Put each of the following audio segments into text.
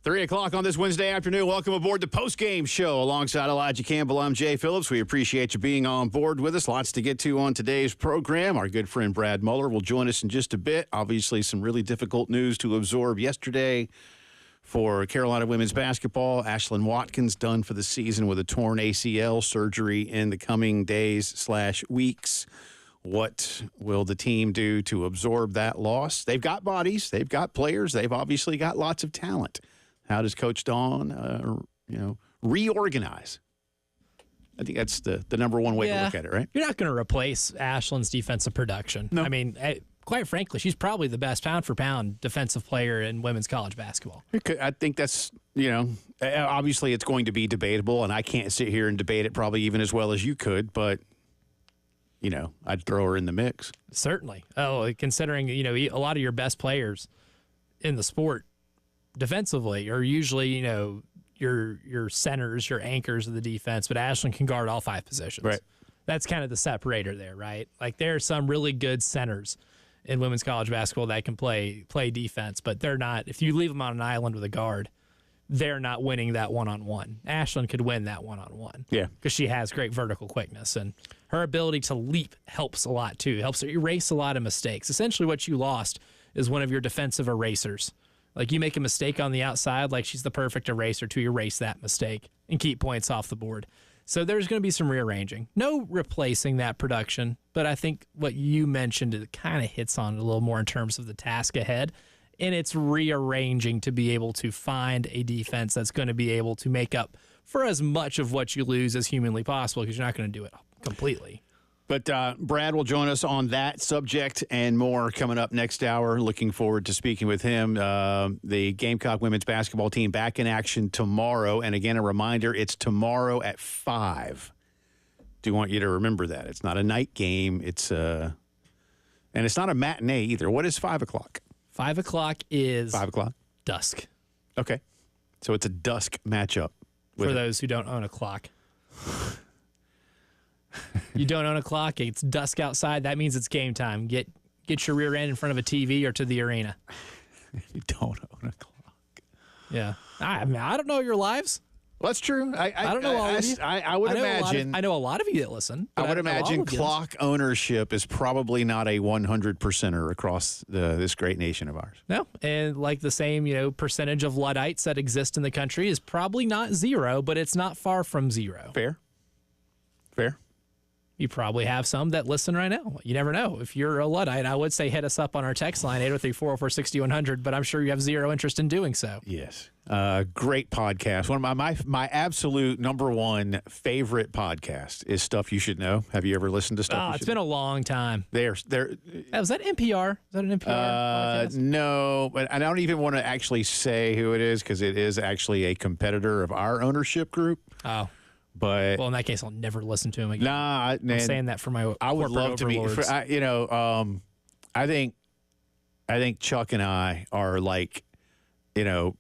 3 o'clock on this Wednesday afternoon. Welcome aboard the Postgame Show. Alongside Elijah Campbell, I'm Jay Phillips. We appreciate you being on board with us. Lots to get to on today's program. Our good friend Brad Muller will join us in just a bit. Obviously, some really difficult news to absorb yesterday for Carolina women's basketball. Ashlyn Watkins done for the season with a torn ACL, surgery in the coming days/weeks. What will the team do to absorb that loss? They've got bodies. They've got players. They've obviously got lots of talent. How does Coach Dawn, reorganize? I think that's the number one way to look at it, right? You're not going to replace Ashlyn's defensive production. No. I mean, quite frankly, she's probably the best pound-for-pound defensive player in women's college basketball. I think that's, obviously it's going to be debatable, and I can't sit here and debate it probably even as well as you could, but, I'd throw her in the mix. Certainly. Oh, considering, a lot of your best players in the sport defensively are usually, your centers, your anchors of the defense, but Ashlyn can guard all five positions. Right. That's kind of the separator there, right? Like there are some really good centers in women's college basketball that can play defense, but they're not. If you leave them on an island with a guard, they're not winning that one-on-one. Ashlyn could win that one-on-one. Yeah. Because she has great vertical quickness, and her ability to leap helps a lot too. It helps her erase a lot of mistakes. Essentially what you lost is one of your defensive erasers. Like you make a mistake on the outside, like she's the perfect eraser to erase that mistake and keep points off the board. So there's going to be some rearranging. No replacing that production, but I think what you mentioned, it kind of hits on it a little more in terms of the task ahead. And it's rearranging to be able to find a defense that's going to be able to make up for as much of what you lose as humanly possible, because you're not going to do it completely. But Brad will join us on that subject and more coming up next hour. Looking forward to speaking with him. The Gamecock women's basketball team back in action tomorrow. And again, a reminder, it's tomorrow at 5. Do want you to remember that. It's not a night game. And it's not a matinee either. What is 5 o'clock? 5 o'clock is 5 o'clock? Dusk. Okay. So it's a dusk matchup. For those who don't own a clock. You don't own a clock, it's dusk outside, that means it's game time. Get your rear end in front of a TV or to the arena. You don't own a clock. Yeah. I mean, I don't know your lives. Well, that's true. I don't know all of you. I would imagine. I know a lot of you that listen. I would imagine clock ownership is probably not a 100%er across this great nation of ours. No, and like the same percentage of Luddites that exist in the country is probably not zero, but it's not far from zero. Fair. You probably have some that listen right now. You never know. If you're a Luddite, I would say hit us up on our text line, 803-404-6100, but I'm sure you have zero interest in doing so. Yes. Great podcast. One of my absolute number one favorite podcast is Stuff You Should Know. Have you ever listened to Stuff You Should Know? It's been a long time. Was that NPR? Is that an NPR podcast? No, but I don't even want to actually say who it is because it is actually a competitor of our ownership group. Oh. But well, in that case, I'll never listen to him again. Nah, I'm saying that for my I would love to meet. I think Chuck and I are like,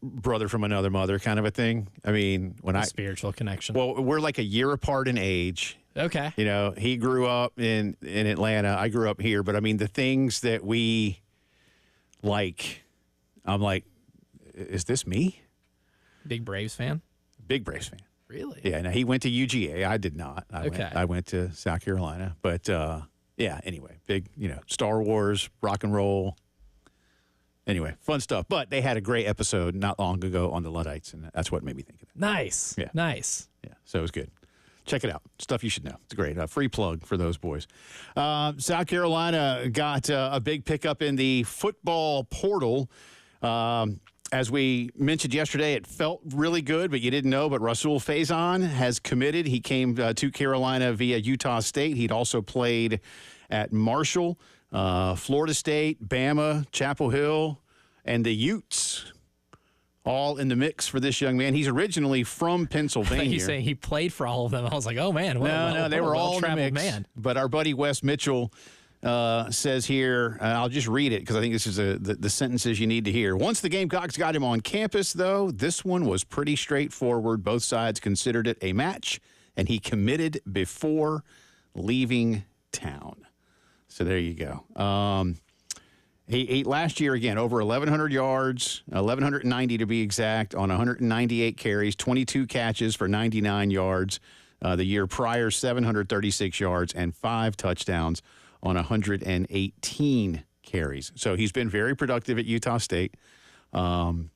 brother from another mother kind of a thing. I mean, spiritual connection. Well, we're like a year apart in age. Okay. He grew up in Atlanta. I grew up here, but I mean, the things that we like, I'm like, is this me? Big Braves fan. Big Braves fan. Really? Yeah. Now he went to UGA. I did not. I went to South Carolina. But anyway, big, Star Wars, rock and roll. Anyway, fun stuff. But they had a great episode not long ago on the Luddites, and that's what made me think of that. Nice. Yeah. Nice. Yeah. So it was good. Check it out. Stuff You Should Know. It's great. Free plug for those boys. South Carolina got a big pickup in the football portal. As we mentioned yesterday, it felt really good, but you didn't know. But Rasul Faison has committed. He came to Carolina via Utah State. He'd also played at Marshall, Florida State, Bama, Chapel Hill, and the Utes, all in the mix for this young man. He's originally from Pennsylvania. He's saying he played for all of them. I was like, oh, man. No, they were all in the mix. Man. But our buddy Wes Mitchell says here, I'll just read it because I think this is the sentences you need to hear. Once the Gamecocks got him on campus, though, this one was pretty straightforward. Both sides considered it a match, and he committed before leaving town. So there you go. He last year, again, over 1,100 yards, 1,190 to be exact, on 198 carries, 22 catches for 99 yards. The year prior, 736 yards and 5 touchdowns on 118 carries. So he's been very productive at Utah State. And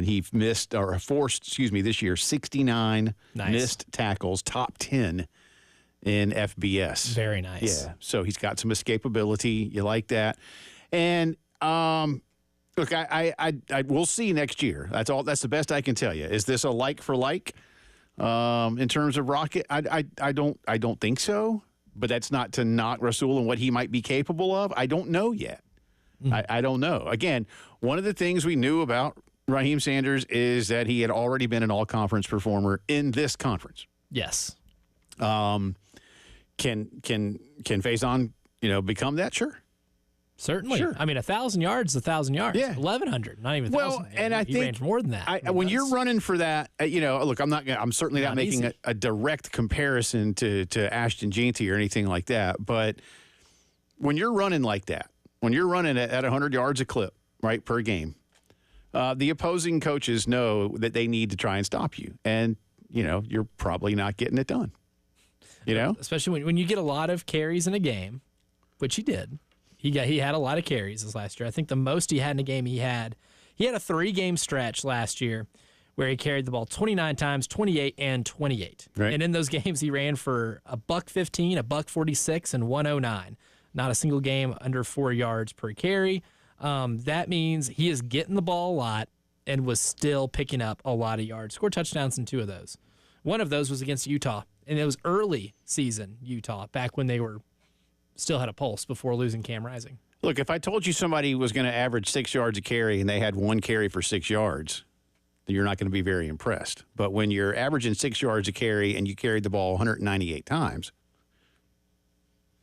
he forced this year, 69 missed tackles, top 10 in FBS. Very nice. Yeah. So he's got some escapability. You like that. And look, we'll see next year. That's all. That's the best I can tell you. Is this a like for like in terms of Rocket? I don't think so. But that's not to knock Rasul and what he might be capable of. I don't know yet. I don't know. Again, one of the things we knew about Raheem Sanders is that he had already been an all-conference performer in this conference. Yes. Can Faison, become that? Sure. Certainly. Sure. I mean, 1,000 yards is 1,000 yards. Yeah. 1,100, not even 1,000. Well, and I he think range more than that. When you're running for that, look, I'm certainly not making a direct comparison to Ashton Jeanty or anything like that. But when you're running like that, when you're running at 100 yards a clip, right, per game, the opposing coaches know that they need to try and stop you. And, you're probably not getting it done. Especially when you get a lot of carries in a game, which he did. He had a lot of carries this last year. I think the most he had in a game he had a 3-game stretch last year where he carried the ball 29 times, 28 and 28. Right. And in those games he ran for $115, $146 and 109. Not a single game under 4 yards per carry. That means he is getting the ball a lot and was still picking up a lot of yards. Scored touchdowns in 2 of those. One of those was against Utah, and it was early season Utah, back when they were still had a pulse before losing Cam Rising. Look, if I told you somebody was going to average 6 yards a carry and they had 1 carry for 6 yards, you're not going to be very impressed. But when you're averaging 6 yards a carry and you carried the ball 198 times,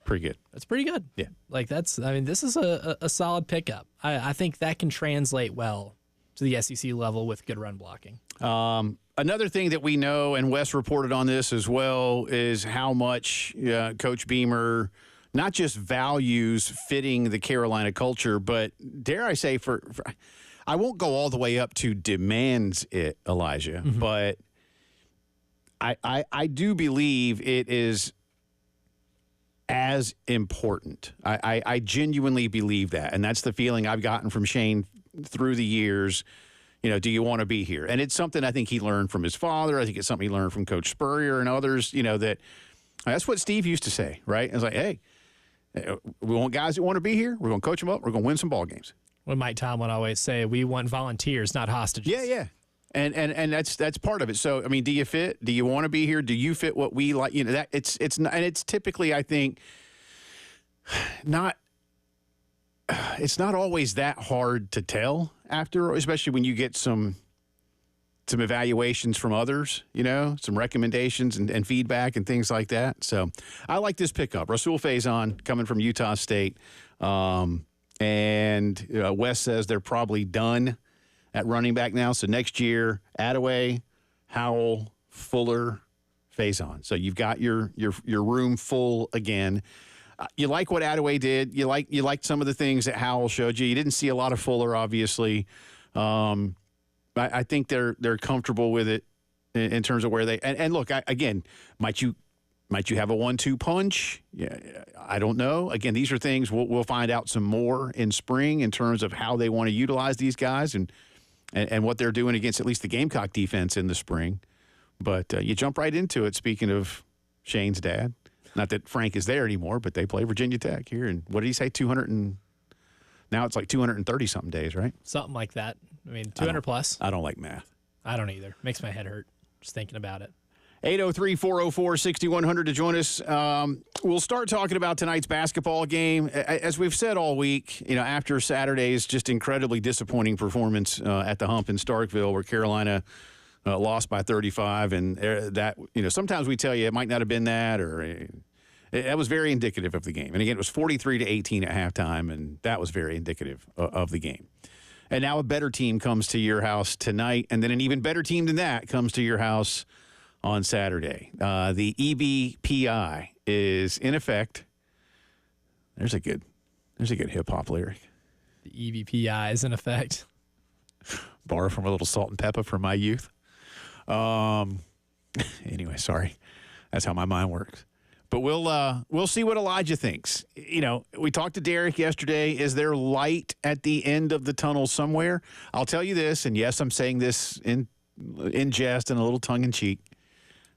pretty good. That's pretty good. Yeah. This is a solid pickup. I think that can translate well to the SEC level with good run blocking. Another thing that we know, and Wes reported on this as well, is how much Coach Beamer not just values fitting the Carolina culture, but dare I say, I won't go all the way up to demands it, Elijah, but I do believe it is as important. I genuinely believe that, and that's the feeling I've gotten from Shane through the years. Do you want to be here? And it's something I think he learned from his father. I think it's something he learned from Coach Spurrier and others, that's what Steve used to say, right? It's like, hey, we want guys that want to be here. We're going to coach them up. We're going to win some ball games. What Mike Tomlin always say, we want volunteers, not hostages. Yeah. And that's part of it. So, I mean, do you fit? Do you want to be here? Do you fit what we like? That it's not, and it's typically, I think, it's not always that hard to tell after, especially when you get some evaluations from others, some recommendations and feedback and things like that. So I like this pickup. Rasul Faison coming from Utah State. And Wes says they're probably done at running back now. So next year, Attaway, Howell, Fuller, Faison. So you've got your room full again. You like what Attaway did. You liked some of the things that Howell showed you. You didn't see a lot of Fuller, obviously. I think they're comfortable with it in terms of where they and look, again, might you have a 1-2 punch? Yeah, I don't know. Again, these are things we'll find out some more in spring in terms of how they want to utilize these guys and what they're doing against at least the Gamecock defense in the spring. But you jump right into it. Speaking of Shane's dad, not that Frank is there anymore, but they play Virginia Tech here. And what did he say? 200 and now it's like 230 something days, right? Something like that. I mean, 200 plus. I don't like math. I don't either. Makes my head hurt just thinking about it. 803-404-6100 to join us. We'll start talking about tonight's basketball game. As we've said all week, after Saturday's just incredibly disappointing performance at the Hump in Starkville, where Carolina lost by 35, and that, sometimes we tell you it might not have been that, or that was very indicative of the game. And again, it was 43-18 at halftime, and that was very indicative of the game. And now a better team comes to your house tonight, and then an even better team than that comes to your house on Saturday. The EBPI is in effect. There's a good hip hop lyric. The EVPI is in effect. Borrow from a little salt and pepper from my youth. Anyway, sorry. That's how my mind works. But we'll see what Elijah thinks. You know, we talked to Derek yesterday. Is there light at the end of the tunnel somewhere? I'll tell you this, and yes, I'm saying this in jest and a little tongue-in-cheek.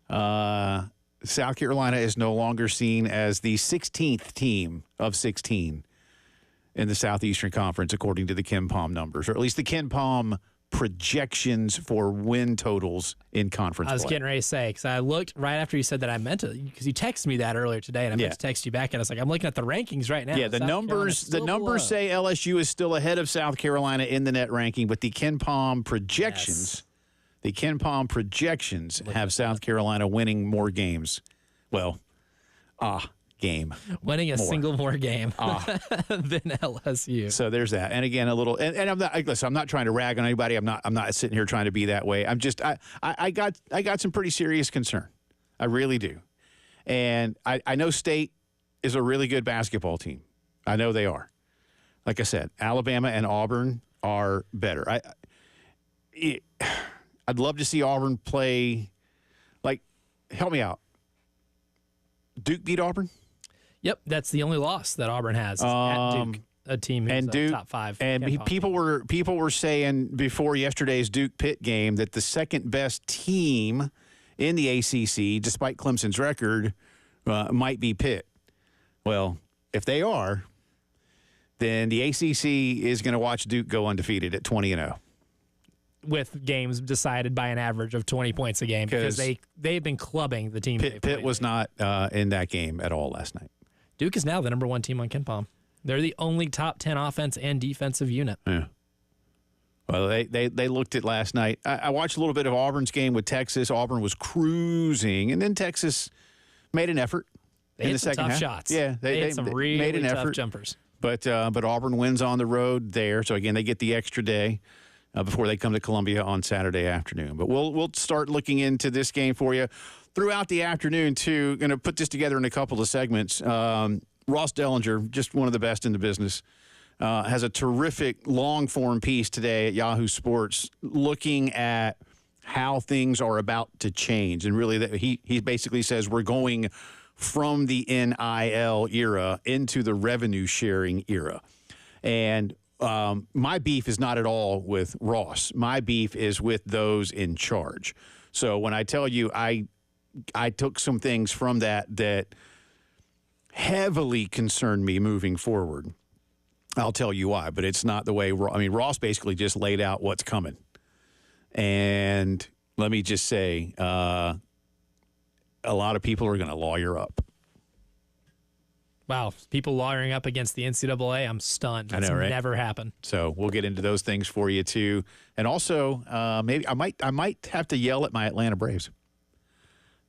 South Carolina is no longer seen as the 16th team of 16 in the Southeastern Conference, according to the Ken Palm numbers, or at least the Ken Palm projections for win totals in conference I was play. getting ready to say, because I looked right after you said that, I meant to, because you texted me that earlier today, and I meant to text you back, and I was like, I'm looking at the rankings right now. Yeah, the numbers say LSU is still ahead of South Carolina in the net ranking, but the Ken Palm projections, have South Carolina winning more games. Well, game. Winning a single more game than LSU. So there's that. And again, a little, and I'm not, listen, I'm not trying to rag on anybody. I'm not sitting here trying to be that way. I'm just, I got some pretty serious concern. I really do. And I know State is a really good basketball team. I know they are. Like I said, Alabama and Auburn are better. I'd love to see Auburn play, like, help me out. Duke beat Auburn? Yep, that's the only loss that Auburn has at Duke, a team who's Duke, top 5. And people were saying before yesterday's Duke Pitt game that the second best team in the ACC, despite Clemson's record, might be Pitt. Well, if they are, then the ACC is going to watch Duke go undefeated at 20-0. With games decided by an average of 20 points a game, because they've been clubbing the team. Pitt was not in that game at all last night. Duke is now the number 1 team on Ken Palm. They're the only top 10 offense and defensive unit. Yeah. Well, they looked at last night. I watched a little bit of Auburn's game with Texas. Auburn was cruising, and then Texas made an effort in the second half. Shots. Yeah, they had some really made an tough effort. jumpers. But Auburn wins on the road there. So again, they get the extra day before they come to Columbia on Saturday afternoon. But we'll start looking into this game for you throughout the afternoon too. Going to put this together in a couple of segments. Ross Dellinger, just one of the best in the business, has a terrific long-form piece today at Yahoo Sports looking at how things are about to change. And really, he basically says we're going from the NIL era into the revenue-sharing era. And my beef is not at all with Ross. My beef is with those in charge. So when I tell you I took some things from that heavily concerned me moving forward, I'll tell you why. But it's not the way. Ross basically just laid out what's coming. And let me just say, a lot of people are going to lawyer up. Wow, people lawyering up against the NCAA, I'm stunned. That's never happened. So we'll get into those things for you too, and also maybe I might have to yell at my Atlanta Braves.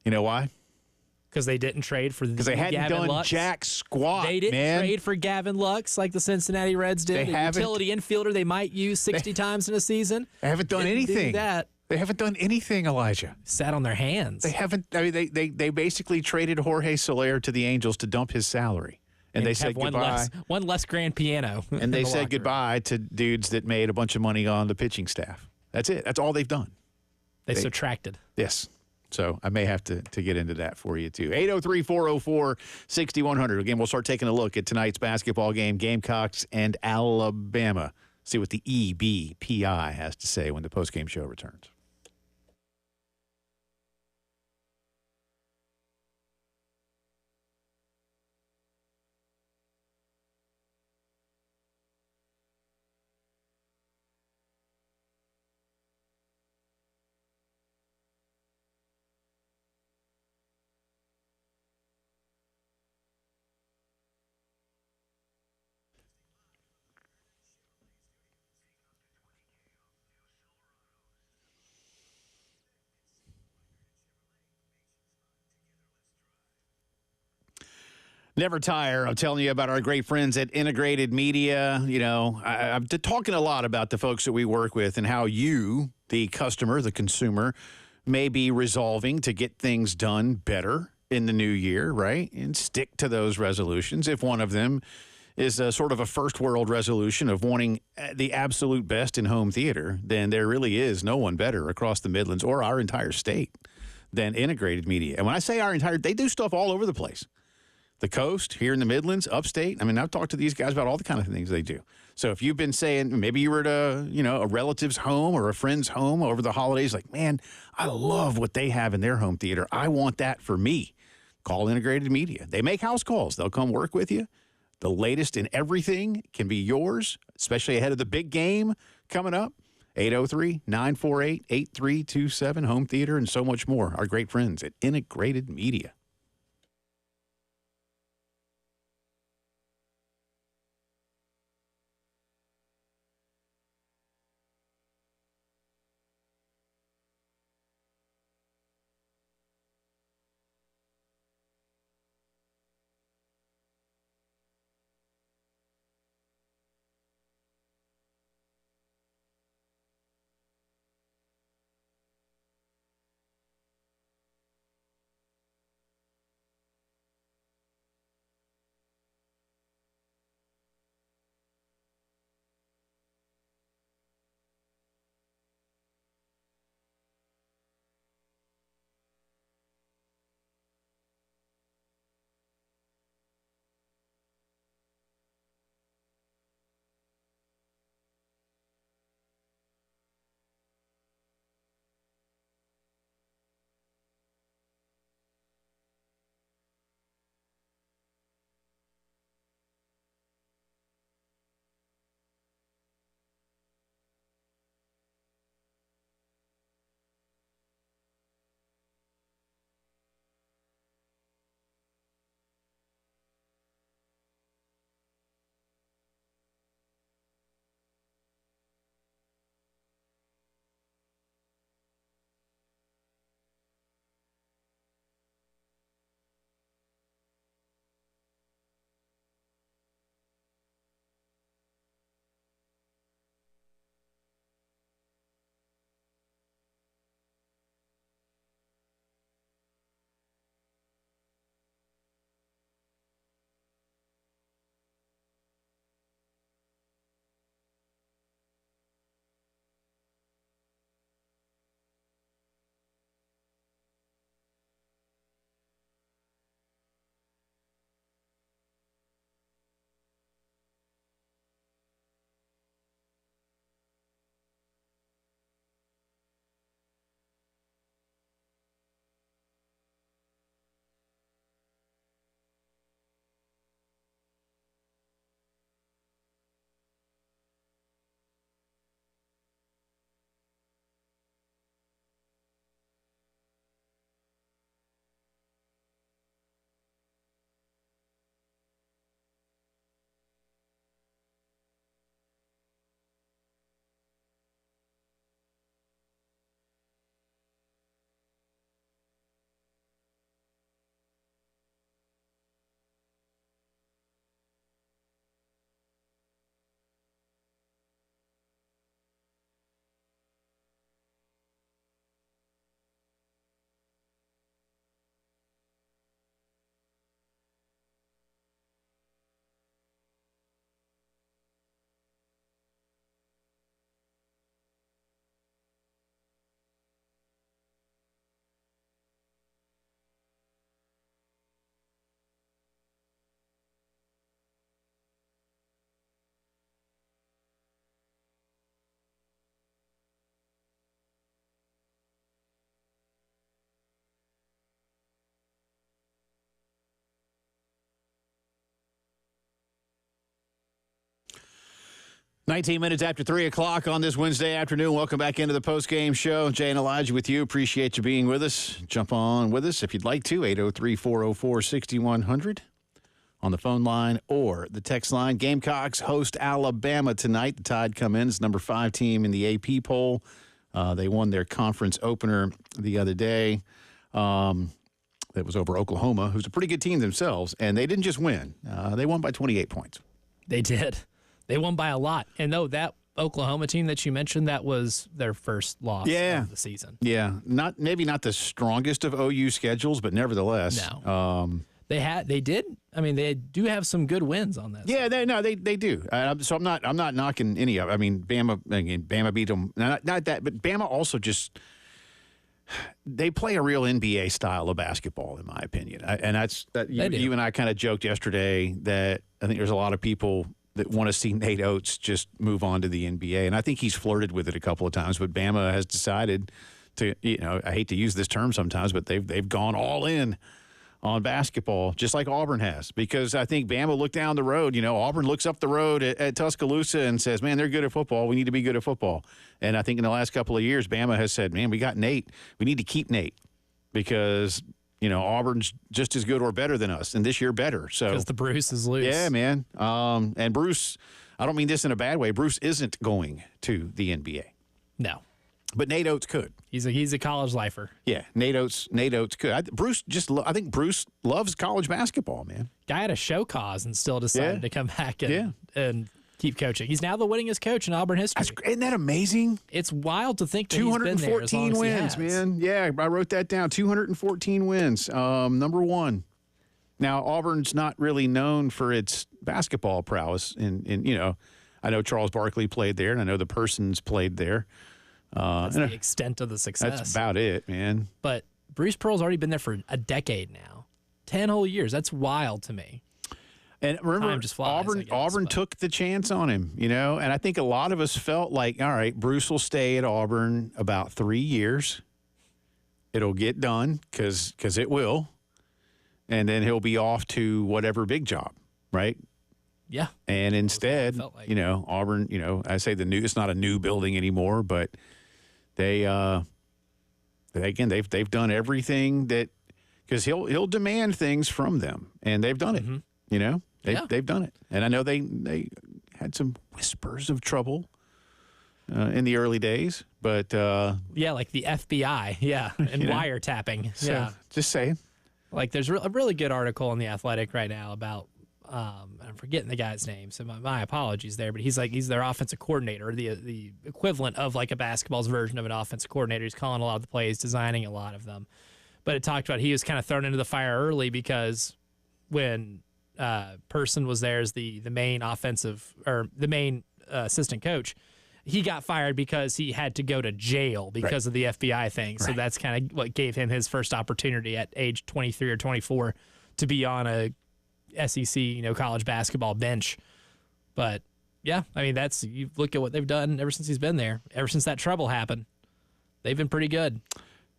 You know why? Because they didn't trade for because they hadn't Gavin done Lux. jack squat. They didn't trade for Gavin Lux like the Cincinnati Reds did. A utility infielder they might use 60 times in a season. They haven't done anything. They haven't done anything, Elijah. Sat on their hands. They haven't. I mean, they basically traded Jorge Soler to the Angels to dump his salary, and they said goodbye. One less grand piano. And they said goodbye to dudes that made a bunch of money on the pitching staff. That's it. That's all they've done. They subtracted. Yes. So I may have to get into that for you, too. 803-404-6100. Again, we'll start taking a look at tonight's basketball game, Gamecocks and Alabama. See what the EBPI has to say when the postgame show returns. Never tire. I'm telling you about our great friends at Integrated Media. You know, I'm talking a lot about the folks that we work with and how you, the customer, the consumer, may be resolving to get things done better in the new year, right? And stick to those resolutions. If one of them is a sort of a first world resolution of wanting the absolute best in home theater, then there really is no one better across the Midlands or our entire state than Integrated Media. And when I say they do stuff all over the place. The coast, here in the Midlands, upstate. I mean, I've talked to these guys about all the kind of things they do. So if you've been saying, maybe you were at a relative's home or a friend's home over the holidays, like, man, I love what they have in their home theater. I want that for me. Call Integrated Media. They make house calls. They'll come work with you. The latest in everything can be yours, especially ahead of the big game coming up. 803-948-8327, home theater, and so much more. Our great friends at Integrated Media. Nineteen minutes after 3 o'clock on this Wednesday afternoon. Welcome back into the Postgame Show. Jay and Elijah with you. Appreciate you being with us. Jump on with us if you'd like to. 803-404-6100 on the phone line or the text line. Gamecocks host Alabama tonight. The Tide come in as number 5 team in the AP poll. They won their conference opener the other day. That was over Oklahoma, who's a pretty good team themselves. And they didn't just win. They won by 28 points. They did. They won by a lot. And no, that Oklahoma team that you mentioned, that was their first loss of the season. Yeah. Maybe not the strongest of OU schedules, but nevertheless. No. They did. I mean, they do have some good wins on that. Yeah, they do. So I'm not knocking any of it. I mean, Bama beat them. Not that, but Bama also just they play a real NBA style of basketball, in my opinion. You and I kind of joked yesterday that I think there's a lot of people that want to see Nate Oates just move on to the NBA, and I think he's flirted with it a couple of times. But Bama has decided to, I hate to use this term sometimes, but they've gone all in on basketball, just like Auburn has, because I think Bama looked down the road. Auburn looks up the road at Tuscaloosa and says, man, they're good at football. We need to be good at football. And I think in the last couple of years, Bama has said, man, we got Nate. We need to keep Nate because, Auburn's just as good or better than us, and this year better. So because the Bruce is loose. Yeah, man. And Bruce, I don't mean this in a bad way, Bruce isn't going to the NBA. No. But Nate Oates could. He's a college lifer. Yeah, Nate Oates could. I think Bruce loves college basketball, man. Guy had a show cause and still decided to come back and keep coaching. He's now the winningest coach in Auburn history. Isn't that amazing? It's wild to think that he's been there as long as 214 wins, man. Yeah, I wrote that down. 214 wins. Number one. Now, Auburn's not really known for its basketball prowess. I know Charles Barkley played there, and I know the Persons played there. That's the extent of the success. That's about it, man. But Bruce Pearl's already been there for a decade now. 10 whole years. That's wild to me. And remember, Time just flies, Auburn took the chance on him, and I think a lot of us felt like, all right, Bruce will stay at Auburn about 3 years. It'll get done because it will. And then he'll be off to whatever big job, right? Yeah. And instead, Auburn, I say it's not a new building anymore, but they've done everything that, because he'll demand things from them, and they've done it. Mm-hmm. They've done it, and I know they had some whispers of trouble in the early days, but like the FBI, and wiretapping. So, just saying. Like there's a really good article in The Athletic right now about. I'm forgetting the guy's name, so my apologies there. But he's their offensive coordinator, the equivalent of like a basketball's version of an offensive coordinator. He's calling a lot of the plays, designing a lot of them. But it talked about he was kind of thrown into the fire early because when Person was there as the main offensive or the main assistant coach, he got fired because he had to go to jail because of the FBI thing. So that's kind of what gave him his first opportunity at age 23 or 24 to be on a SEC, college basketball bench. But yeah, I mean, you look at what they've done ever since he's been there, ever since that trouble happened. They've been pretty good.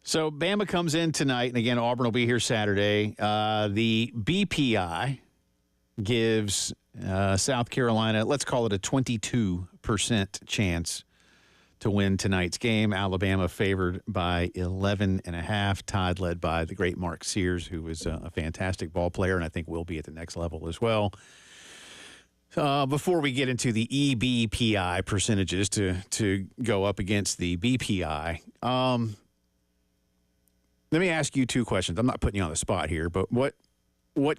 So Bama comes in tonight, and again, Auburn will be here Saturday. The BPI gives South Carolina, let's call it a 22% chance to win tonight's game. Alabama favored by 11.5. Todd led by the great Mark Sears, who is a fantastic ball player, and I think will be at the next level as well. Before we get into the EBPI percentages to go up against the BPI, let me ask you two questions. I'm not putting you on the spot here, but what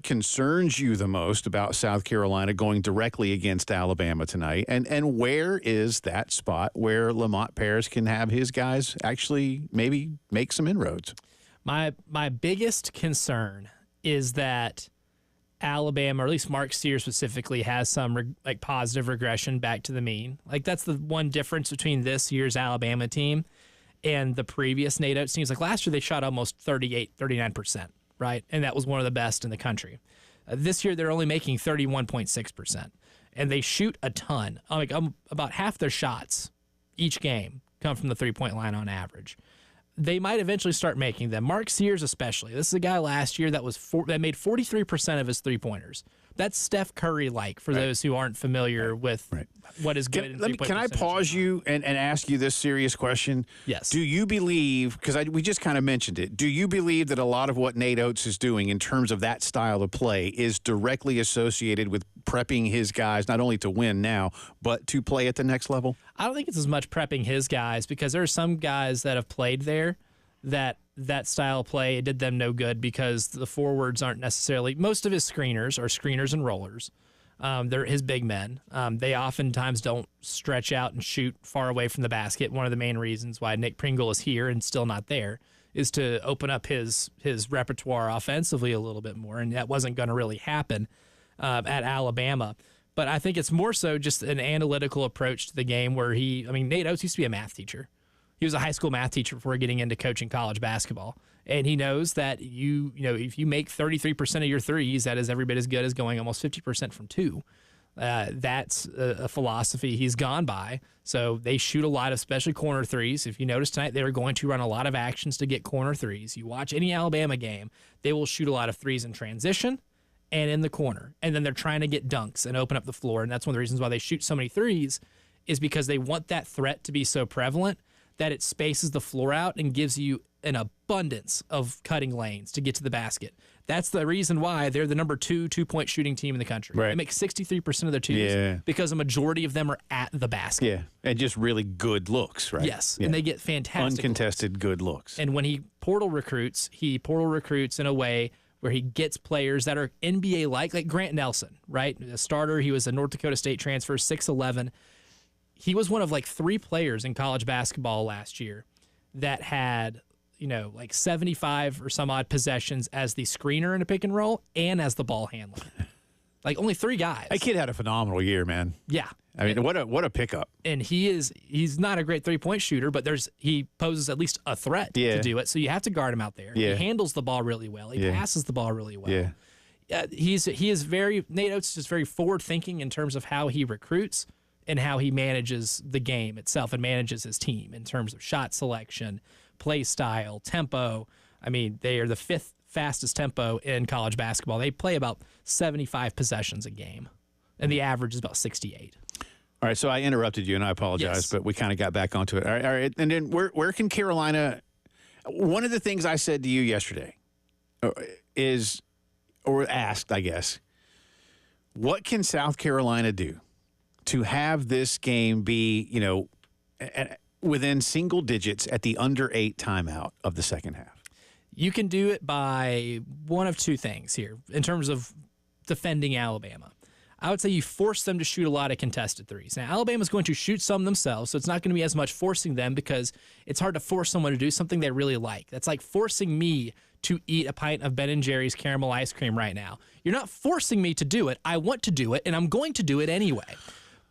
concerns you the most about South Carolina going directly against Alabama tonight? And where is that spot where Lamont Paris can have his guys actually maybe make some inroads? My biggest concern is that Alabama, or at least Mark Sears specifically, has some positive regression back to the mean. Like that's the one difference between this year's Alabama team and the previous Nate Oates teams. Like last year they shot almost 39%. Right, and that was one of the best in the country. This year, they're only making 31.6%, and they shoot a ton. About half their shots each game come from the three-point line on average. They might eventually start making them. Mark Sears especially. This is a guy last year that made 43% of his three-pointers. That's Steph Curry-like for those who aren't familiar with what is good. Can I pause you and ask you this serious question? Yes. Do you believe, because we just kind of mentioned it, do you believe that a lot of what Nate Oates is doing in terms of that style of play is directly associated with prepping his guys not only to win now, but to play at the next level? I don't think it's as much prepping his guys because there are some guys that have played there that style of play did them no good because the forwards aren't necessarily, most of his screeners are screeners and rollers. They're his big men. They oftentimes don't stretch out and shoot far away from the basket. One of the main reasons why Nick Pringle is here and still not there is to open up his repertoire offensively a little bit more, and that wasn't going to really happen at Alabama. But I think it's more so just an analytical approach to the game where Nate Oates used to be a math teacher. He was a high school math teacher before getting into coaching college basketball. And he knows that if you make 33% of your threes, that is every bit as good as going almost 50% from two. That's a philosophy he's gone by. So they shoot a lot of, especially corner threes. If you notice tonight, they were going to run a lot of actions to get corner threes. You watch any Alabama game, they will shoot a lot of threes in transition and in the corner. And then they're trying to get dunks and open up the floor. And that's one of the reasons why they shoot so many threes, is because they want that threat to be so prevalent that it spaces the floor out and gives you an abundance of cutting lanes to get to the basket. That's the reason why they're the number 2 2-point shooting team in the country. Right. They make 63% of their twos because a majority of them are at the basket. Yeah, and just really good looks, right? Yes, and they get fantastic uncontested looks. Good looks. And when he portal recruits in a way where he gets players that are NBA-like Grant Nelson, right? A starter, he was a North Dakota State transfer, 6'11". He was one of 3 players in college basketball last year that had 75 or some odd possessions as the screener in a pick and roll and as the ball handler. Only 3 guys. That kid had a phenomenal year, man. Yeah. I mean, what a pickup. And he's not a great 3-point shooter, but he poses at least a threat to do it. So you have to guard him out there. Yeah. He handles the ball really well. He passes the ball really well. Yeah. Nate Oates is very forward thinking in terms of how he recruits and how he manages the game itself and manages his team in terms of shot selection, play style, tempo. I mean, they are the 5th fastest tempo in college basketball. They play about 75 possessions a game, and the average is about 68. All right, so I interrupted you, and I apologize, but we kind of got back onto it. All right, and then where can Carolina – one of the things I said to you yesterday is – or asked, I guess, what can South Carolina do to have this game be, within single digits at the under 8 timeout of the second half? You can do it by one of 2 things here in terms of defending Alabama. I would say you force them to shoot a lot of contested threes. Now, Alabama's going to shoot some themselves, so it's not going to be as much forcing them because it's hard to force someone to do something they really like. That's like forcing me to eat a pint of Ben & Jerry's caramel ice cream right now. You're not forcing me to do it. I want to do it, and I'm going to do it anyway.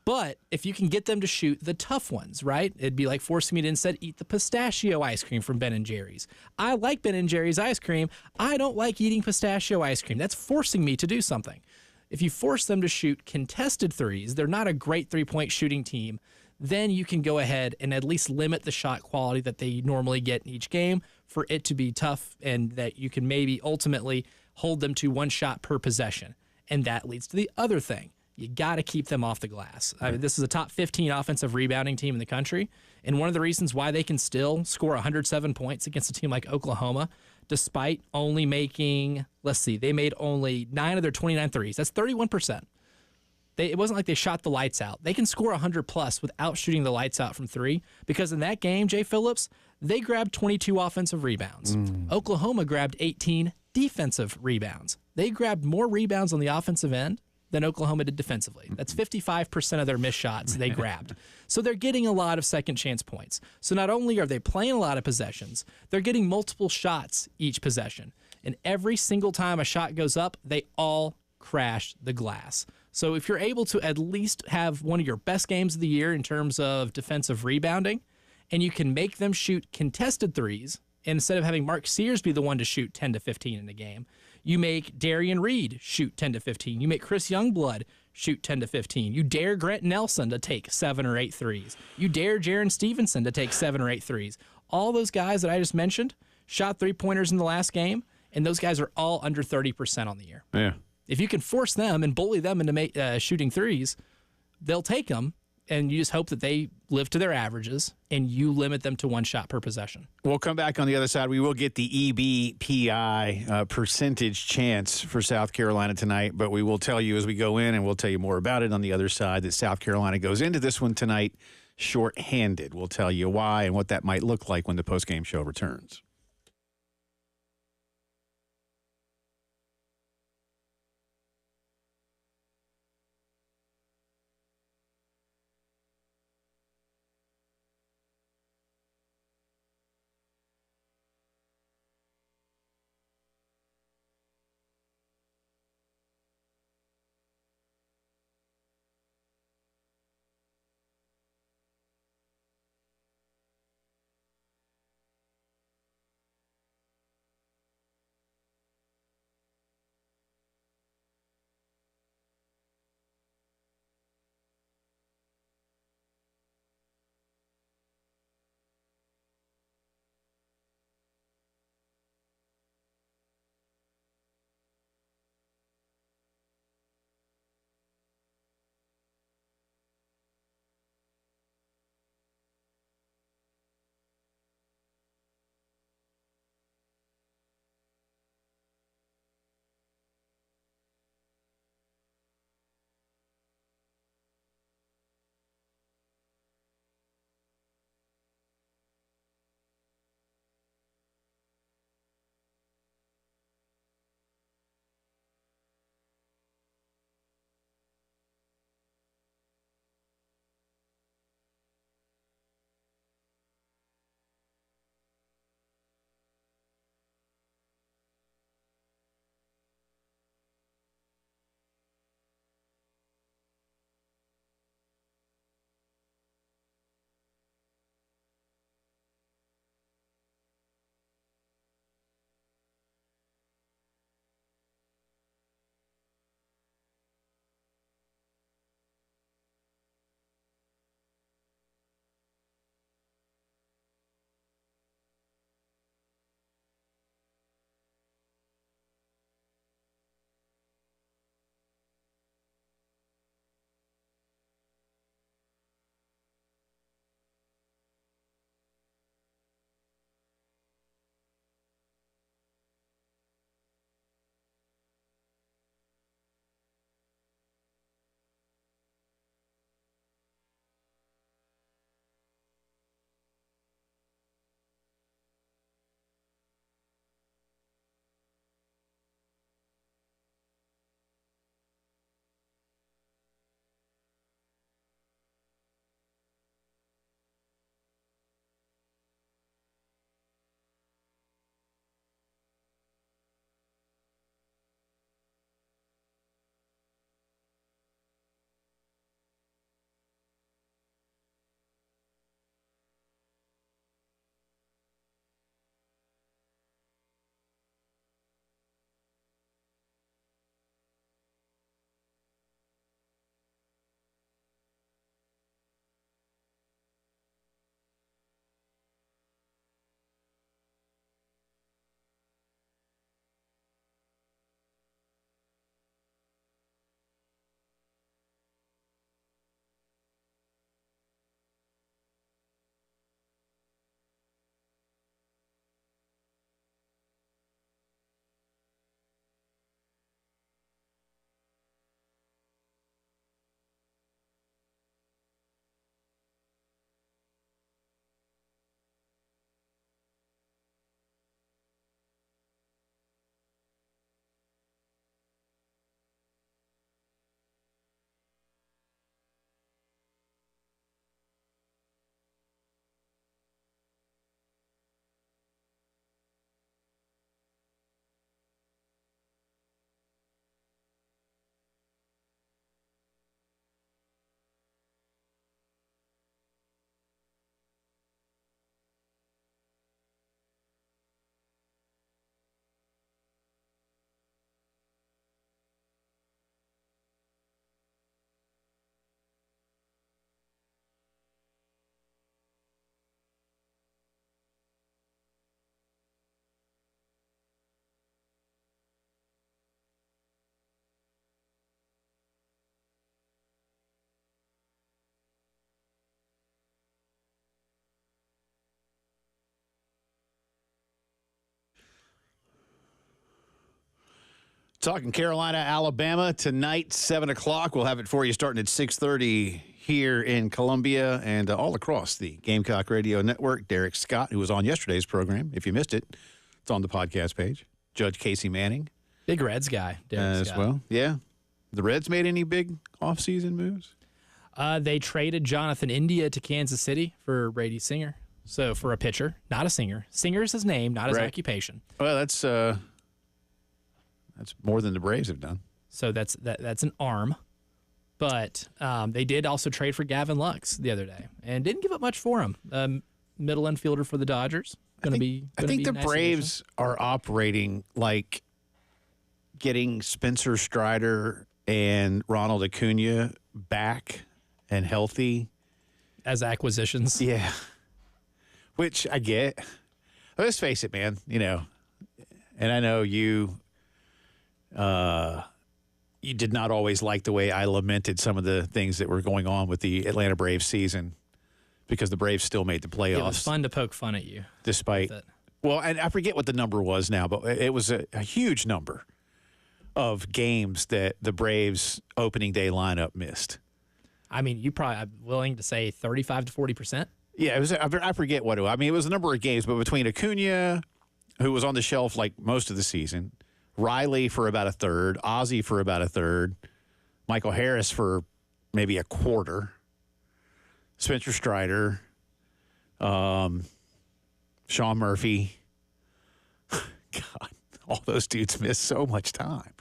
But if you can get them to shoot the tough ones, right? It'd be like forcing me to instead eat the pistachio ice cream from Ben & Jerry's. I like Ben & Jerry's ice cream. I don't like eating pistachio ice cream. That's forcing me to do something. If you force them to shoot contested threes, they're not a great 3-point shooting team, then you can go ahead and at least limit the shot quality that they normally get in each game for it to be tough, and that you can maybe ultimately hold them to 1 shot per possession. And that leads to the other thing. You got to keep them off the glass. I mean, this is a top 15 offensive rebounding team in the country, and one of the reasons why they can still score 107 points against a team like Oklahoma, despite only making, they made only 9 of their 29 threes. That's 31%. It wasn't like they shot the lights out. They can score 100+ without shooting the lights out from 3, because in that game, Jay Phillips, they grabbed 22 offensive rebounds. Oklahoma grabbed 18 defensive rebounds. They grabbed more rebounds on the offensive end than Oklahoma did defensively. That's 55% of their missed shots they grabbed. So they're getting a lot of second chance points. So not only are they playing a lot of possessions, they're getting multiple shots each possession. And every single time a shot goes up, they all crash the glass. So if you're able to at least have one of your best games of the year in terms of defensive rebounding, and you can make them shoot contested threes, and instead of having Mark Sears be the one to shoot 10 to 15 in a game, you make Darian Reed shoot 10 to 15. You make Chris Youngblood shoot 10 to 15. You dare Grant Nelson to take 7 or 8 threes. You dare Jaron Stevenson to take 7 or 8 threes. All those guys that I just mentioned shot 3-pointers in the last game, and those guys are all under 30% on the year. Yeah. If you can force them and bully them into shooting threes, they'll take them, and you just hope that they live to their averages, and you limit them to 1 shot per possession. We'll come back on the other side. We will get the EBPI percentage chance for South Carolina tonight, but we will tell you as we go in, and we'll tell you more about it on the other side, that South Carolina goes into this one tonight shorthanded. We'll tell you why and what that might look like when the postgame show returns. talking Carolina, Alabama tonight, 7 o'clock. We'll have it for you starting at 6:30 here in Columbia and all across the Gamecock Radio Network. Derek Scott, who was on yesterday's program, if you missed it, it's on the podcast page. Judge Casey Manning. Big Reds guy, Derek as Scott. well. Yeah. The Reds made any big offseason moves? They traded Jonathan India to Kansas City for Brady Singer. So for a pitcher, not a singer. Singer is his name, not his occupation. Well, that's more than the Braves have done. So that's an arm. But they did also trade for Gavin Lux the other day and didn't give up much for him. Middle infielder for the Dodgers. I think the nice Braves are operating like getting Spencer Strider and Ronald Acuna back and healthy as acquisitions. Yeah. Which I get. Let's face it, man, and I know you did not always like the way I lamented some of the things that were going on with the Atlanta Braves season because the Braves still made the playoffs. It was fun to poke fun at you. Despite, well, and I forget what the number was now, but it was a huge number of games that the Braves opening day lineup missed. I mean, you probably I'm willing to say 35 to 40%. Yeah, it was. I forget what it was. I mean, it was a number of games, but between Acuna, who was on the shelf like most of the season, Riley for about a third, Ozzie for about a third, Michael Harris for maybe a quarter, Spencer Strider, Sean Murphy. God, all those dudes missed so much time.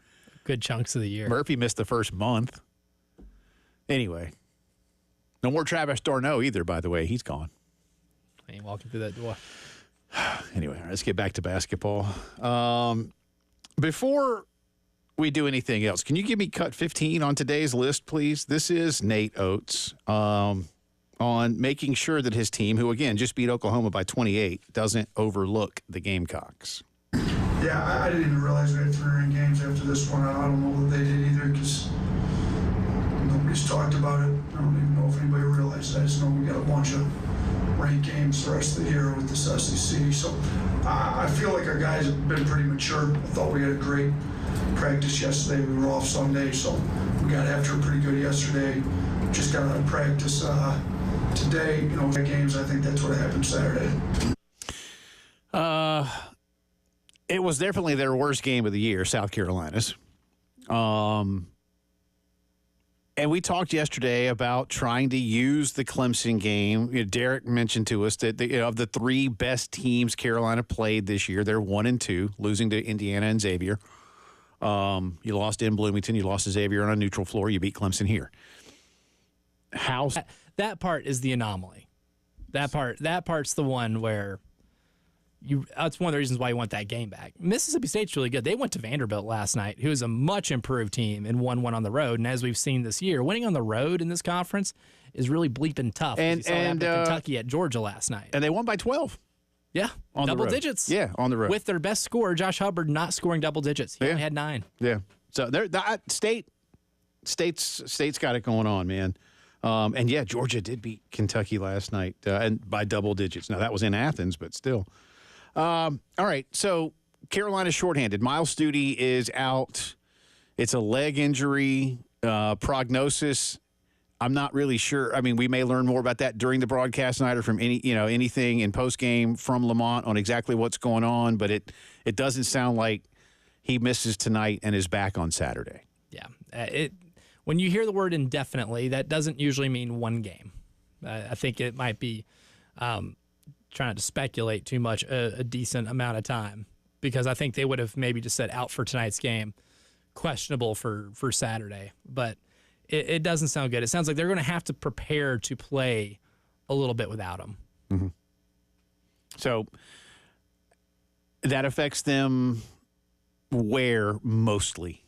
Good chunks of the year. Murphy missed the first month. Anyway, no more Travis d'Arnaud either, by the way. He's gone. He ain't walking through that door. Anyway, let's get back to basketball. Before we do anything else, can you give me cut 15 on today's list, please? This is Nate Oates on making sure that his team, who, again, just beat Oklahoma by 28, doesn't overlook the Gamecocks. Yeah, I didn't even realize we had 3 ranked games after this one. I don't know that they did either because nobody's talked about it. I don't even know if anybody realized it. I just know we got a bunch of ranked games the rest of the year with this SEC. So I feel like our guys have been pretty mature. I thought we had a great practice yesterday. We were off Sunday, so we got after it pretty good yesterday. Just got out of practice today. Games, I think that's what happened Saturday. It was definitely their worst game of the year, South Carolina's. And we talked yesterday about trying to use the Clemson game. Derek mentioned to us that of the 3 best teams Carolina played this year, they're 1-2, losing to Indiana and Xavier. You lost in Bloomington. You lost to Xavier on a neutral floor. You beat Clemson here. That part is the anomaly. That part's the one where that's one of the reasons why you want that game back. Mississippi State's really good. They went to Vanderbilt last night, who is a much improved team, and won one on the road. And as we've seen this year, winning on the road in this conference is really bleeping tough. And you saw it happen to Kentucky at Georgia last night. And they won by 12. Yeah, on double the road. digits. Yeah, on the road. With their best scorer, Josh Hubbard, not scoring double digits. He only had 9. Yeah. So State's got it going on, man. And yeah, Georgia did beat Kentucky last night and by double digits. Now that was in Athens, but still. All right, so Carolina's shorthanded. Miles Studi is out. It's a leg injury. Prognosis, I'm not really sure. I mean, we may learn more about that during the broadcast night or from anything in postgame from Lamont on exactly what's going on, but it doesn't sound like he misses tonight and is back on Saturday. Yeah. When you hear the word indefinitely, that doesn't usually mean one game. I think it might be trying to speculate too much a decent amount of time, because I think they would have maybe just said out for tonight's game, questionable for Saturday. But it doesn't sound good. It sounds like they're going to have to prepare to play a little bit without him. Mm-hmm. So that affects them where mostly?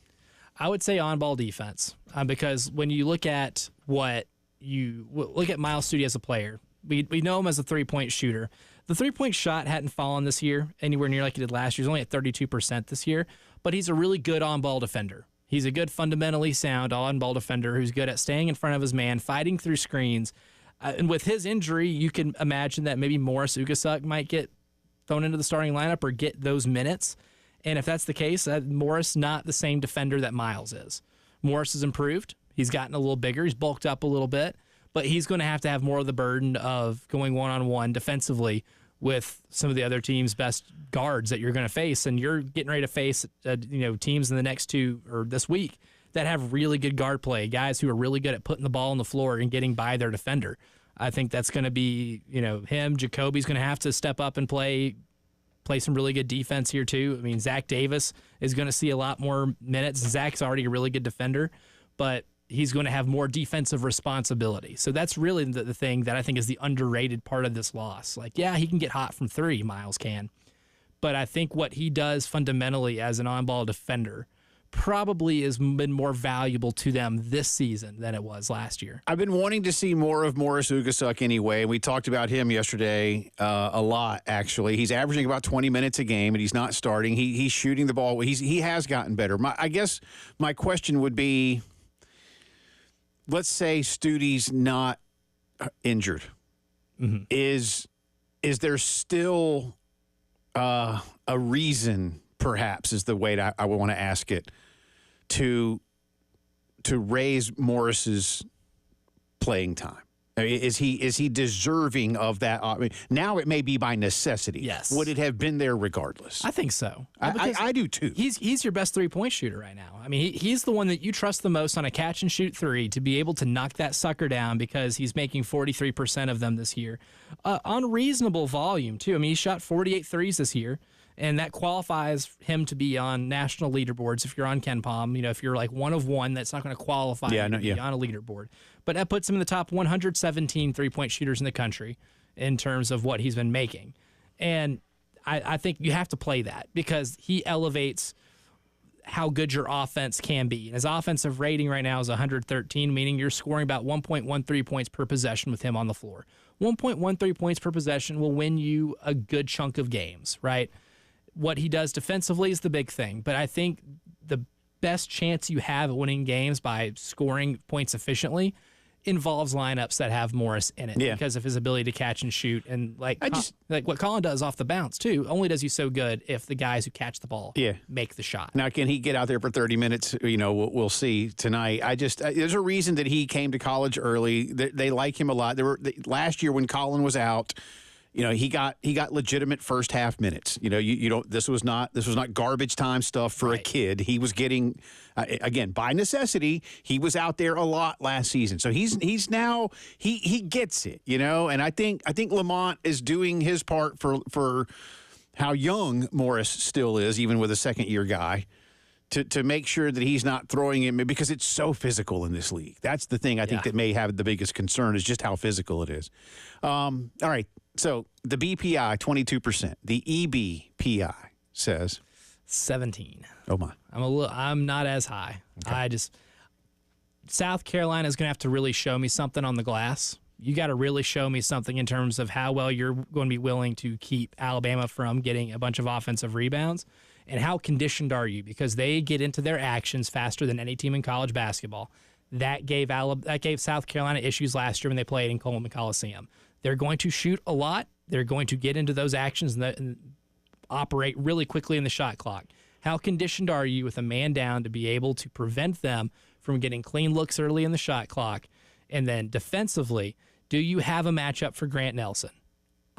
I would say on-ball defense, because when you look at Miles Studi as a player, we know him as a three-point shooter. The three-point shot hadn't fallen this year anywhere near like he did last year. He's only at 32% this year, but he's a really good on-ball defender. He's a good, fundamentally sound on-ball defender who's good at staying in front of his man, fighting through screens. And with his injury, you can imagine that maybe Morris Ugasuk might get thrown into the starting lineup or get those minutes. And if that's the case, Morris not the same defender that Miles is. Morris has improved. He's gotten a little bigger. He's bulked up a little bit, but he's going to have more of the burden of going one-on-one defensively with some of the other team's best guards that you're going to face. And you're getting ready to face teams in the next two or this week that have really good guard play, guys who are really good at putting the ball on the floor and getting by their defender. I think that's going to be, him. Jacoby's going to have to step up and play some really good defense here too. I mean, Zach Davis is going to see a lot more minutes. Zach's already a really good defender, but he's going to have more defensive responsibility. So that's really the thing that I think is the underrated part of this loss. Like, yeah, he can get hot from three, Miles can. But I think what he does fundamentally as an on-ball defender probably has been more valuable to them this season than it was last year. I've been wanting to see more of Morris Ugasuk anyway. We talked about him yesterday a lot, actually. He's averaging about 20 minutes a game, and he's not starting. He's shooting the ball. He has gotten better. I guess my question would be, let's say Studi's not injured. Mm-hmm. Is there still a reason, perhaps, is the way I would want to ask it, to raise Morris's playing time? I mean, is he deserving of that? I mean, now it may be by necessity. Yes. Would it have been there regardless? I think so. I do too. He's your best three-point shooter right now. I mean, he's the one that you trust the most on a catch-and-shoot three to be able to knock that sucker down because he's making 43% of them this year. On reasonable volume, too. I mean, he shot 48 threes this year, and that qualifies him to be on national leaderboards if you're on KenPom. If you're like one of one, that's not going to qualify you to be on a leaderboard. But that puts him in the top 117 three-point shooters in the country in terms of what he's been making. And I think you have to play that because he elevates how good your offense can be. And his offensive rating right now is 113, meaning you're scoring about 1.13 points per possession with him on the floor. 1.13 points per possession will win you a good chunk of games, right? What he does defensively is the big thing, but I think the best chance you have at winning games by scoring points efficiently involves lineups that have Morris in it because of his ability to catch and shoot. And like what Colin does off the bounce, too, only does he so good if the guys who catch the ball make the shot. Now, can he get out there for 30 minutes? We'll see tonight. There's a reason that he came to college early. They like him a lot. Last year when Colin was out, he got legitimate first half minutes. You don't. This was not garbage time stuff for a kid. He was getting, again, by necessity. He was out there a lot last season, so he's now he gets it. And I think Lamont is doing his part for how young Morris still is, even with a second year guy. To make sure that he's not throwing him, because it's so physical in this league. That's the thing I think that may have the biggest concern is just how physical it is. All right, so the BPI, 22%. The EBPI says 17. Oh my! I'm not as high. Okay. South Carolina is going to have to really show me something on the glass. You got to really show me something in terms of how well you're going to be willing to keep Alabama from getting a bunch of offensive rebounds. And how conditioned are you? Because they get into their actions faster than any team in college basketball. That gave South Carolina issues last year when they played in Coleman Coliseum. They're going to shoot a lot. They're going to get into those actions and operate really quickly in the shot clock. How conditioned are you with a man down to be able to prevent them from getting clean looks early in the shot clock? And then defensively, do you have a matchup for Grant Nelson?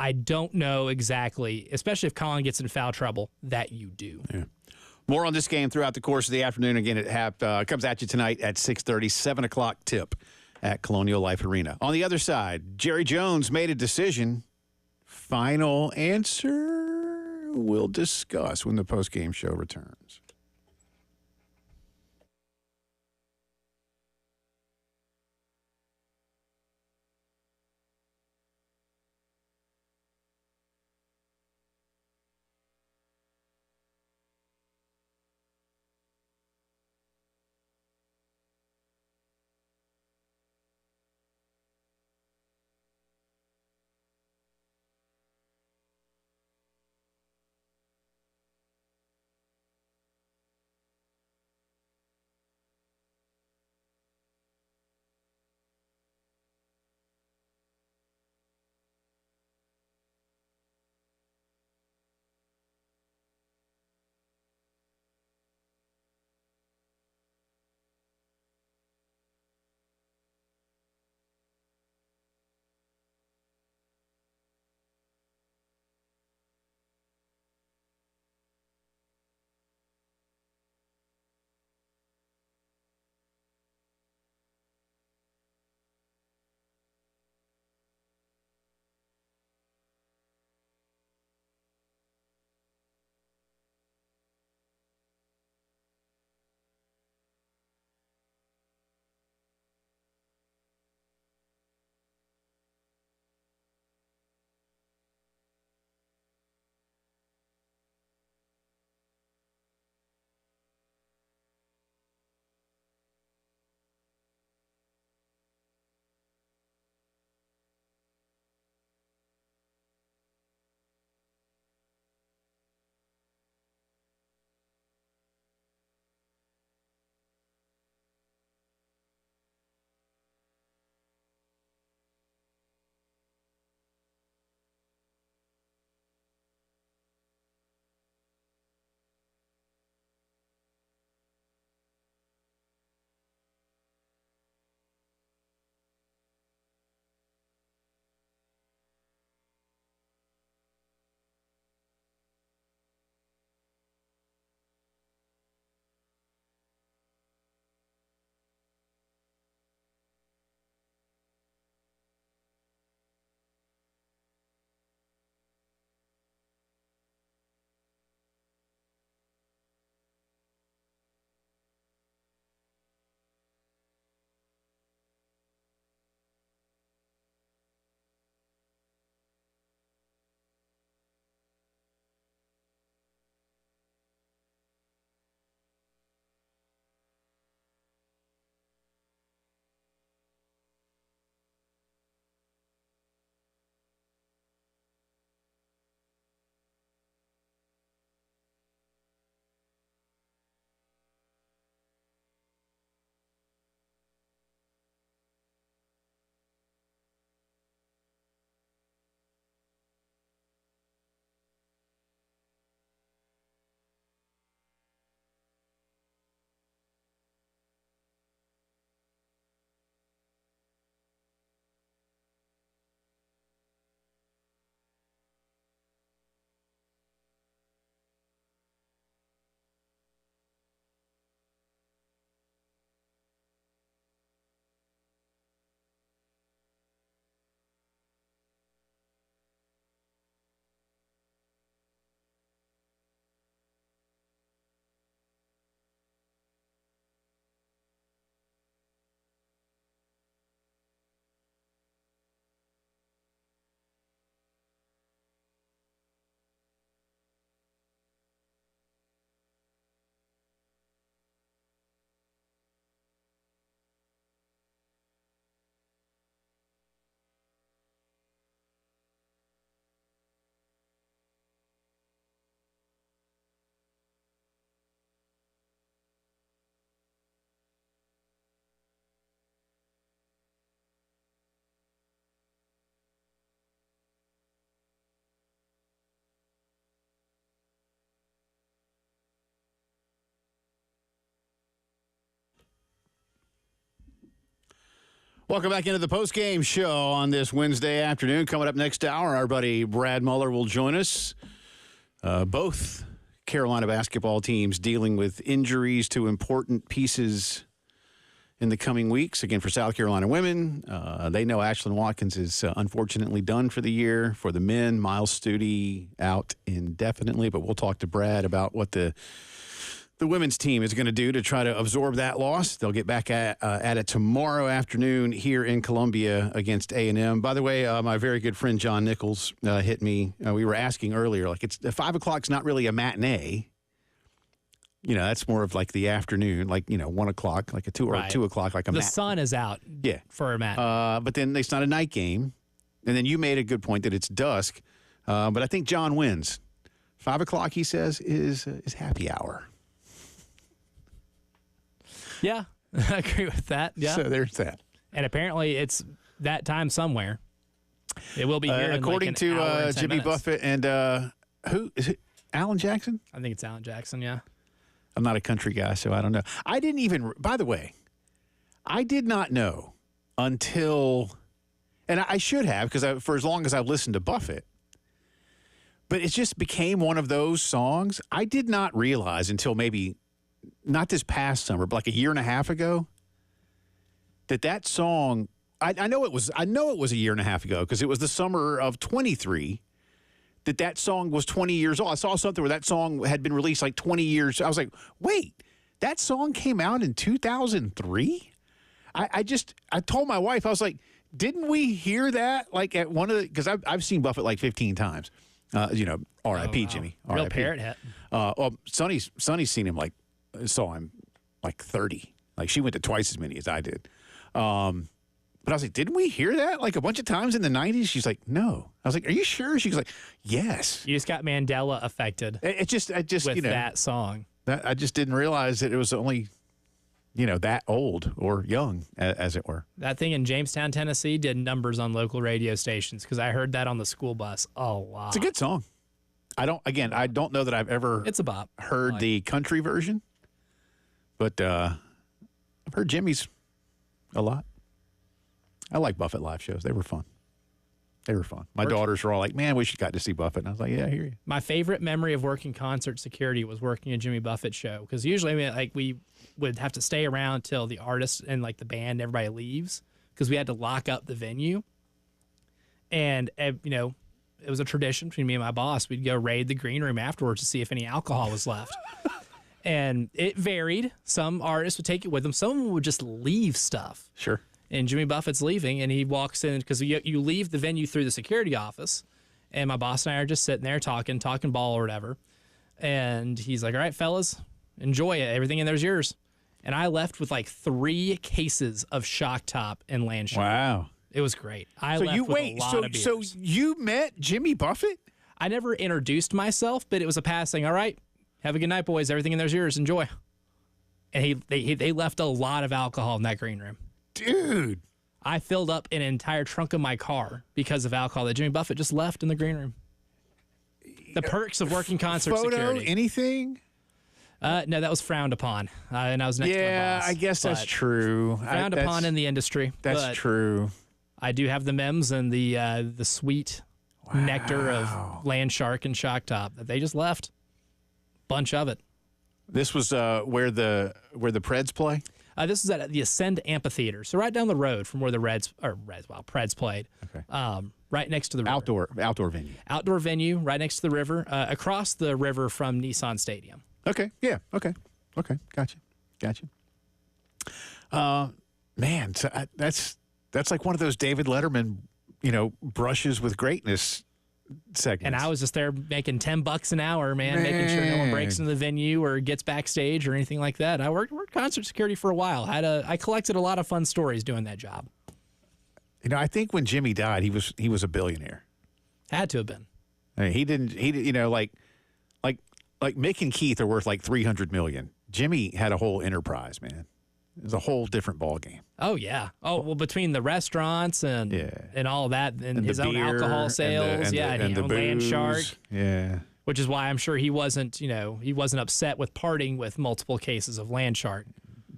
I don't know exactly, especially if Colin gets in foul trouble, that you do. Yeah. More on this game throughout the course of the afternoon. Again, it comes at you tonight at 6:30, 7 o'clock tip at Colonial Life Arena. On the other side, Jerry Jones made a decision. Final answer we'll discuss when the postgame show returns. Welcome back into the Postgame Show on this Wednesday afternoon. Coming up next hour, our buddy Brad Muller will join us. Both Carolina basketball teams dealing with injuries to important pieces in the coming weeks. Again, for South Carolina women, they know Ashlyn Watkins is unfortunately done for the year. For the men, Miles Studi out indefinitely. But we'll talk to Brad about what the women's team is going to do to try to absorb that loss. They'll get back at it tomorrow afternoon here in Columbia against A&M. By the way, my very good friend John Nichols hit me. We were asking earlier, like, it's 5 o'clock's not really a matinee. You know, that's more of like the afternoon, like, 1 o'clock, like a 2 or 2 o'clock, like a The sun is out for a matinee. But then it's not a night game. And then you made a good point that it's dusk. But I think John wins. 5 o'clock, he says, is happy hour. Yeah, I agree with that. Yeah. So there's that. And apparently it's that time somewhere. It will be here according in like an hour to and 10 Jimmy minutes. Buffett and who is it? Alan Jackson? I think it's Alan Jackson, yeah. I'm not a country guy, so I don't know. I didn't even, by the way, I did not know until, and I should have, because for as long as I've listened to Buffett, but it just became one of those songs. I did not realize until maybe, not this past summer, but like a year and a half ago, that song, I know it was a year and a half ago, because it was the summer of 23, that song was 20 years old. I saw something where that song had been released like 20 years. I was like, wait, that song came out in 2003? I told my wife, I was like, didn't we hear that like at one of the, because I've seen Buffett like 15 times. R.I.P. Wow. Jimmy. Real R.I.P. parrot hat. Well, Sonny's seen him saw him like 30. Like she went to twice as many as I did. But I was like, didn't we hear that like a bunch of times in the 90s? She's like, no. I was like, are you sure? She was like, yes. You just got Mandela affected I just with that song. I just didn't realize that it was only, that old or young, as it were. That thing in Jamestown, Tennessee did numbers on local radio stations because I heard that on the school bus a lot. It's a good song. I don't know that I've ever It's a bop. heard the country version, but I've heard Jimmy's a lot. I like Buffett live shows. They were fun. My daughters were all like, man, we should got to see Buffett. And I was like, yeah, I hear you. My favorite memory of working concert security was working a Jimmy Buffett show. Because usually, we would have to stay around till the artist and like the band, everybody leaves. Because we had to lock up the venue. And, it was a tradition between me and my boss. We'd go raid the green room afterwards to see if any alcohol was left. And it varied. Some artists would take it with them. Some of them would just leave stuff. Sure. And Jimmy Buffett's leaving, and he walks in because you leave the venue through the security office, and my boss and I are just sitting there talking ball or whatever. And he's like, all right, fellas, enjoy it. Everything in there's yours. And I left with like 3 cases of Shock Top and Land Shark. Wow. It was great. A lot of beers. So you met Jimmy Buffett? I never introduced myself, but it was a passing, all right, have a good night, boys. Everything in there's yours. Enjoy. And they left a lot of alcohol in that green room. Dude. I filled up an entire trunk of my car because of alcohol that Jimmy Buffett just left in the green room. The perks of working concert security. Anything? No, that was frowned upon. And I was next to my boss. Yeah, I guess that's true. Frowned upon in the industry. That's true. I do have the memes and the sweet nectar of Land Shark and Shock Top that they just left. Bunch of it. This was where the Preds play? This is at the Ascend Amphitheater, so right down the road from where the Preds played. Okay. Right next to the river. Outdoor venue. Outdoor venue, right next to the river, across the river from Nissan Stadium. Okay. Yeah. Okay. Gotcha. Man, so that's like one of those David Letterman, brushes with greatness segments. And I was just there making $10 an hour, man, making sure no one breaks into the venue or gets backstage or anything like that. I worked concert security for a while. I collected a lot of fun stories doing that job. I think when Jimmy died, he was a billionaire. Had to have been. I mean, he didn't, like Mick and Keith are worth like $300 million. Jimmy had a whole enterprise, man. It was a whole different ballgame. Oh, yeah. Oh, well, between the restaurants and all that and his own alcohol sales. And the Land Shark. Yeah. Which is why I'm sure he wasn't upset with parting with multiple cases of Land Shark.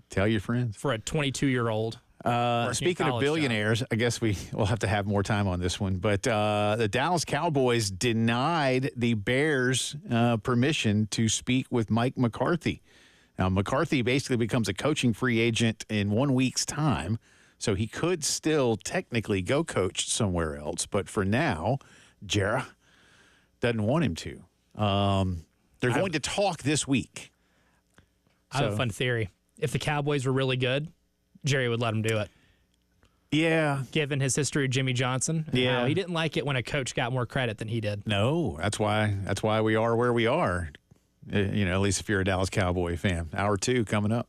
Tell your friends. For a 22-year-old. Speaking of college billionaires, I guess we'll have to have more time on this one. But the Dallas Cowboys denied the Bears permission to speak with Mike McCarthy. Now, McCarthy basically becomes a coaching free agent in 1 week's time, so he could still technically go coach somewhere else. But for now, Jera doesn't want him to. They're going to talk this week. I have a fun theory. If the Cowboys were really good, Jerry would let him do it. Yeah. Given his history with Jimmy Johnson. Yeah. He didn't like it when a coach got more credit than he did. No, that's why we are where we are. At least if you're a Dallas Cowboy fan. Hour 2 coming up.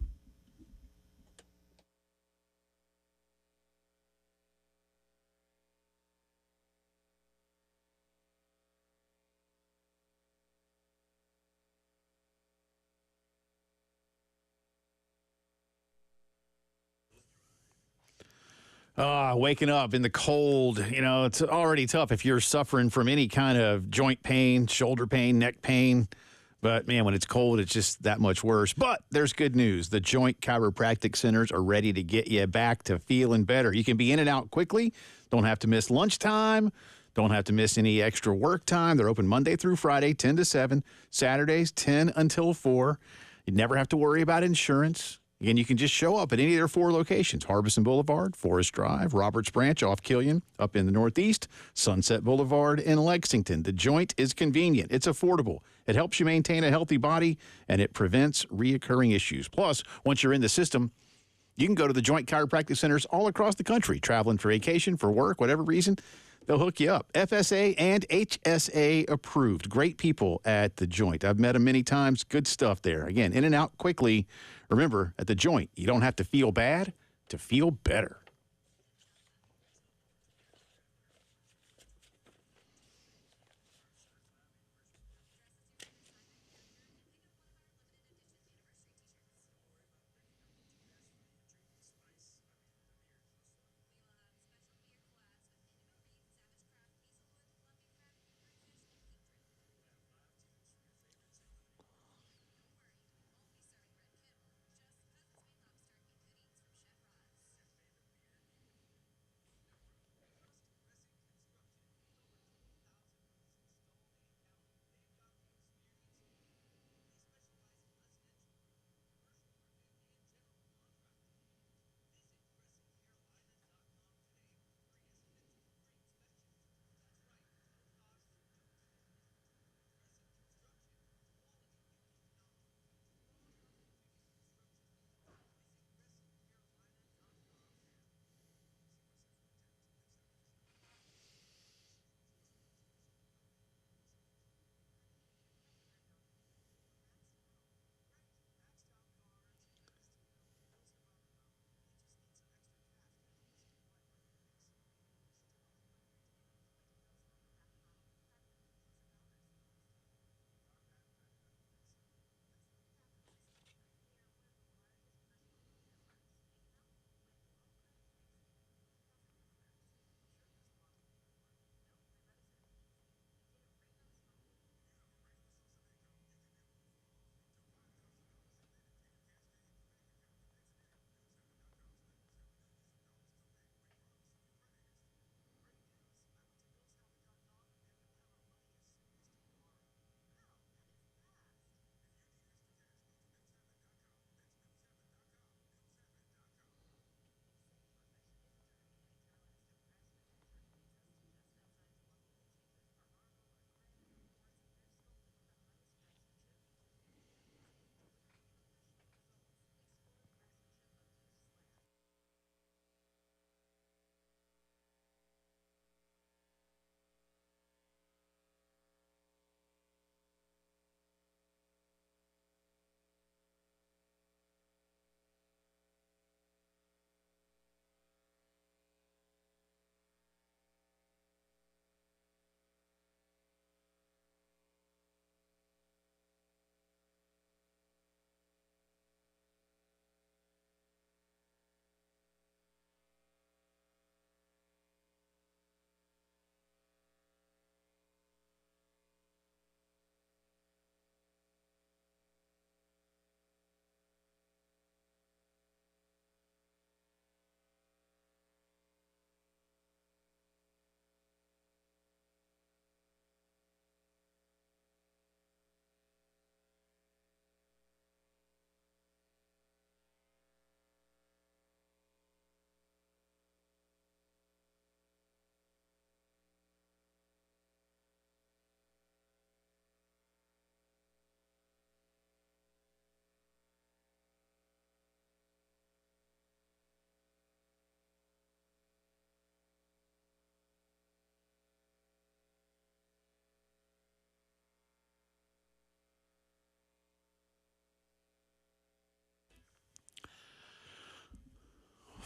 Waking up in the cold, it's already tough if you're suffering from any kind of joint pain, shoulder pain, neck pain. But, man, when it's cold, it's just that much worse. But there's good news. The Joint Chiropractic Centers are ready to get you back to feeling better. You can be in and out quickly. Don't have to miss lunchtime. Don't have to miss any extra work time. They're open Monday through Friday, 10 to 7. Saturdays, 10 until 4. You never have to worry about insurance. Again, you can just show up at any of their 4 locations: Harbison Boulevard, Forest Drive, Roberts Branch off Killian up in the Northeast, Sunset Boulevard in Lexington. The Joint is convenient. It's affordable. It helps you maintain a healthy body, and it prevents reoccurring issues. Plus, once you're in the system, you can go to the Joint Chiropractic Centers all across the country, traveling for vacation, for work, whatever reason. They'll hook you up. FSA and HSA approved. Great people at the Joint. I've met them many times. Good stuff there. Again, in and out quickly. Remember, at the Joint, you don't have to feel bad to feel better.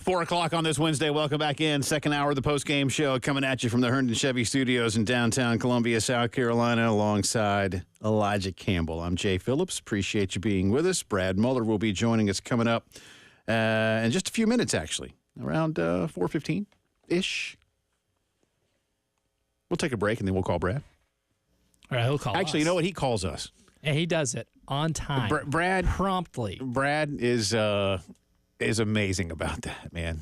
4 o'clock on this Wednesday. Welcome back in. Second hour of the Postgame Show coming at you from the Herndon Chevy Studios in downtown Columbia, South Carolina, alongside Elijah Campbell. I'm Jay Phillips. Appreciate you being with us. Brad Muller will be joining us coming up in just a few minutes, actually, around 4:15-ish. We'll take a break, and then we'll call Brad. All right, he'll call Actually, us. you know what? He calls us. And he does it on time. Brad promptly. Brad is amazing about that, man.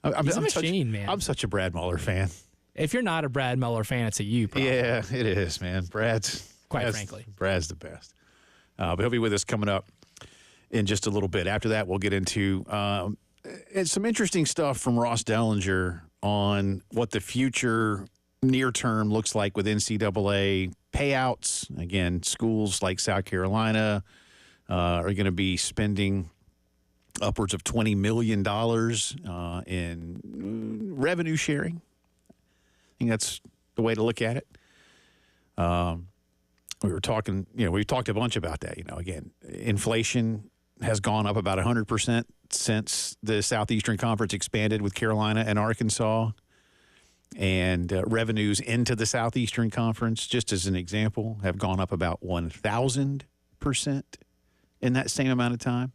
He's a machine, man. I'm such a Brad Muller fan. If you're not a Brad Muller fan, it's a you problem. Yeah, it is, man. Frankly. Brad's the best. But he'll be with us coming up in just a little bit. After that, we'll get into some interesting stuff from Ross Dellinger on what the future near term looks like with NCAA payouts. Again, schools like South Carolina are going to be spending upwards of $20 million in revenue sharing. I think that's the way to look at it. We were talking, we talked a bunch about that. Again, inflation has gone up about 100% since the Southeastern Conference expanded with Carolina and Arkansas. And revenues into the Southeastern Conference, just as an example, have gone up about 1,000% in that same amount of time.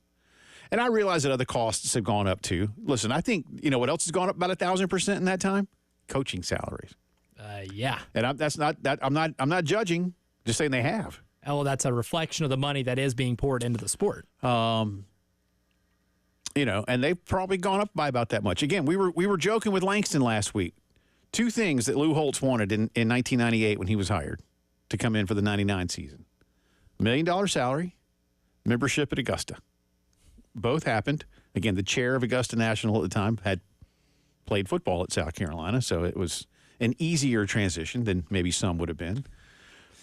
And I realize that other costs have gone up too. Listen, I think, what else has gone up about 1,000% in that time? Coaching salaries. Yeah. And I'm not judging, just saying they have. Oh, well, that's a reflection of the money that is being poured into the sport. And they've probably gone up by about that much. Again, we were joking with Langston last week. Two things that Lou Holtz wanted in 1998 when he was hired to come in for the 99 season. $1 million salary, membership at Augusta. Both happened. Again, the chair of Augusta National at the time had played football at South Carolina, so it was an easier transition than maybe some would have been.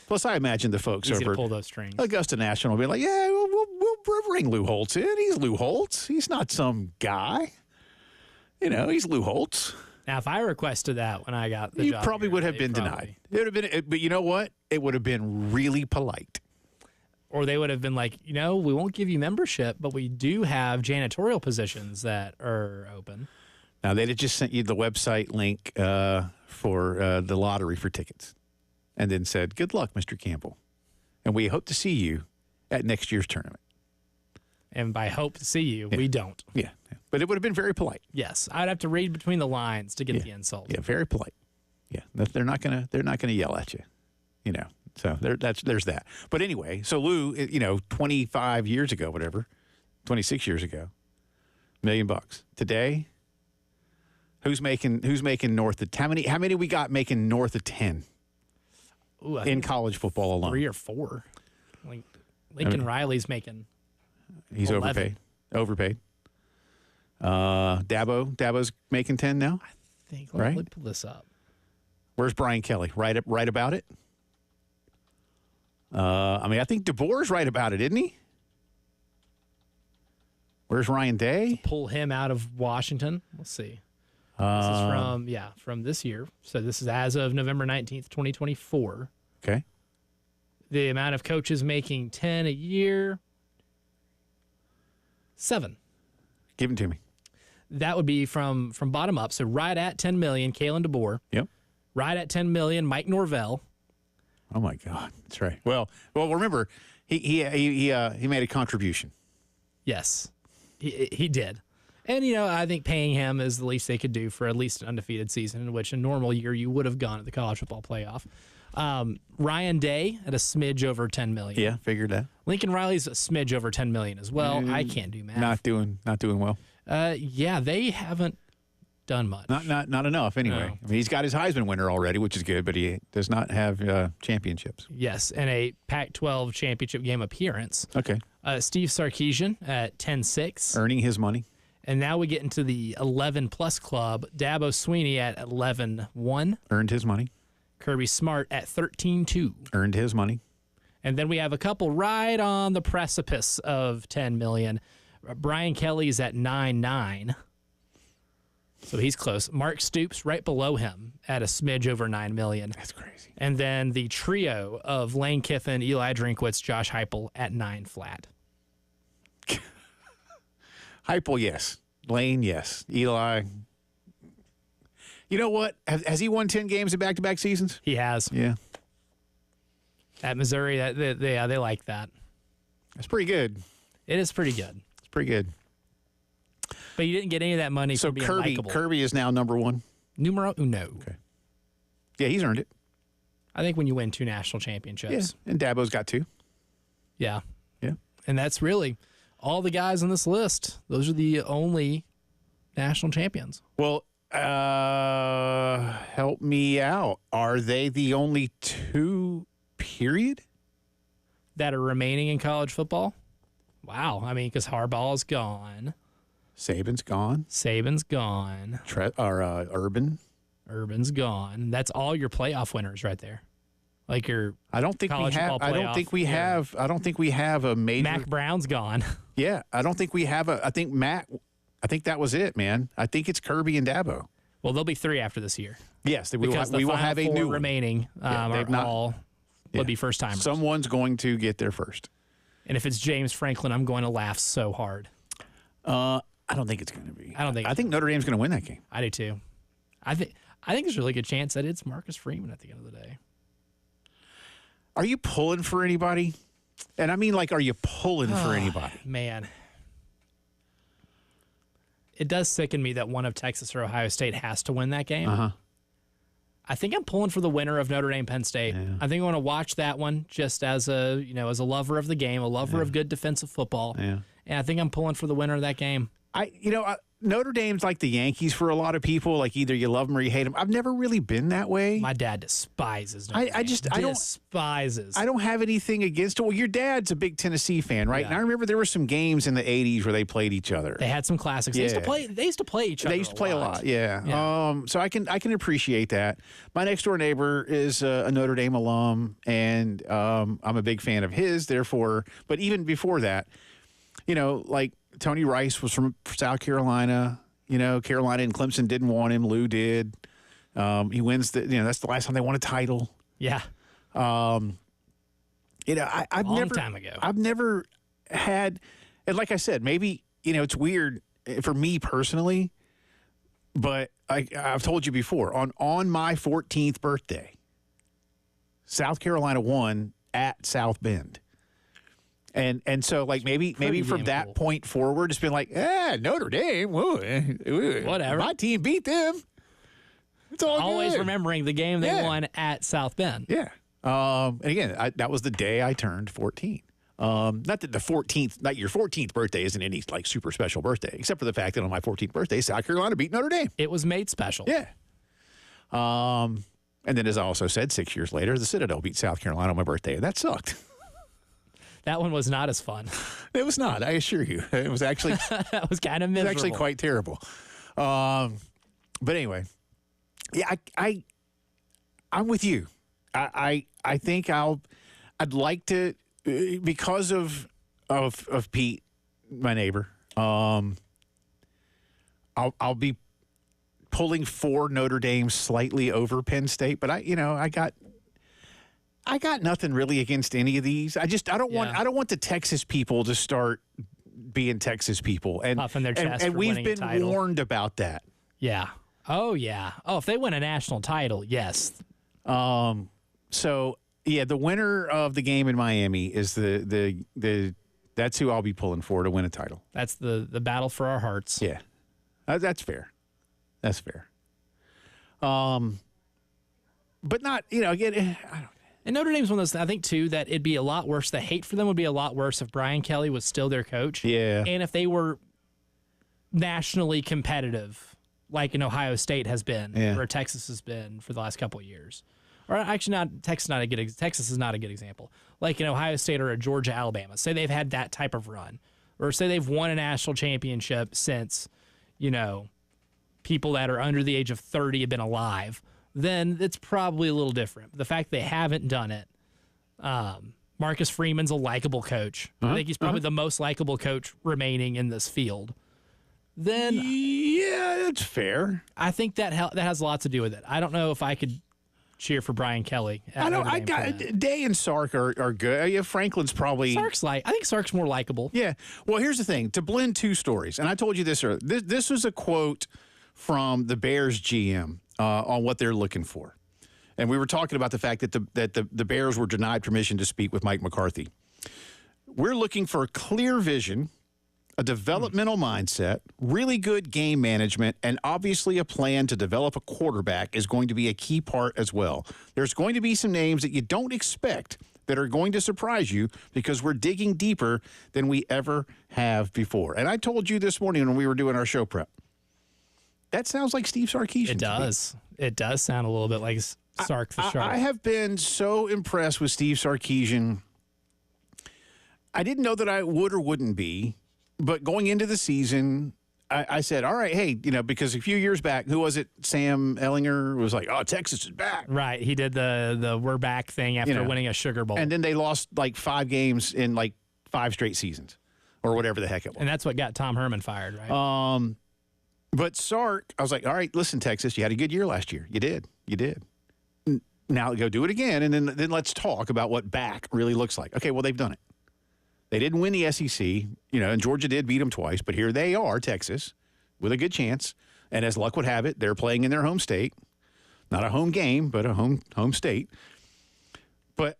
Plus, I imagine the folks Easy over to pull those strings. Augusta National will be like, yeah, we'll bring Lou Holtz in. He's Lou Holtz. He's not some guy. He's Lou Holtz. Now, if I requested that when I got the you job, probably would have been denied. It would have been, but you know what? It would have been really polite. Or they would have been like, we won't give you membership, but we do have janitorial positions that are open. Now, they'd have just sent you the website link for the lottery for tickets and then said, good luck, Mr. Campbell. And we hope to see you at next year's tournament. And by hope to see you, we don't. Yeah. But it would have been very polite. Yes. I'd have to read between the lines to get the insult. Yeah, very polite. Yeah. They're not gonna yell at you. So there's that. But anyway, so Lou, 25 years ago, 26 years ago, $1 million. Today, who's making north of how many we got making north of 10 in college football alone? 3 or 4. Lincoln Riley's making. He's 11. Overpaid. Dabo's making 10 now. I think. Right? Let me pull this up. Where's Brian Kelly? Right about it. I think DeBoer's right about it, isn't he? Where's Ryan Day? Pull him out of Washington. Let's see. This is from this year. So this is as of November 19th, 2024. Okay. The amount of coaches making 10 a year. 7. Give them to me. That would be from bottom up. So right at 10 million, Kalen DeBoer. Yep. Right at 10 million, Mike Norvell. Oh my God, that's right. Well, remember he made a contribution. Yes, he did. And, I think paying him is the least they could do for at least an undefeated season, in which a normal year you would have gone to the college football playoff. Ryan Day at a smidge over 10 million. Yeah, figured that. Lincoln Riley's a smidge over 10 million as well. I can't do math. Not doing well. Yeah, they haven't done much. Not enough anyway. No. He's got his Heisman winner already, which is good, but he does not have championships. Yes, and a Pac-12 championship game appearance. Okay. Steve Sarkisian at 10-6. Earning his money. And now we get into the 11-plus club. Dabo Sweeney at 11-1. Earned his money. Kirby Smart at 13-2. Earned his money. And then we have a couple right on the precipice of 10 million. Brian Kelly's at 9-9. So he's close. Mark Stoops right below him at a smidge over 9 million. That's crazy. And then the trio of Lane Kiffin, Eli Drinkwitz, Josh Heupel at 9 flat. Heupel, yes. Lane, yes. Eli. You know what? Has he won 10 games in back-to-back seasons? He has. Yeah. At Missouri, they like that. That's pretty good. It is pretty good. It's pretty good. But you didn't get any of that money So for being likable. Kirby is now number 1. Numero uno. Okay. Yeah, he's earned it. I think when you win 2 national championships. Yeah, and Dabo's got 2. Yeah. Yeah. And that's really all the guys on this list. Those are the only national champions. Well, help me out. Are they the only 2, period? That are remaining in college football? Wow. I mean, because Harbaugh's gone. Saban's gone. Saban's gone. Urban. Urban's gone. That's all your playoff winners right there. Like your I don't think we college have. football I don't playoff, think we yeah. have. I don't think we have a major. Mac Brown's gone. Yeah, I don't think we have a. I think Matt. I think that was it, man. I think it's Kirby and Dabo. Well, there'll be 3 after this year. Yes, we Because will the have a final new 4 one. remaining they've not- all will be first timers. Someone's going to get there first. And if it's James Franklin, I'm going to laugh so hard. I don't think it's going to be. I don't think I think Notre Dame's going to win that game. I do too. I think there's a really good chance that it's Marcus Freeman at the end of the day. Are you pulling for anybody? And I mean, like, are you pulling for anybody? Man. It does sicken me that one of Texas or Ohio State has to win that game. Uh-huh. I think I'm pulling for the winner of Notre Dame Penn State. Yeah. I think I want to watch that one just as a lover of the game, a lover of good defensive football. Yeah. And I think I'm pulling for the winner of that game. Notre Dame's like the Yankees for a lot of people. Like, either you love them or you hate them. I've never really been that way. My dad despises Notre Dame. I don't- despises. I don't have anything against it. Well, your dad's a big Tennessee fan, right? Yeah. And I remember there were some games in the 80s where they played each other. They had some classics. They used to Yeah. play each other. They used to play a lot, yeah. Yeah. So I can appreciate that. My next door neighbor is a Notre Dame alum, and I'm a big fan of his. Therefore, but even before that, like Tony Rice was from South Carolina. Carolina and Clemson didn't want him. Lou did. He wins that's the last time they won a title. Yeah. I've Long time ago. I've never had, and like I said, maybe it's weird for me personally, but I've told you before on my 14th birthday, South Carolina won at South Bend. And so, like, maybe from that cool. point forward, it's been like, Notre Dame, Whatever. My team beat them. It's all Always good. remembering the game they Yeah. won at South Bend. Yeah. And again, that was the day I turned 14. Not that not your 14th birthday isn't any like super special birthday, except for the fact that on my 14th birthday, South Carolina beat Notre Dame. It was made special. Yeah. And then, as I also said, 6 years later, the Citadel beat South Carolina on my birthday, and that sucked. That one was not as fun. It was not, I assure you. It was actually That was kind of It's miserable. actually quite terrible. But anyway, yeah, I'm with you. I think I'd like to, because of Pete, my neighbor. I'll be pulling for Notre Dame slightly over Penn State, but I got nothing really against any of these. I don't want the Texas people to start being Texas people and Puffing their chest and for we've winning a been title. warned about that. Yeah. Oh, yeah. Oh, if they win a national title, yes. So yeah, the winner of the game in Miami is the that's who I'll be pulling for to win a title. That's the battle for our hearts. Yeah, that's fair. That's fair. But not again. I don't. And Notre Dame's one of those, I think, too, that it'd be a lot worse. The hate for them would be a lot worse if Brian Kelly was still their coach. Yeah. And if they were nationally competitive, like Ohio State has been, or Texas has been for the last couple of years. Or actually, Texas is not a good example. Like Ohio State or a Georgia, Alabama. Say they've had that type of run. Or say they've won a national championship since, people that are under the age of 30 have been alive. Then it's probably a little different. The fact they haven't done it, Marcus Freeman's a likable coach. I think he's probably the most likable coach remaining in this field. Then Yeah, that's fair. I think that has a lot to do with it. I don't know if I could cheer for Brian Kelly. I know. Day and Sark are good. Yeah, Franklin's probably. I think Sark's more likable. Yeah. Well, here's the thing: to blend two stories, and I told you this earlier. This was a quote from the Bears GM on what they're looking for, and we were talking about the fact that the Bears were denied permission to speak with Mike McCarthy. We're looking for a clear vision, a developmental mindset, really good game management, and obviously a plan to develop a quarterback is going to be a key part as well. There's going to be some names that you don't expect that are going to surprise you because we're digging deeper than we ever have before. And I told you this morning when we were doing our show prep, that sounds like Steve Sarkisian. It does. It does sound a little bit like Sark the Shark. I have been so impressed with Steve Sarkisian. I didn't know that I would or wouldn't be. But going into the season, I said, all right, hey, because a few years back, who was it? Sam Ellinger was like, oh, Texas is back. Right. He did the we're back thing after winning a Sugar Bowl. And then they lost like 5 games in like 5 straight seasons or whatever the heck it was. And that's what got Tom Herman fired, right? But Sark, I was like, all right, listen, Texas, you had a good year last year. You did. Now go do it again, and then let's talk about what back really looks like. Okay, well, they've done it. They didn't win the SEC, and Georgia did beat them twice, but here they are, Texas, with a good chance. And as luck would have it, they're playing in their home state. Not a home game, but a home state. But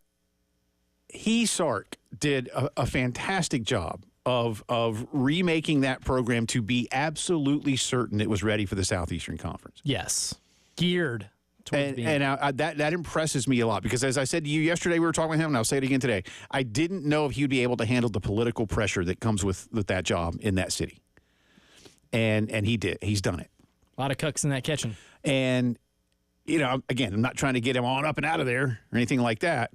Sark did a fantastic job of remaking that program to be absolutely certain it was ready for the Southeastern Conference. Yes. Geared. That impresses me a lot because, as I said to you yesterday, we were talking with him, and I'll say it again today. I didn't know if he would be able to handle the political pressure that comes with that job in that city, and he did. He's done it. A lot of cooks in that kitchen. And again, I'm not trying to get him on up and out of there or anything like that.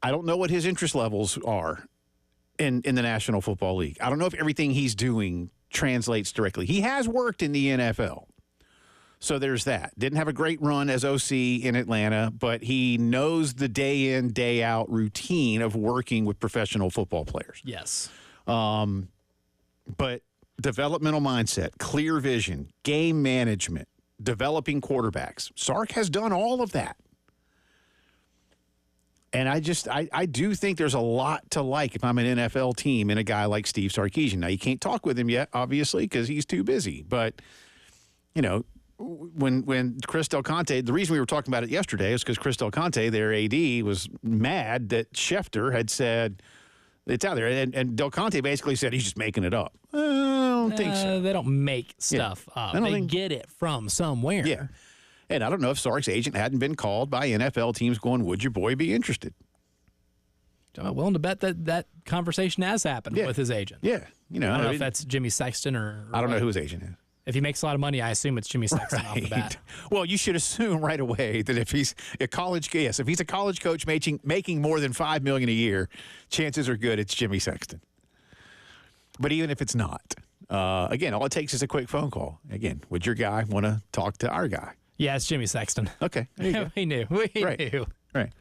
I don't know what his interest levels are in the National Football League. I don't know if everything he's doing translates directly. He has worked in the NFL. So there's that. Didn't have a great run as OC in Atlanta, but he knows the day in, day out routine of working with professional football players. Yes. But developmental mindset, clear vision, game management, developing quarterbacks. Sark has done all of that. And I do think there's a lot to like if I'm an NFL team and a guy like Steve Sarkisian. Now, you can't talk with him yet, obviously, because he's too busy. But, when Chris Del Conte, the reason we were talking about it yesterday is because Chris Del Conte, their AD, was mad that Schefter had said it's out there. And Del Conte basically said he's just making it up. I don't think so. They don't make stuff up. They get it from somewhere. Yeah. And I don't know if Sark's agent hadn't been called by NFL teams going, would your boy be interested? I'm willing to bet that conversation has happened with his agent. Yeah. I don't know if that's Jimmy Sexton or I don't know who his agent is. If he makes a lot of money, I assume it's Jimmy Sexton off the bat. Well, you should assume right away that if he's a college coach making more than $5 million a year, chances are good it's Jimmy Sexton. But even if it's not, again, all it takes is a quick phone call. Again, would your guy want to talk to our guy? Yeah, it's Jimmy Sexton. Okay, there you go. We knew. We knew. Right.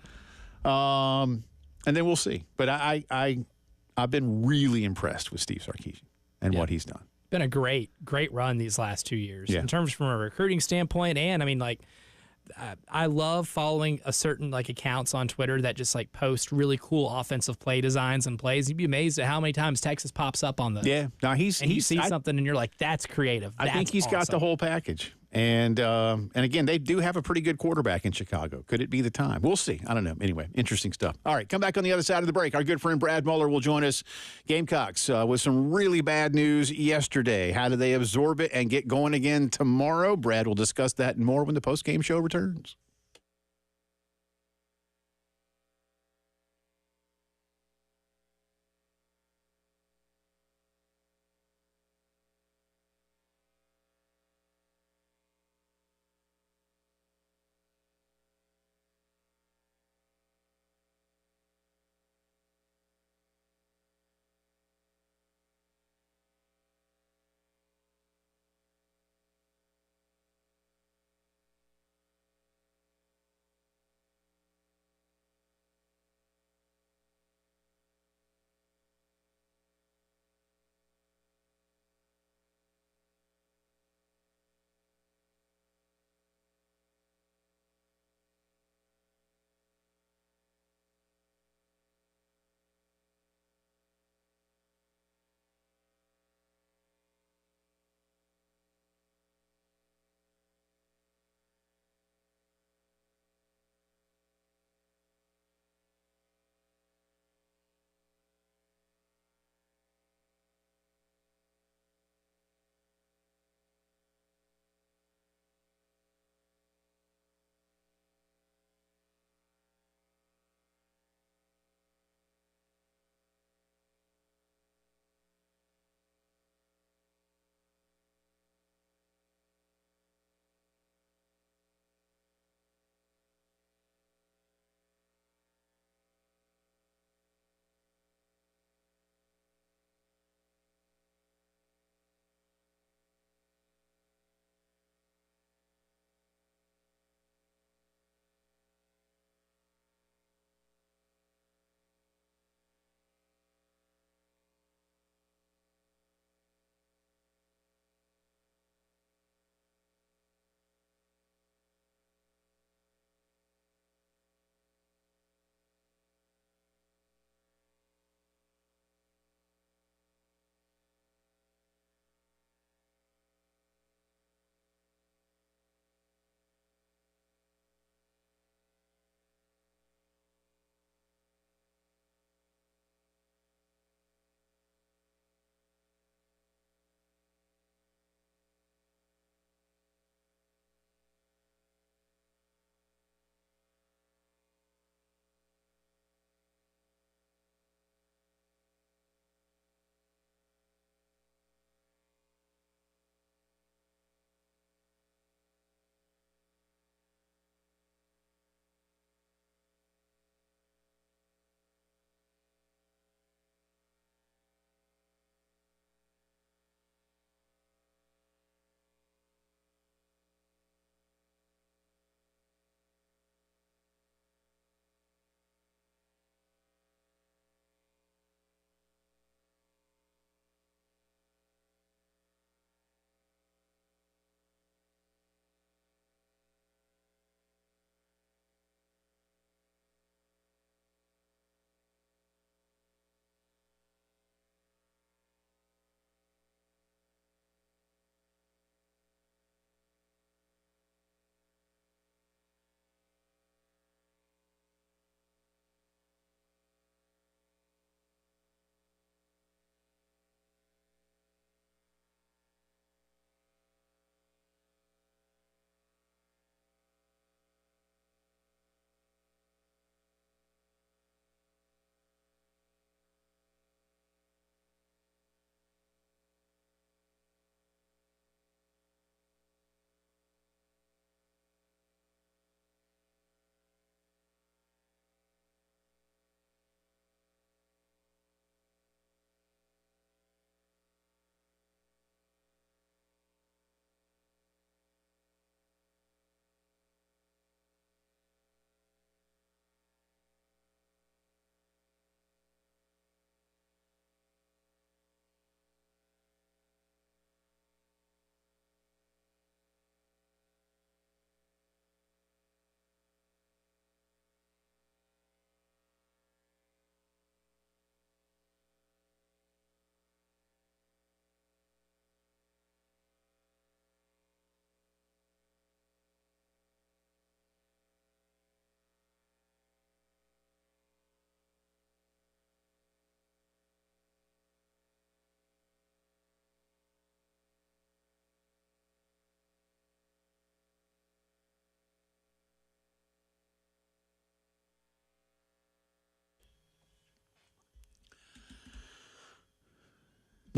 And then we'll see. But I've been really impressed with Steve Sarkisian and what he's done. Been a great run these last 2 years in terms from a recruiting standpoint. And I mean, I love following a certain accounts on Twitter that just post really cool offensive play designs and plays. You'd be amazed at how many times Texas pops up on those. Yeah. Now he sees something and you're like, that's creative. I think he's got the whole package. And again, they do have a pretty good quarterback in Chicago. Could it be the time? We'll see. I don't know. Anyway, interesting stuff. All right, come back on the other side of the break. Our good friend Brad Muller will join us. Gamecocks with some really bad news yesterday. How do they absorb it and get going again tomorrow? Brad will discuss that and more when the postgame show returns.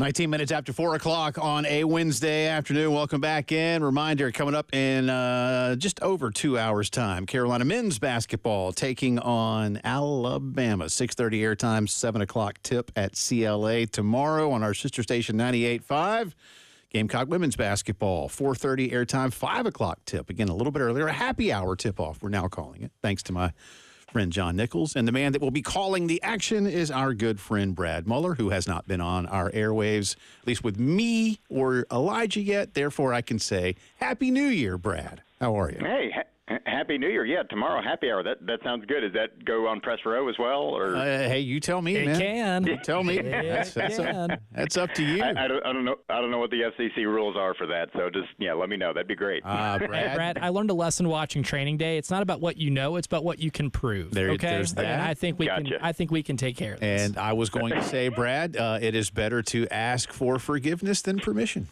19 minutes after 4 o'clock on a Wednesday afternoon. Welcome back in. Reminder, coming up in just over 2 hours' time, Carolina men's basketball taking on Alabama. 6:30 airtime, 7 o'clock tip at CLA tomorrow on our sister station 98.5. Gamecock women's basketball, 4:30 airtime, 5 o'clock tip. Again, a little bit earlier, a happy hour tip-off, we're now calling it, thanks to my friend John Nichols. And the man that will be calling the action is our good friend Brad Muller, who has not been on our airwaves, at least with me or Elijah yet. Therefore, I can say Happy New Year, Brad. How are you? Hey, Happy New Year. Yeah, tomorrow, happy hour. That sounds good. Does that go on Press Row as well? Or hey, you tell me, man. It can. You tell me. That's up to you. I don't know what the FCC rules are for that. So just, let me know. That'd be great. Brad, I learned a lesson watching Training Day. It's not about what you know, it's about what you can prove. There's that. And I think we Gotcha. can. I think we can take care of this. And I was going to say, Brad, it is better to ask for forgiveness than permission.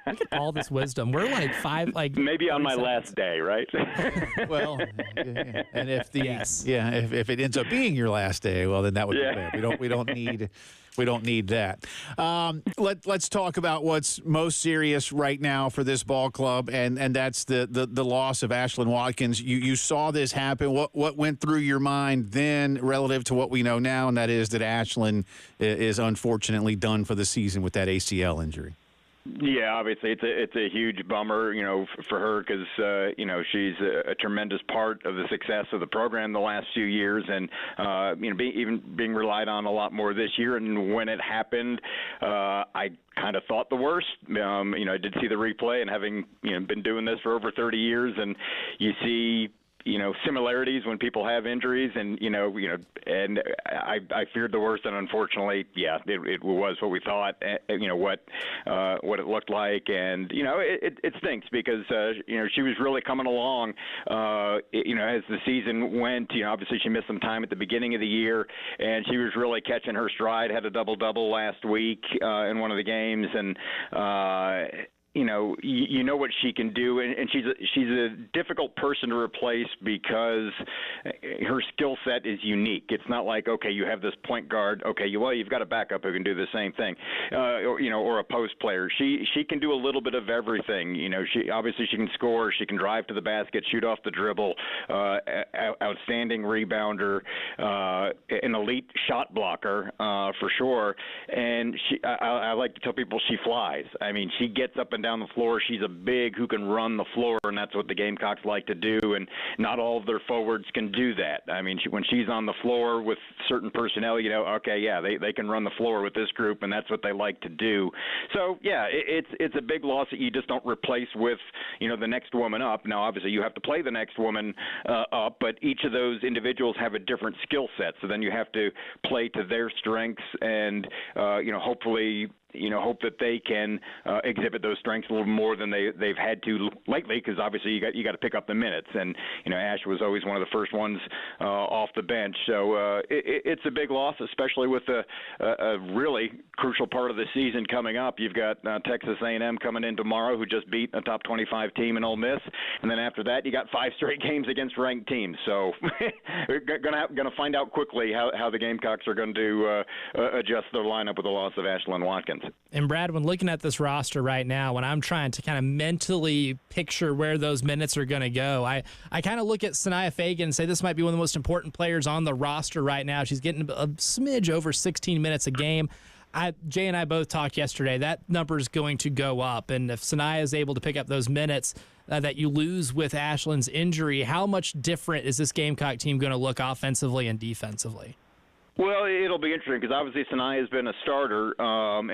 Look at all this wisdom. We're maybe on my last day, right? Well, and if if it ends up being your last day, well, then that would be bad. We don't need that. Let's talk about what's most serious right now for this ball club, and that's the loss of Ashlyn Watkins. You saw this happen. What went through your mind then relative to what we know now, and that is that Ashlyn is unfortunately done for the season with that ACL injury? Yeah, obviously it's a huge bummer, for her because she's a tremendous part of the success of the program the last few years, and being relied on a lot more this year. And when it happened, I kind of thought the worst. I did see the replay, and having been doing this for over 30 years, and you see similarities when people have injuries, and and I feared the worst, and unfortunately, it was what we thought. What it looked like, and it stinks because she was really coming along. As the season went, obviously she missed some time at the beginning of the year, and she was really catching her stride. Had a double last week in one of the games, and you know what she can do, and she's a difficult person to replace because her skill set is unique. It's not like, okay, you have this point guard, okay, you've got a backup who can do the same thing, or a post player. She can do a little bit of everything. She can score, she can drive to the basket, shoot off the dribble, outstanding rebounder, an elite shot blocker for sure. And I like to tell people she flies. I mean, she gets up and down the floor. She's a big who can run the floor, and that's what the Gamecocks like to do, and not all of their forwards can do that. I mean, when she's on the floor with certain personnel, they can run the floor with this group, and that's what they like to do. So, it's a big loss that you just don't replace with, the next woman up. Now, obviously, you have to play the next woman up, but each of those individuals have a different skill set, so then you have to play to their strengths and, hopefully hope that they can exhibit those strengths a little more than they've had to lately, because obviously you got to pick up the minutes, and Ash was always one of the first ones off the bench. So it's a big loss, especially with a really crucial part of the season coming up. You've got Texas A&M coming in tomorrow, who just beat a top 25 team in Ole Miss, and then after that you got 5 straight games against ranked teams. So we're gonna find out quickly how the Gamecocks are going to adjust their lineup with the loss of Ashlyn Watkins. And Brad, when looking at this roster right now, when I'm trying to kind of mentally picture where those minutes are going to go, I kind of look at Sanaya Fagan and say this might be one of the most important players on the roster right now. She's getting a smidge over 16 minutes a game. Jay and I both talked yesterday. That number is going to go up, and if Sanaya is able to pick up those minutes that you lose with Ashlyn's injury, how much different is this Gamecock team going to look offensively and defensively? Well, it'll be interesting because obviously Sanaya has been a starter, and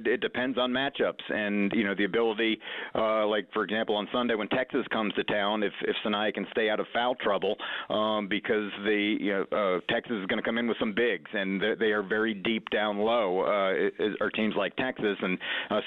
it depends on matchups and the ability. Like for example, on Sunday when Texas comes to town, if Sanaya can stay out of foul trouble, because Texas is going to come in with some bigs, and they are very deep down low. Are teams like Texas, and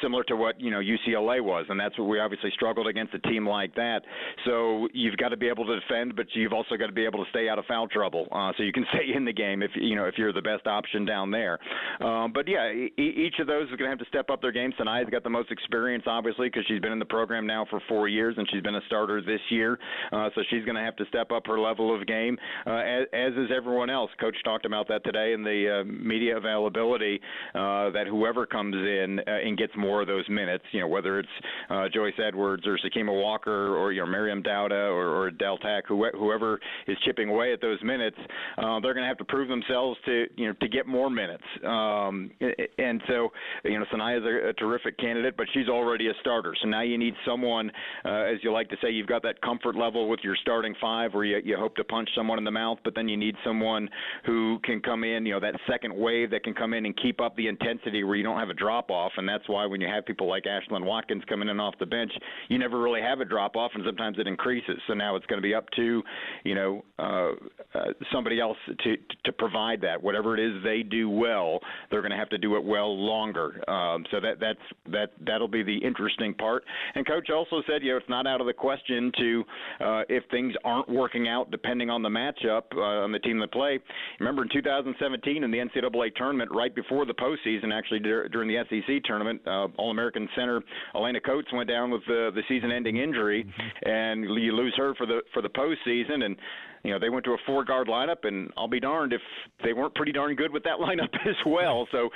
similar to what UCLA was, and that's what we obviously struggled against a team like that. So you've got to be able to defend, but you've also got to be able to stay out of foul trouble, so you can stay in the game if if you're the best option down there. But yeah, each of those is going to have to step up their game. Sanaya's got the most experience, obviously, because she's been in the program now for 4 years, and she's been a starter this year. So she's going to have to step up her level of game, as is everyone else. Coach talked about that today in the media availability, that whoever comes in and gets more of those minutes, whether it's Joyce Edwards or Sakima Walker or Miriam Dowda or Del Tack, whoever is chipping away at those minutes, they're going to have to prove themselves to get more minutes. And so, Sanaya is a terrific candidate, but she's already a starter. So now you need someone, as you like to say, you've got that comfort level with your starting five where you hope to punch someone in the mouth, but then you need someone who can come in, that second wave that can come in and keep up the intensity where you don't have a drop-off. And that's why when you have people like Ashlyn Watkins coming in off the bench, you never really have a drop-off, and sometimes it increases. So now it's going to be up to, somebody else to provide that. Whatever it is they do well, they're going to have to do it well longer. So that'll be the interesting part. And Coach also said, it's not out of the question to, if things aren't working out, depending on the matchup on the team that play. Remember in 2017 in the NCAA tournament, right before the postseason, actually during the SEC tournament, All-American center Elena Coates went down with the season-ending injury, and you lose her for the postseason. And they went to a four-guard lineup, and I'll be darned if they weren't pretty darn good with that lineup as well. So,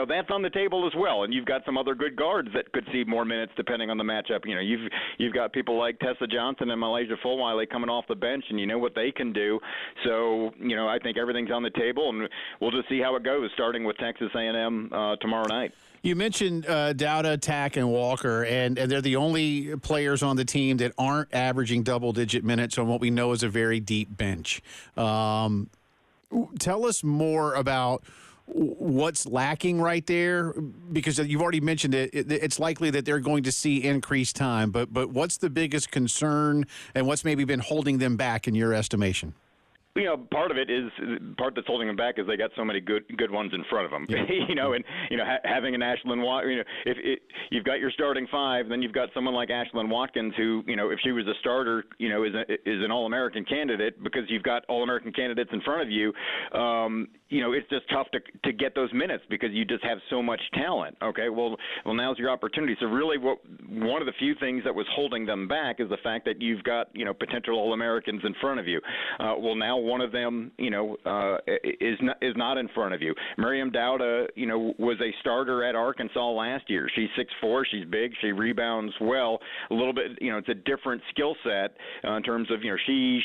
that's on the table as well. And you've got some other good guards that could see more minutes depending on the matchup. You've got people like Tessa Johnson and Malaysia Fulwiley coming off the bench, and you know what they can do. So, I think everything's on the table, and we'll just see how it goes, starting with Texas A&M tomorrow night. You mentioned Dowda, Tack, and Walker, and they're the only players on the team that aren't averaging double-digit minutes on what we know is a very deep bench. Tell us more about what's lacking right there, because you've already mentioned it. It's likely that they're going to see increased time, but what's the biggest concern, and what's maybe been holding them back in your estimation? Part of it is part that's holding them back is they got so many good ones in front of them. Yeah. Having an Ashlyn Watkins, if you've got your starting five, then you've got someone like Ashlyn Watkins who, if she was a starter, is an All-American candidate, because you've got All-American candidates in front of you. It's just tough to get those minutes because you just have so much talent. Okay, well, now's your opportunity. So really, one of the few things that was holding them back is the fact that you've got potential All-Americans in front of you. Now one of them is not in front of you. Miriam Dowda was a starter at Arkansas last year. She's 6'4", she's big, she rebounds well. A little bit, it's a different skill set in terms of she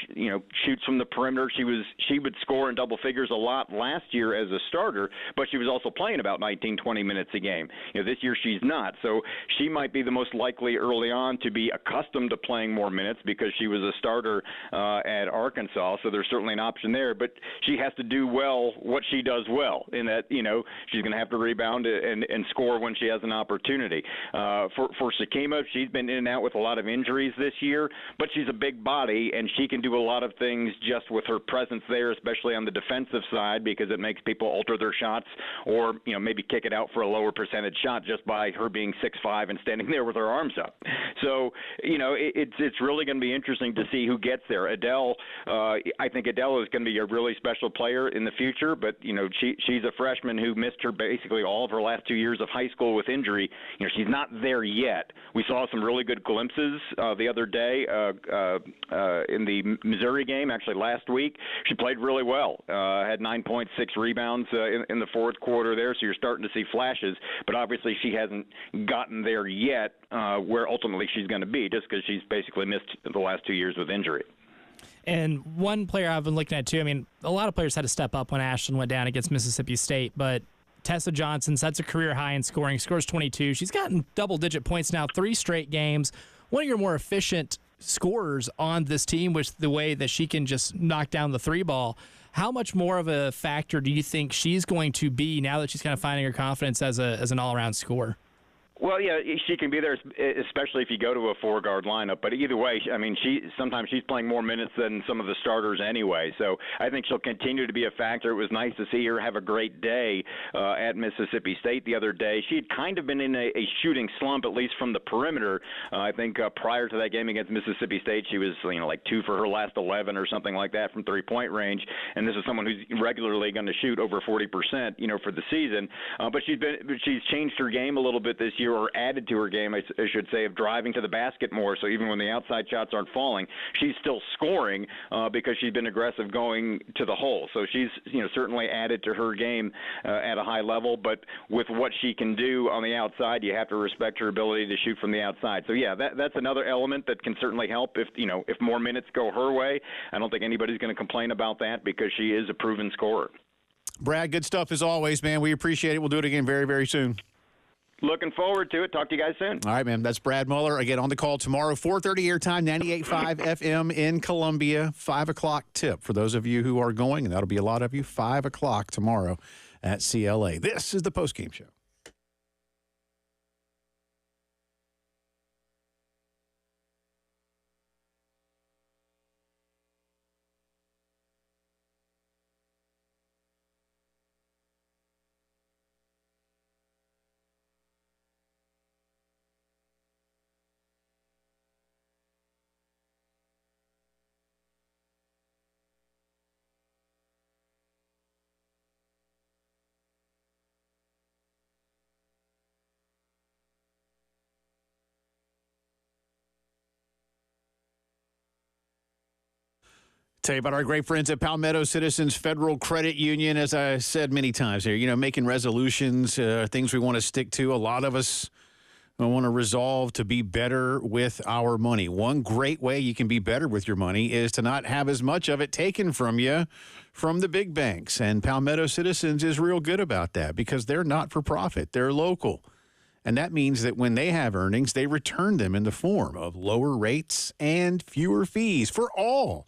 shoots from the perimeter. She would score in double figures a lot last year as a starter, but she was also playing about 19-20 minutes a game. This year she's not. So she might be the most likely early on to be accustomed to playing more minutes because she was a starter at Arkansas. So there's certainly an option there, but she has to do well what she does well, in that she's going to have to rebound and score when she has an opportunity. For Sakima, she's been in and out with a lot of injuries this year, but she's a big body and she can do a lot of things just with her presence there, especially on the defensive side, because it makes people alter their shots or maybe kick it out for a lower percentage shot just by her being 6'5" and standing there with her arms up. So it's really going to be interesting to see who gets there. Adele, I think Adele is going to be a really special player in the future, but she's a freshman who missed basically all of her last 2 years of high school with injury. She's not there yet. We saw some really good glimpses the other day in the Missouri game, actually last week. She played really well, had 9.6 rebounds in the fourth quarter there, so you're starting to see flashes, but obviously she hasn't gotten there yet where ultimately she's going to be, just because she's basically missed the last 2 years with injury. And one player I've been looking at, too, a lot of players had to step up when Ashlyn went down against Mississippi State, but Tessa Johnson sets a career high in scoring, scores 22. She's gotten double-digit points now, 3 straight games. One of your more efficient scorers on this team with the way that she can just knock down the three ball. How much more of a factor do you think she's going to be now that she's kind of finding her confidence as an all-around scorer? Well, yeah, she can be there, especially if you go to a four-guard lineup. But either way, I mean, sometimes she's playing more minutes than some of the starters anyway. So I think she'll continue to be a factor. It was nice to see her have a great day at Mississippi State the other day. She had kind of been in a shooting slump, at least from the perimeter. I think prior to that game against Mississippi State, she was like 2 for her last 11 or something like that from three-point range. And this is someone who's regularly going to shoot over 40%, for the season. But she's changed her game a little bit this year, or added to her game, I should say, of driving to the basket more. So even when the outside shots aren't falling, she's still scoring because she's been aggressive going to the hole. So she's certainly added to her game at a high level. But with what she can do on the outside, you have to respect her ability to shoot from the outside. So yeah, that's another element that can certainly help if more minutes go her way. I don't think anybody's going to complain about that because she is a proven scorer. Brad, good stuff as always, man. We appreciate it. We'll do it again very, very soon. Looking forward to it. Talk to you guys soon. All right, man. That's Brad Muller. Again, on the call tomorrow, 4:30 airtime, 98.5 FM in Columbia, 5 o'clock tip for those of you who are going, and that'll be a lot of you, 5 o'clock tomorrow at CLA. This is the Postgame Show. Tell you about our great friends at Palmetto Citizens Federal Credit Union. As I said many times here, making resolutions, things we want to stick to. A lot of us want to resolve to be better with our money. One great way you can be better with your money is to not have as much of it taken from you from the big banks. And Palmetto Citizens is real good about that because they're not for profit. They're local. And that means that when they have earnings, they return them in the form of lower rates and fewer fees for all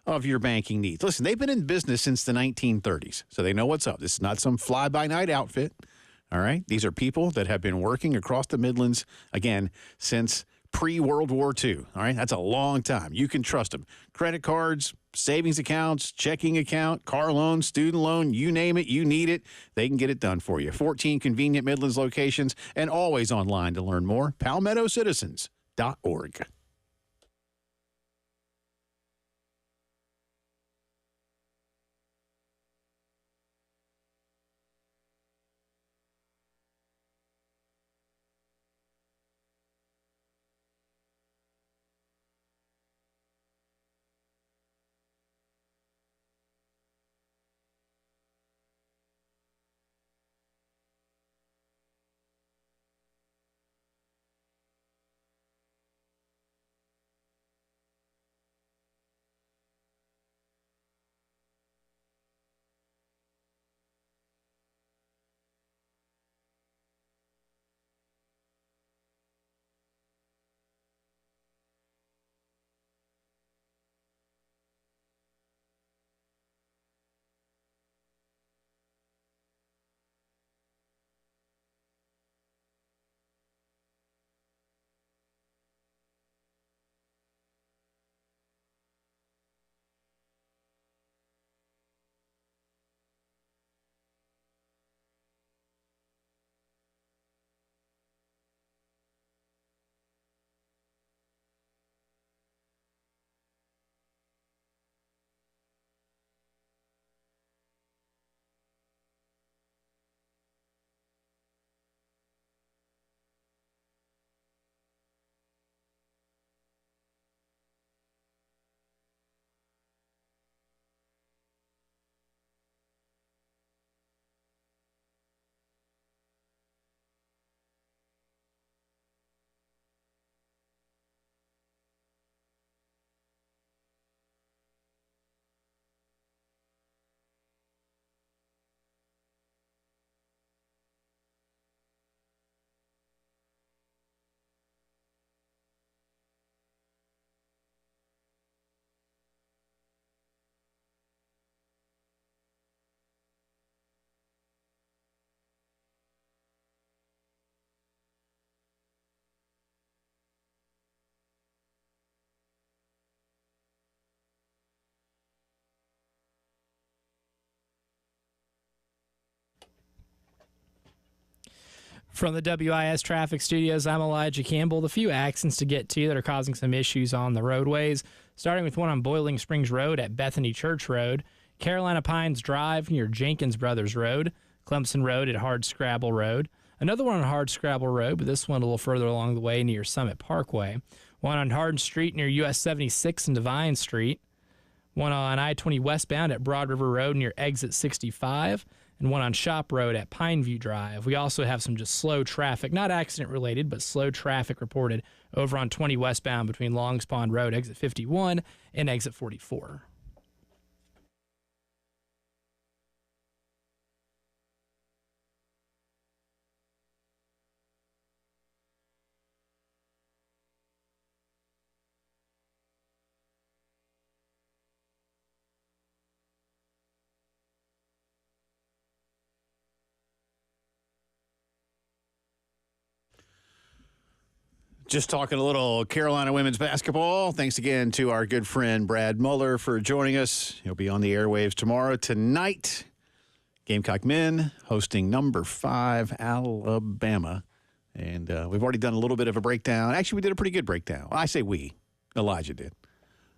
of your banking needs. Listen, they've been in business since the 1930s, so they know what's up. This is not some fly-by-night outfit, all right? These are people that have been working across the Midlands, again, since pre-World War II, all right? That's a long time. You can trust them. Credit cards, savings accounts, checking account, car loan, student loan, you name it, you need it, they can get it done for you. 14 convenient Midlands locations and always online to learn more. PalmettoCitizens.org. From the WIS Traffic Studios, I'm Elijah Campbell. The few accidents to get to that are causing some issues on the roadways, starting with one on Boiling Springs Road at Bethany Church Road, Carolina Pines Drive near Jenkins Brothers Road, Clemson Road at Hardscrabble Road, another one on Hardscrabble Road, but this one a little further along the way near Summit Parkway, one on Hardin Street near US 76 and Divine Street, one on I-20 westbound at Broad River Road near Exit 65, and one on Shop Road at Pineview Drive. We also have some just slow traffic, not accident-related, but slow traffic reported over on 20 westbound between Longs Pond Road, Exit 51, and Exit 44. Just talking a little Carolina women's basketball. Thanks again to our good friend Brad Muller for joining us. He'll be on the airwaves tomorrow. Tonight, Gamecock men hosting number 5 Alabama. And we've already done a little bit of a breakdown. Actually, we did a pretty good breakdown. I say we. Elijah did.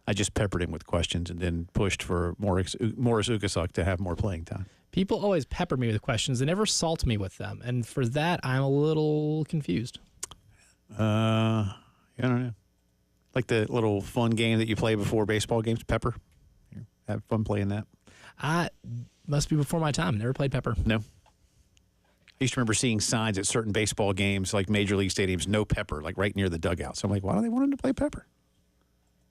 I just peppered him with questions and then pushed for Morris Ukasuk to have more playing time. People always pepper me with questions. They never salt me with them. And for that, I'm a little confused. I don't know. Like the little fun game that you play before baseball games, Pepper. Here, have fun playing that. Must be before my time. Never played Pepper. No. I used to remember seeing signs at certain baseball games, like Major League stadiums, no Pepper, like right near the dugout. So I'm like, why do they want him to play Pepper?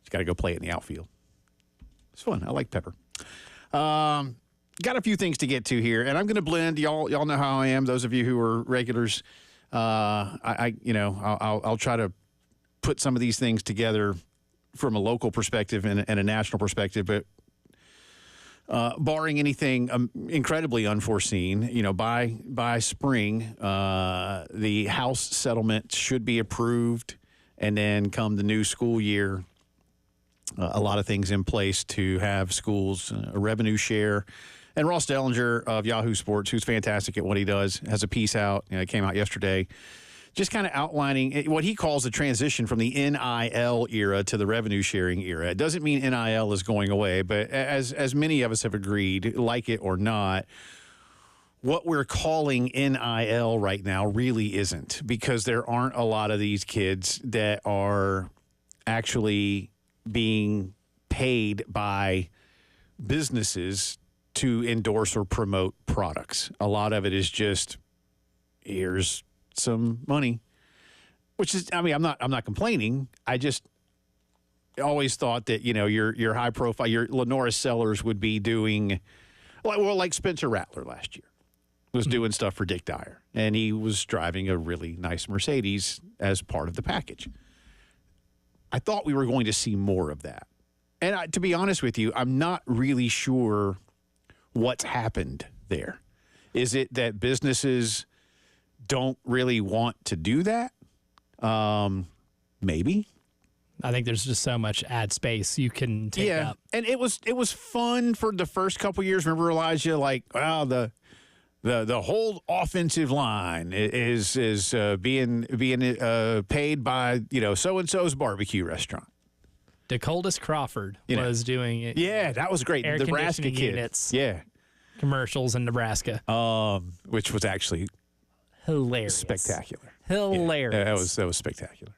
Just got to go play it in the outfield. It's fun. I like Pepper. Got a few things to get to here, and I'm going to blend. Y'all know how I am. Those of you who are regulars. I'll try to put some of these things together from a local perspective and a national perspective, but barring anything incredibly unforeseen, by spring, the House settlement should be approved, and then come the new school year, a lot of things in place to have schools a revenue share. And Ross Dellinger of Yahoo Sports, who's fantastic at what he does, has a piece out. It came out yesterday, just kind of outlining what he calls the transition from the NIL era to the revenue sharing era. It doesn't mean NIL is going away, but as many of us have agreed, like it or not, what we're calling NIL right now really isn't, because there aren't a lot of these kids that are actually being paid by businesses to endorse or promote products. A lot of it is just, here's some money, which is, I'm not complaining. I just always thought that, your high profile, your Lenora Sellers would be doing, like Spencer Rattler last year was doing stuff for Dick Dyer, and he was driving a really nice Mercedes as part of the package. I thought we were going to see more of that. And to be honest with you, I'm not really sure what's happened there. Is it that businesses don't really want to do that? Maybe. I think there's just so much ad space you can take up. And it was fun for the first couple of years. Remember, Elijah, like, wow, the whole offensive line is being paid by so and so's barbecue restaurant. DeColdis Crawford was doing it. Yeah, that was great. Air Nebraska conditioning kid. units. Yeah. Commercials in Nebraska. Which was actually hilarious. Spectacular. Hilarious. Yeah, that was spectacular.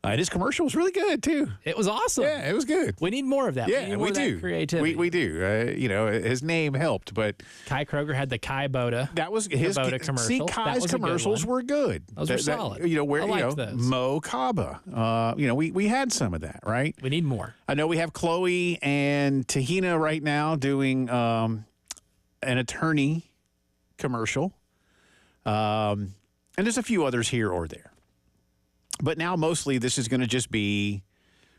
His commercial was really good, too. It was awesome. Yeah, it was good. We need more of that. Yeah, we need more of do. That creativity. We do. His name helped, but Kai Kroger had the Kai Boda. that was his Boda commercial. See, Kai's commercials were good. Those were solid. Where I liked those. Mo Kaba. We had some of that, right? We need more. I know we have Chloe and Tahina right now doing an attorney commercial, and there's a few others here or there. But now mostly this is going to just be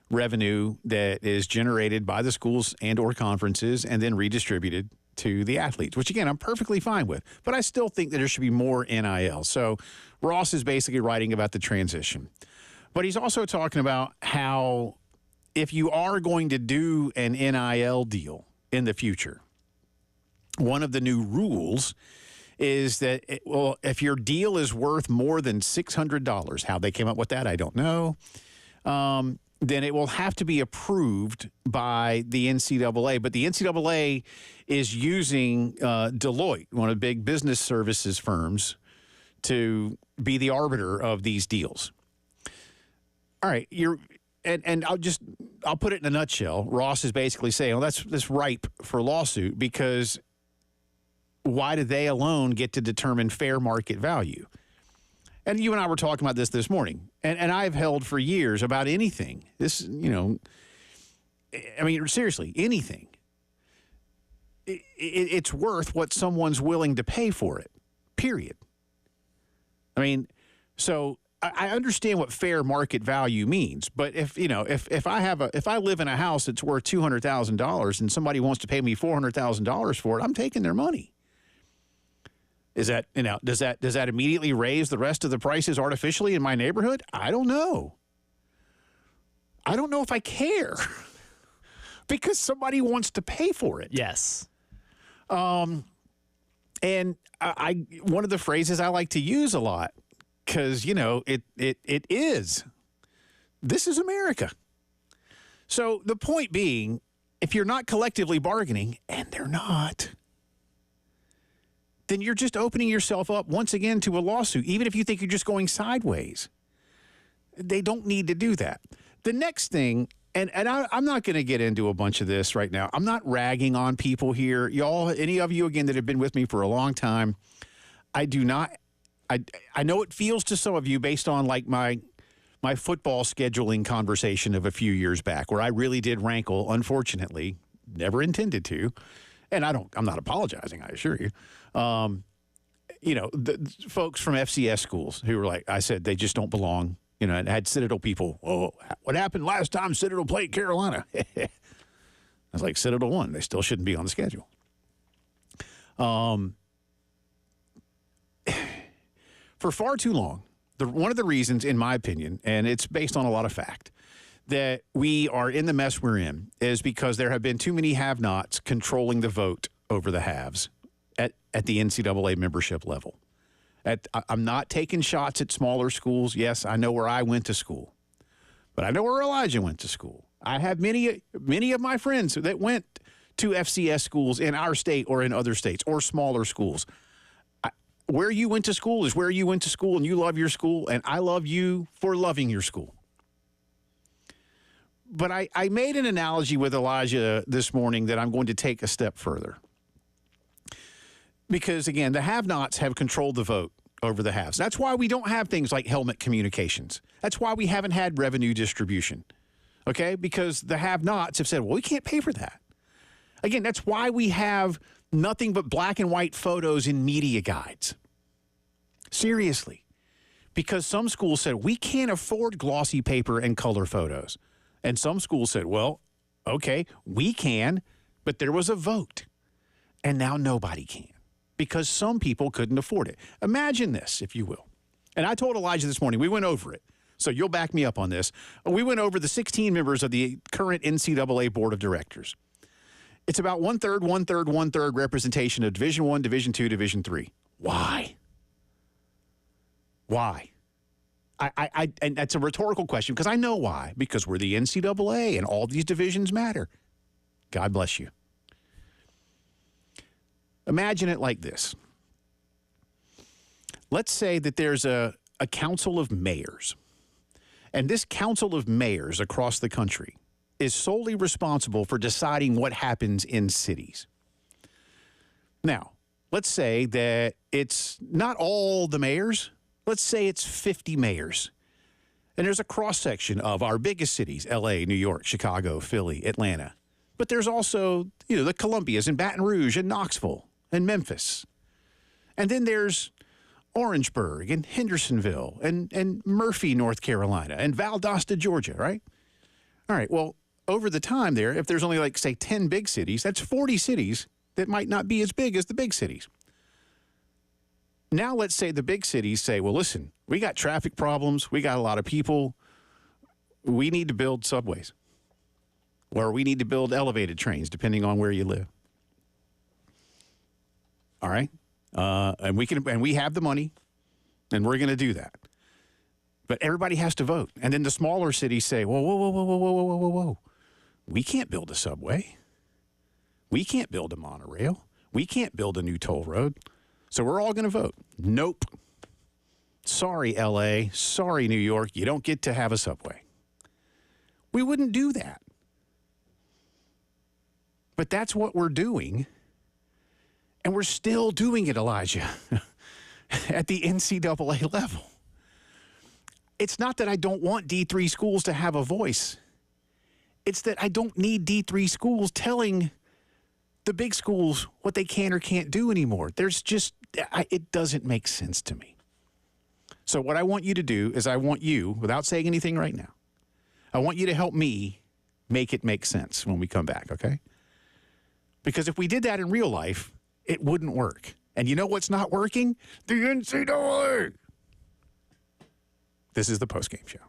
revenue that is generated by the schools and or conferences and then redistributed to the athletes, which, again, I'm perfectly fine with. But I still think that there should be more NIL. So Ross is basically writing about the transition. But he's also talking about how if you are going to do an NIL deal in the future, one of the new rules is that, if your deal is worth more than $600, how they came up with that, I don't know, then it will have to be approved by the NCAA. But the NCAA is using Deloitte, one of the big business services firms, to be the arbiter of these deals. All right, and I'll put it in a nutshell. Ross is basically saying, well, that's ripe for lawsuit, because why do they alone get to determine fair market value? And you and I were talking about this morning, and I've held for years about anything. Seriously, anything. It's worth what someone's willing to pay for it, period. So I understand what fair market value means, but if I live in a house that's worth $200,000 and somebody wants to pay me $400,000 for it, I'm taking their money. Does that immediately raise the rest of the prices artificially in my neighborhood? I don't know. I don't know if I care because somebody wants to pay for it. Yes. And one of the phrases I like to use a lot, because it is. This is America. So the point being, if you're not collectively bargaining, and they're not, then you're just opening yourself up once again to a lawsuit, even if you think you're just going sideways. They don't need to do that. The next thing, and I'm not going to get into a bunch of this right now. I'm not ragging on people here. Y'all, any of you, again, that have been with me for a long time, I know it feels to some of you based on like my football scheduling conversation of a few years back, where I really did rankle, unfortunately, never intended to. And I'm not apologizing, I assure you. The folks from FCS schools who were like, I said, they just don't belong. And had Citadel people, what happened last time Citadel played Carolina? I was like, Citadel won. They still shouldn't be on the schedule. For far too long, one of the reasons, in my opinion, and it's based on a lot of fact, that we are in the mess we're in is because there have been too many have-nots controlling the vote over the haves at the NCAA membership level. I'm not taking shots at smaller schools. Yes, I know where I went to school, but I know where Elijah went to school. I have many of my friends that went to FCS schools in our state or in other states or smaller schools. Where you went to school is where you went to school, and you love your school, and I love you for loving your school. But I made an analogy with Elijah this morning that I'm going to take a step further. Because, again, the have-nots have controlled the vote over the haves. That's why we don't have things like helmet communications. That's why we haven't had revenue distribution, okay? Because the have-nots have said, well, we can't pay for that. Again, that's why we have nothing but black and white photos in media guides. Seriously. Because some schools said, we can't afford glossy paper and color photos. And some schools said, well, okay, we can, but there was a vote. And now nobody can because some people couldn't afford it. Imagine this, if you will. And I told Elijah this morning, we went over it. So you'll back me up on this. We went over the 16 members of the current NCAA Board of Directors. It's about one-third representation of Division I, Division II, Division III. Why? Why? And that's a rhetorical question because I know why. Because we're the NCAA and all these divisions matter. God bless you. Imagine it like this. Let's say that there's a council of mayors. And this council of mayors across the country is solely responsible for deciding what happens in cities. Now, let's say that it's not all the mayors. Let's say it's 50 mayors. And there's a cross-section of our biggest cities, L.A., New York, Chicago, Philly, Atlanta. But there's also, the Columbias and Baton Rouge and Knoxville and Memphis. And then there's Orangeburg and Hendersonville and Murphy, North Carolina, and Valdosta, Georgia, right? All right, well, over the time there, if there's only, say, 10 big cities, that's 40 cities that might not be as big as the big cities. Now let's say the big cities say, well, listen, we got traffic problems. We got a lot of people. We need to build subways. Or we need to build elevated trains, depending on where you live. All right? And we have the money, and we're going to do that. But everybody has to vote. And then the smaller cities say, whoa, whoa, whoa, whoa, whoa, whoa, whoa, whoa, whoa. We can't build a subway. We can't build a monorail. We can't build a new toll road. So we're all going to vote. Nope. Sorry, L.A. Sorry, New York. You don't get to have a subway. We wouldn't do that. But that's what we're doing. And we're still doing it, Elijah, at the NCAA level. It's not that I don't want D3 schools to have a voice. It's that I don't need D3 schools telling the big schools what they can or can't do anymore. It doesn't make sense to me. So what I want you to do is I want you, without saying anything right now, I want you to help me make it make sense when we come back, okay? Because if we did that in real life, it wouldn't work. And you know what's not working? The NCAA. This is the Postgame Show.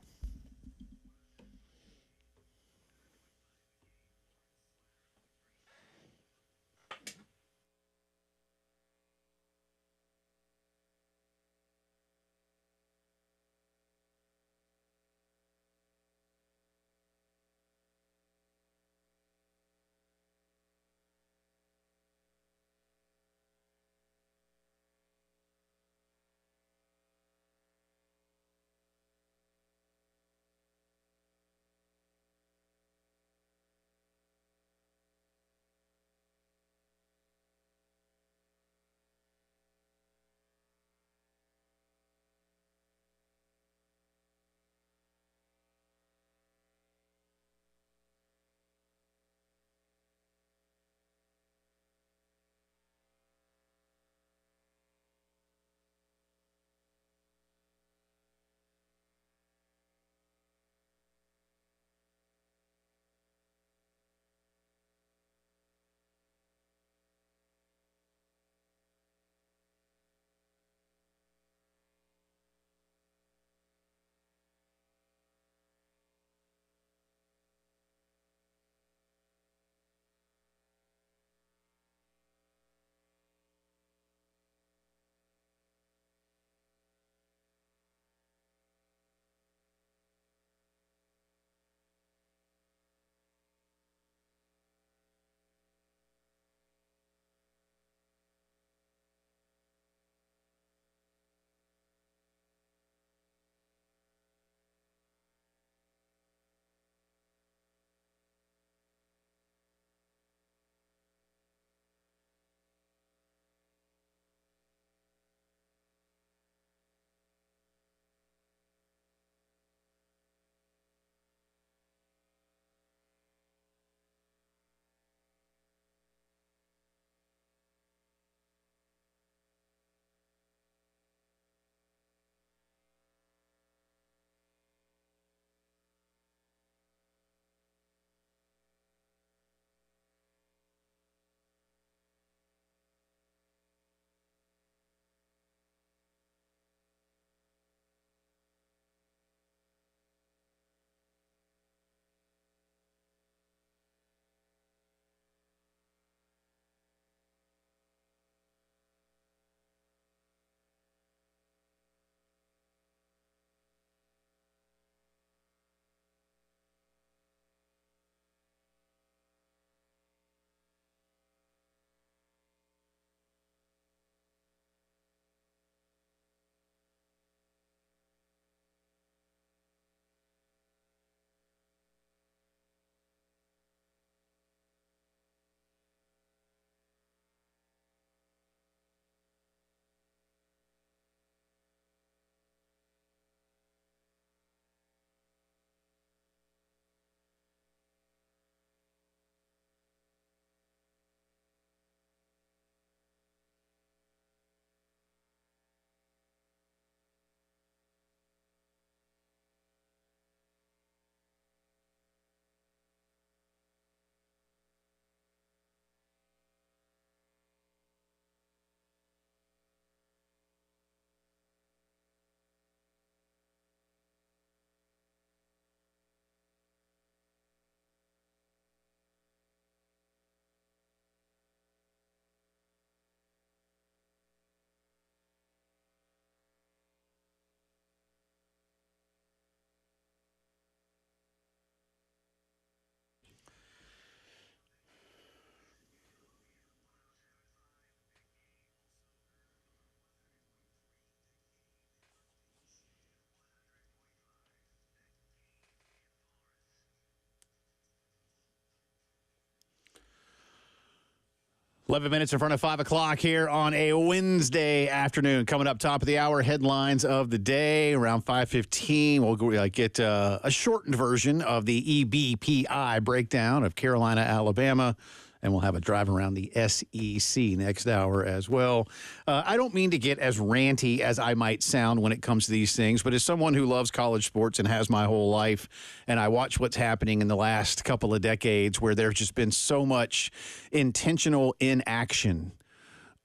11 minutes in front of 5 o'clock here on a Wednesday afternoon. Coming up top of the hour, headlines of the day. Around 5:15, we'll get a shortened version of the EBPI breakdown of Carolina, Alabama. And we'll have a drive around the SEC next hour as well. I don't mean to get as ranty as I might sound when it comes to these things, but as someone who loves college sports and has my whole life, and I watch what's happening in the last couple of decades where there's just been so much intentional inaction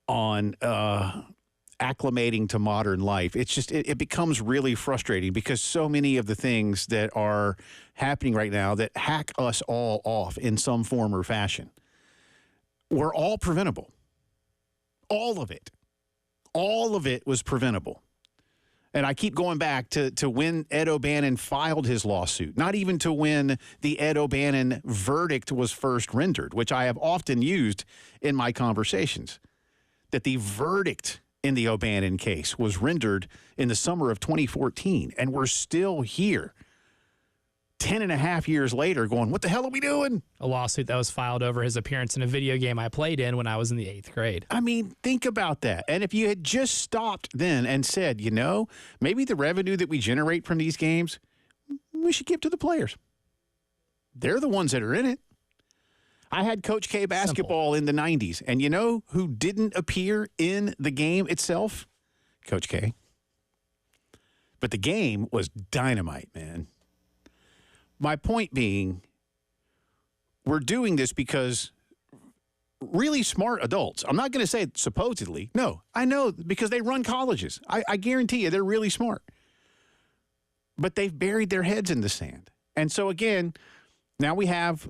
on acclimating to modern life, it's just it becomes really frustrating because so many of the things that are happening right now that hack us all off in some form or fashion were all preventable. All of it. All of it was preventable. And I keep going back to when Ed O'Bannon filed his lawsuit, not even to when the Ed O'Bannon verdict was first rendered, which I have often used in my conversations, that the verdict in the O'Bannon case was rendered in the summer of 2014, and we're still here 10 and a half years later going, what the hell are we doing? A lawsuit that was filed over his appearance in a video game I played in when I was in the 8th grade. I mean, think about that. And if you had just stopped then and said, you know, maybe the revenue that we generate from these games, we should give to the players. They're the ones that are in it. I had Coach K basketball in the 90s, and you know who didn't appear in the game itself? Coach K. But the game was dynamite, man. My point being, we're doing this because really smart adults, I'm not going to say supposedly, no, I know because they run colleges. I guarantee you they're really smart. But they've buried their heads in the sand. And so, again, now we have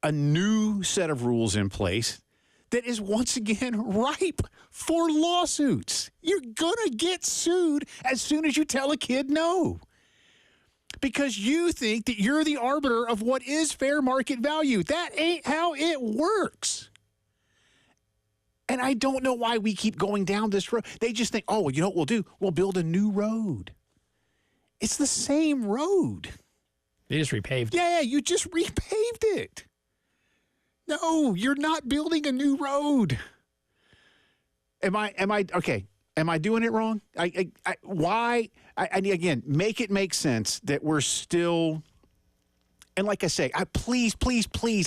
a new set of rules in place that is once again ripe for lawsuits. You're going to get sued as soon as you tell a kid no. Because you think that you're the arbiter of what is fair market value. That ain't how it works. And I don't know why we keep going down this road. They just think, oh, well, you know what we'll do? We'll build a new road. It's the same road. They just repaved it. Yeah, you just repaved it. No, you're not building a new road. Am I okay? Am I doing it wrong? Why? Again, make it make sense that we're still, and like I say, please,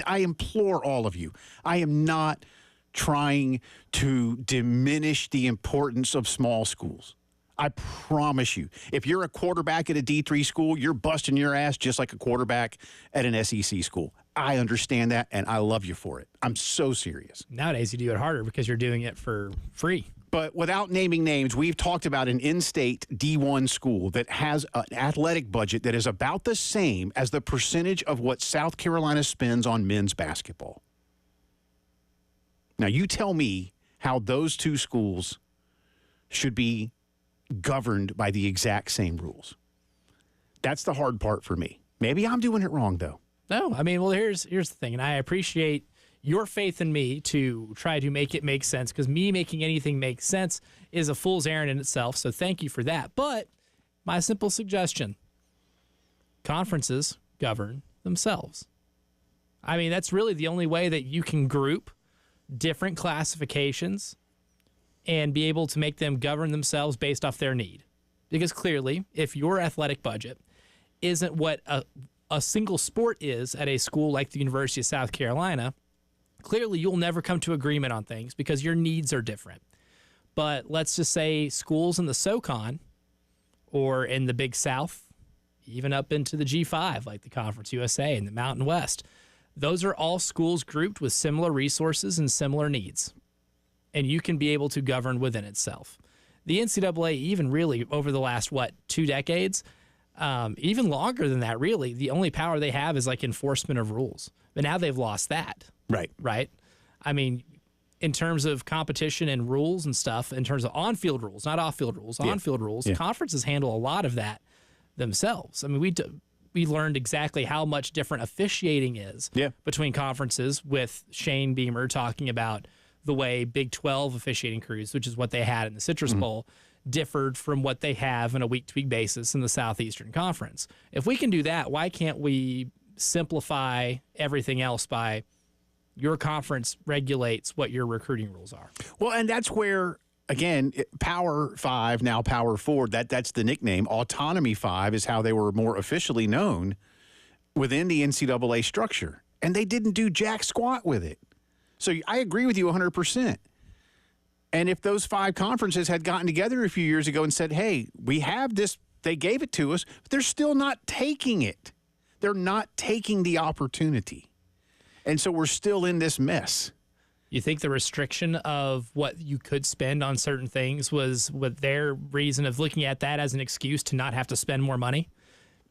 I implore all of you. I am not trying to diminish the importance of small schools. I promise you, if you're a quarterback at a D3 school, you're busting your ass just like a quarterback at an SEC school. I understand that, and I love you for it. I'm so serious. Nowadays, you do it harder because you're doing it for free. But without naming names, we've talked about an in-state D1 school that has an athletic budget that is about the same as the percentage of what South Carolina spends on men's basketball. Now, you tell me how those two schools should be governed by the exact same rules. That's the hard part for me. Maybe I'm doing it wrong, though. No, I mean, well, here's the thing, and I appreciate your faith in me to try to make it make sense, because me making anything make sense is a fool's errand in itself, so thank you for that. But my simple suggestion, conferences govern themselves. I mean, that's really the only way that you can group different classifications and be able to make them govern themselves based off their need. Because clearly, if your athletic budget isn't what a single sport is at a school like the University of South Carolina, clearly you'll never come to agreement on things because your needs are different. But let's just say schools in the SoCon or in the Big South, even up into the G5, like the Conference USA and the Mountain West, those are all schools grouped with similar resources and similar needs. And you can be able to govern within itself. The NCAA, even really over the last, 2 decades, even longer than that, really, the only power they have is like enforcement of rules. But now they've lost that. Right? I mean, in terms of competition and rules and stuff, in terms of on-field rules, not off-field rules, on-field rules, conferences handle a lot of that themselves. I mean, we learned exactly how much different officiating is between conferences, with Shane Beamer talking about the way Big 12 officiating crews, which is what they had in the Citrus Bowl, differed from what they have on a week-to-week basis in the Southeastern Conference. If we can do that, why can't we simplify everything else by Your conference regulates what your recruiting rules are. Well, and that's where, again, Power 5, now Power 4, that's the nickname. Autonomy 5 is how they were more officially known within the NCAA structure. And they didn't do jack squat with it. So I agree with you 100%. And if those 5 conferences had gotten together a few years ago and said, hey, we have this, they gave it to us, but they're still not taking it. They're not taking the opportunity. And so we're still in this mess. You think the restriction of what you could spend on certain things was with their reason of looking at that as an excuse to not have to spend more money?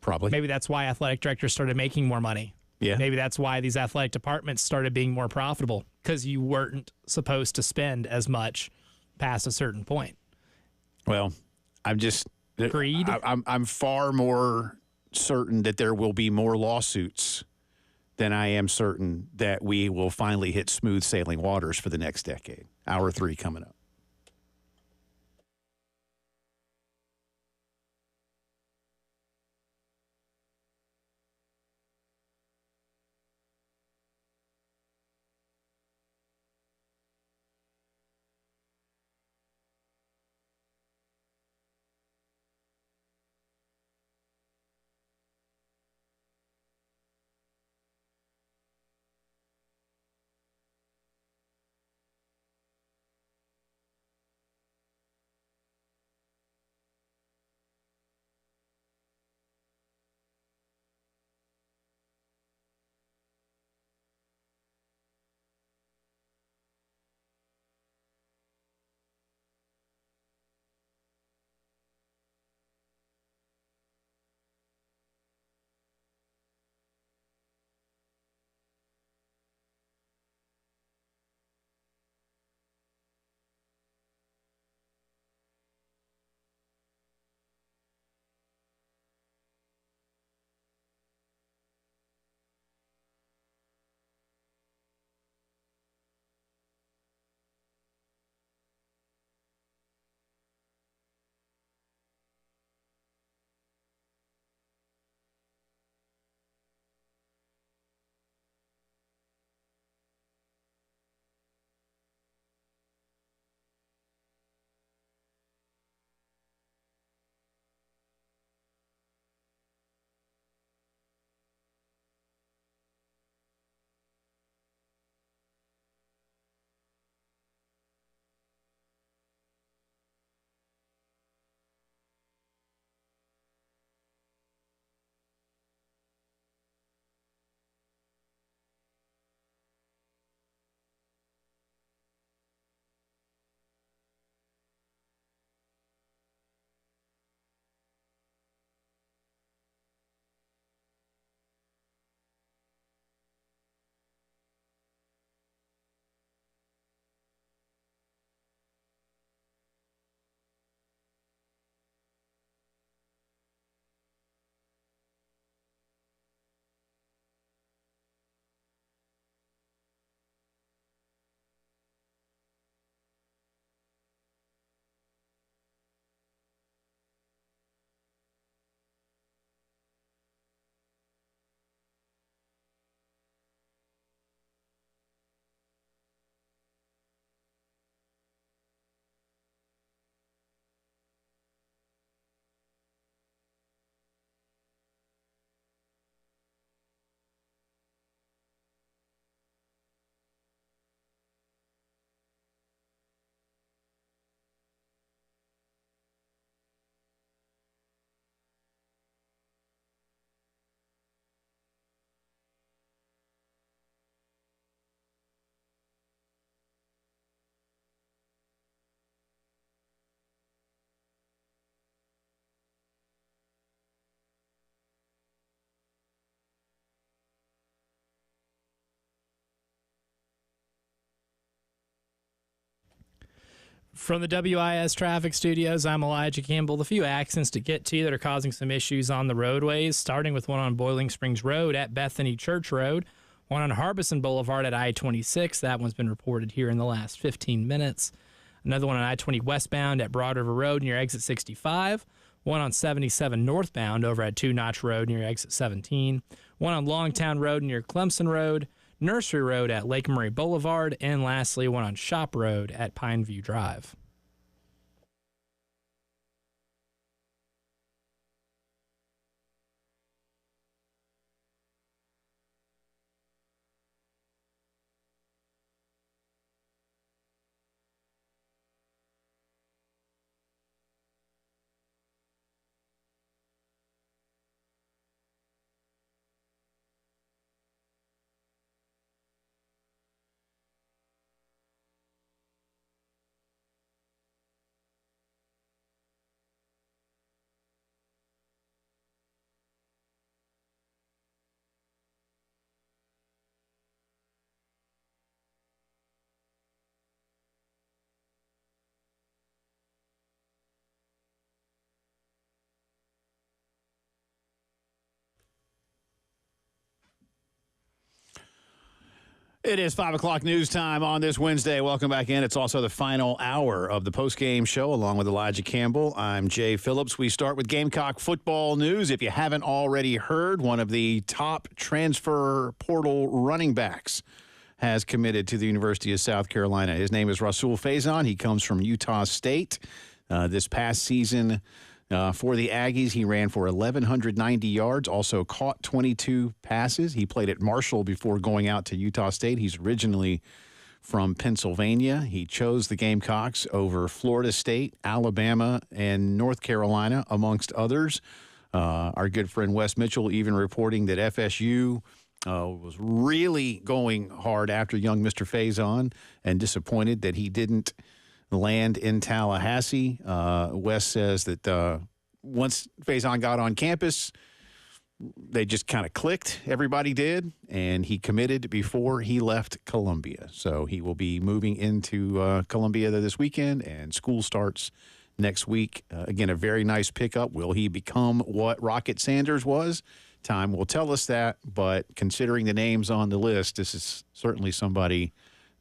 Probably. Maybe that's why athletic directors started making more money. Yeah. Maybe that's why these athletic departments started being more profitable, because you weren't supposed to spend as much past a certain point. Well, I'm just... Greed? I'm far more certain that there will be more lawsuits than I am certain that we will finally hit smooth sailing waters for the next decade. Hour 3 coming up. From the WIS Traffic Studios, I'm Elijah Campbell. A few accidents to get to that are causing some issues on the roadways, starting with one on Boiling Springs Road at Bethany Church Road, one on Harbison Boulevard at I-26. That one's been reported here in the last 15 minutes. Another one on I-20 westbound at Broad River Road near exit 65. One on 77 northbound over at Two Notch Road near exit 17. One on Longtown Road near Clemson Road. Nursery Road at Lake Murray Boulevard, and lastly, one on Shop Road at Pineview Drive. It is 5 o'clock news time on this Wednesday. Welcome back in. It's also the final hour of the postgame show along with Elijah Campbell. I'm Jay Phillips. We start with Gamecock football news. If you haven't already heard, one of the top transfer portal running backs has committed to the University of South Carolina. His name is Rasul Faison. He comes from Utah State. This past season for the Aggies, he ran for 1,190 yards, also caught 22 passes. He played at Marshall before going out to Utah State. He's originally from Pennsylvania. He chose the Gamecocks over Florida State, Alabama, and North Carolina, amongst others. Our good friend Wes Mitchell even reporting that FSU was really going hard after young Mr. Faison and disappointed that he didn't land in Tallahassee. Wes says that once Faison got on campus, they just kind of clicked. Everybody did, and he committed before he left Columbia. So he will be moving into Columbia this weekend, and school starts next week. Again, a very nice pickup. Will he become what Rocket Sanders was? Time will tell us that, but considering the names on the list, this is certainly somebody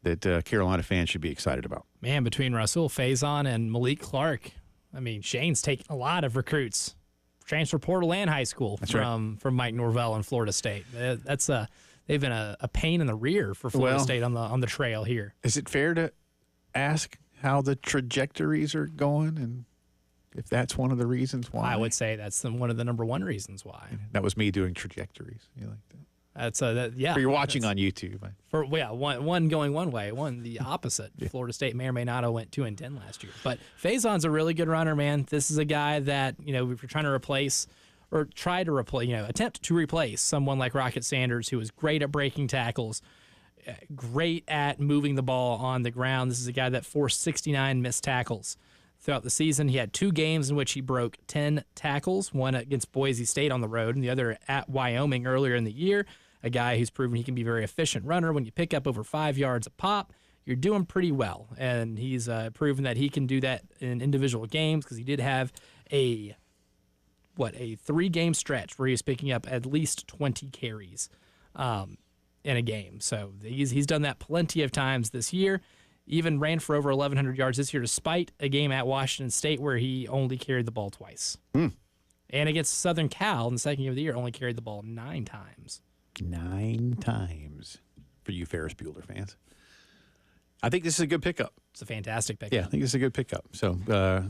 that Carolina fans should be excited about. Man, between Rasul Faison and Malik Clark, I mean, Shane's taken a lot of recruits, transfer portal and high school, from Mike Norvell and Florida State. They've been a pain in the rear for Florida State on the trail here. Is it fair to ask how the trajectories are going and if that's one of the reasons why? I would say that's one of the number one reasons why. That was me doing trajectories. You like that? Yeah. Or you're watching on YouTube. One going one way, one the opposite. Yeah. Florida State may or may not have went 2-10 last year. But Faison's a really good runner, man. This is a guy that, if you're trying to replace or try to replace, attempt to replace someone like Rocket Sanders, who is great at breaking tackles, great at moving the ball on the ground. This is a guy that forced 69 missed tackles throughout the season. He had 2 games in which he broke 10 tackles, one against Boise State on the road and the other at Wyoming earlier in the year. A guy who's proven he can be a very efficient runner. When you pick up over 5 yards a pop, you're doing pretty well. And he's proven that he can do that in individual games because he did have a 3-game stretch where he was picking up at least 20 carries in a game. So he's done that plenty of times this year. Even ran for over 1,100 yards this year despite a game at Washington State where he only carried the ball twice. And against Southern Cal in the second game of the year, only carried the ball 9 times. 9 times for you Ferris Bueller fans. I think this is a good pickup. It's a fantastic pickup. Yeah, I think this is a good pickup. So,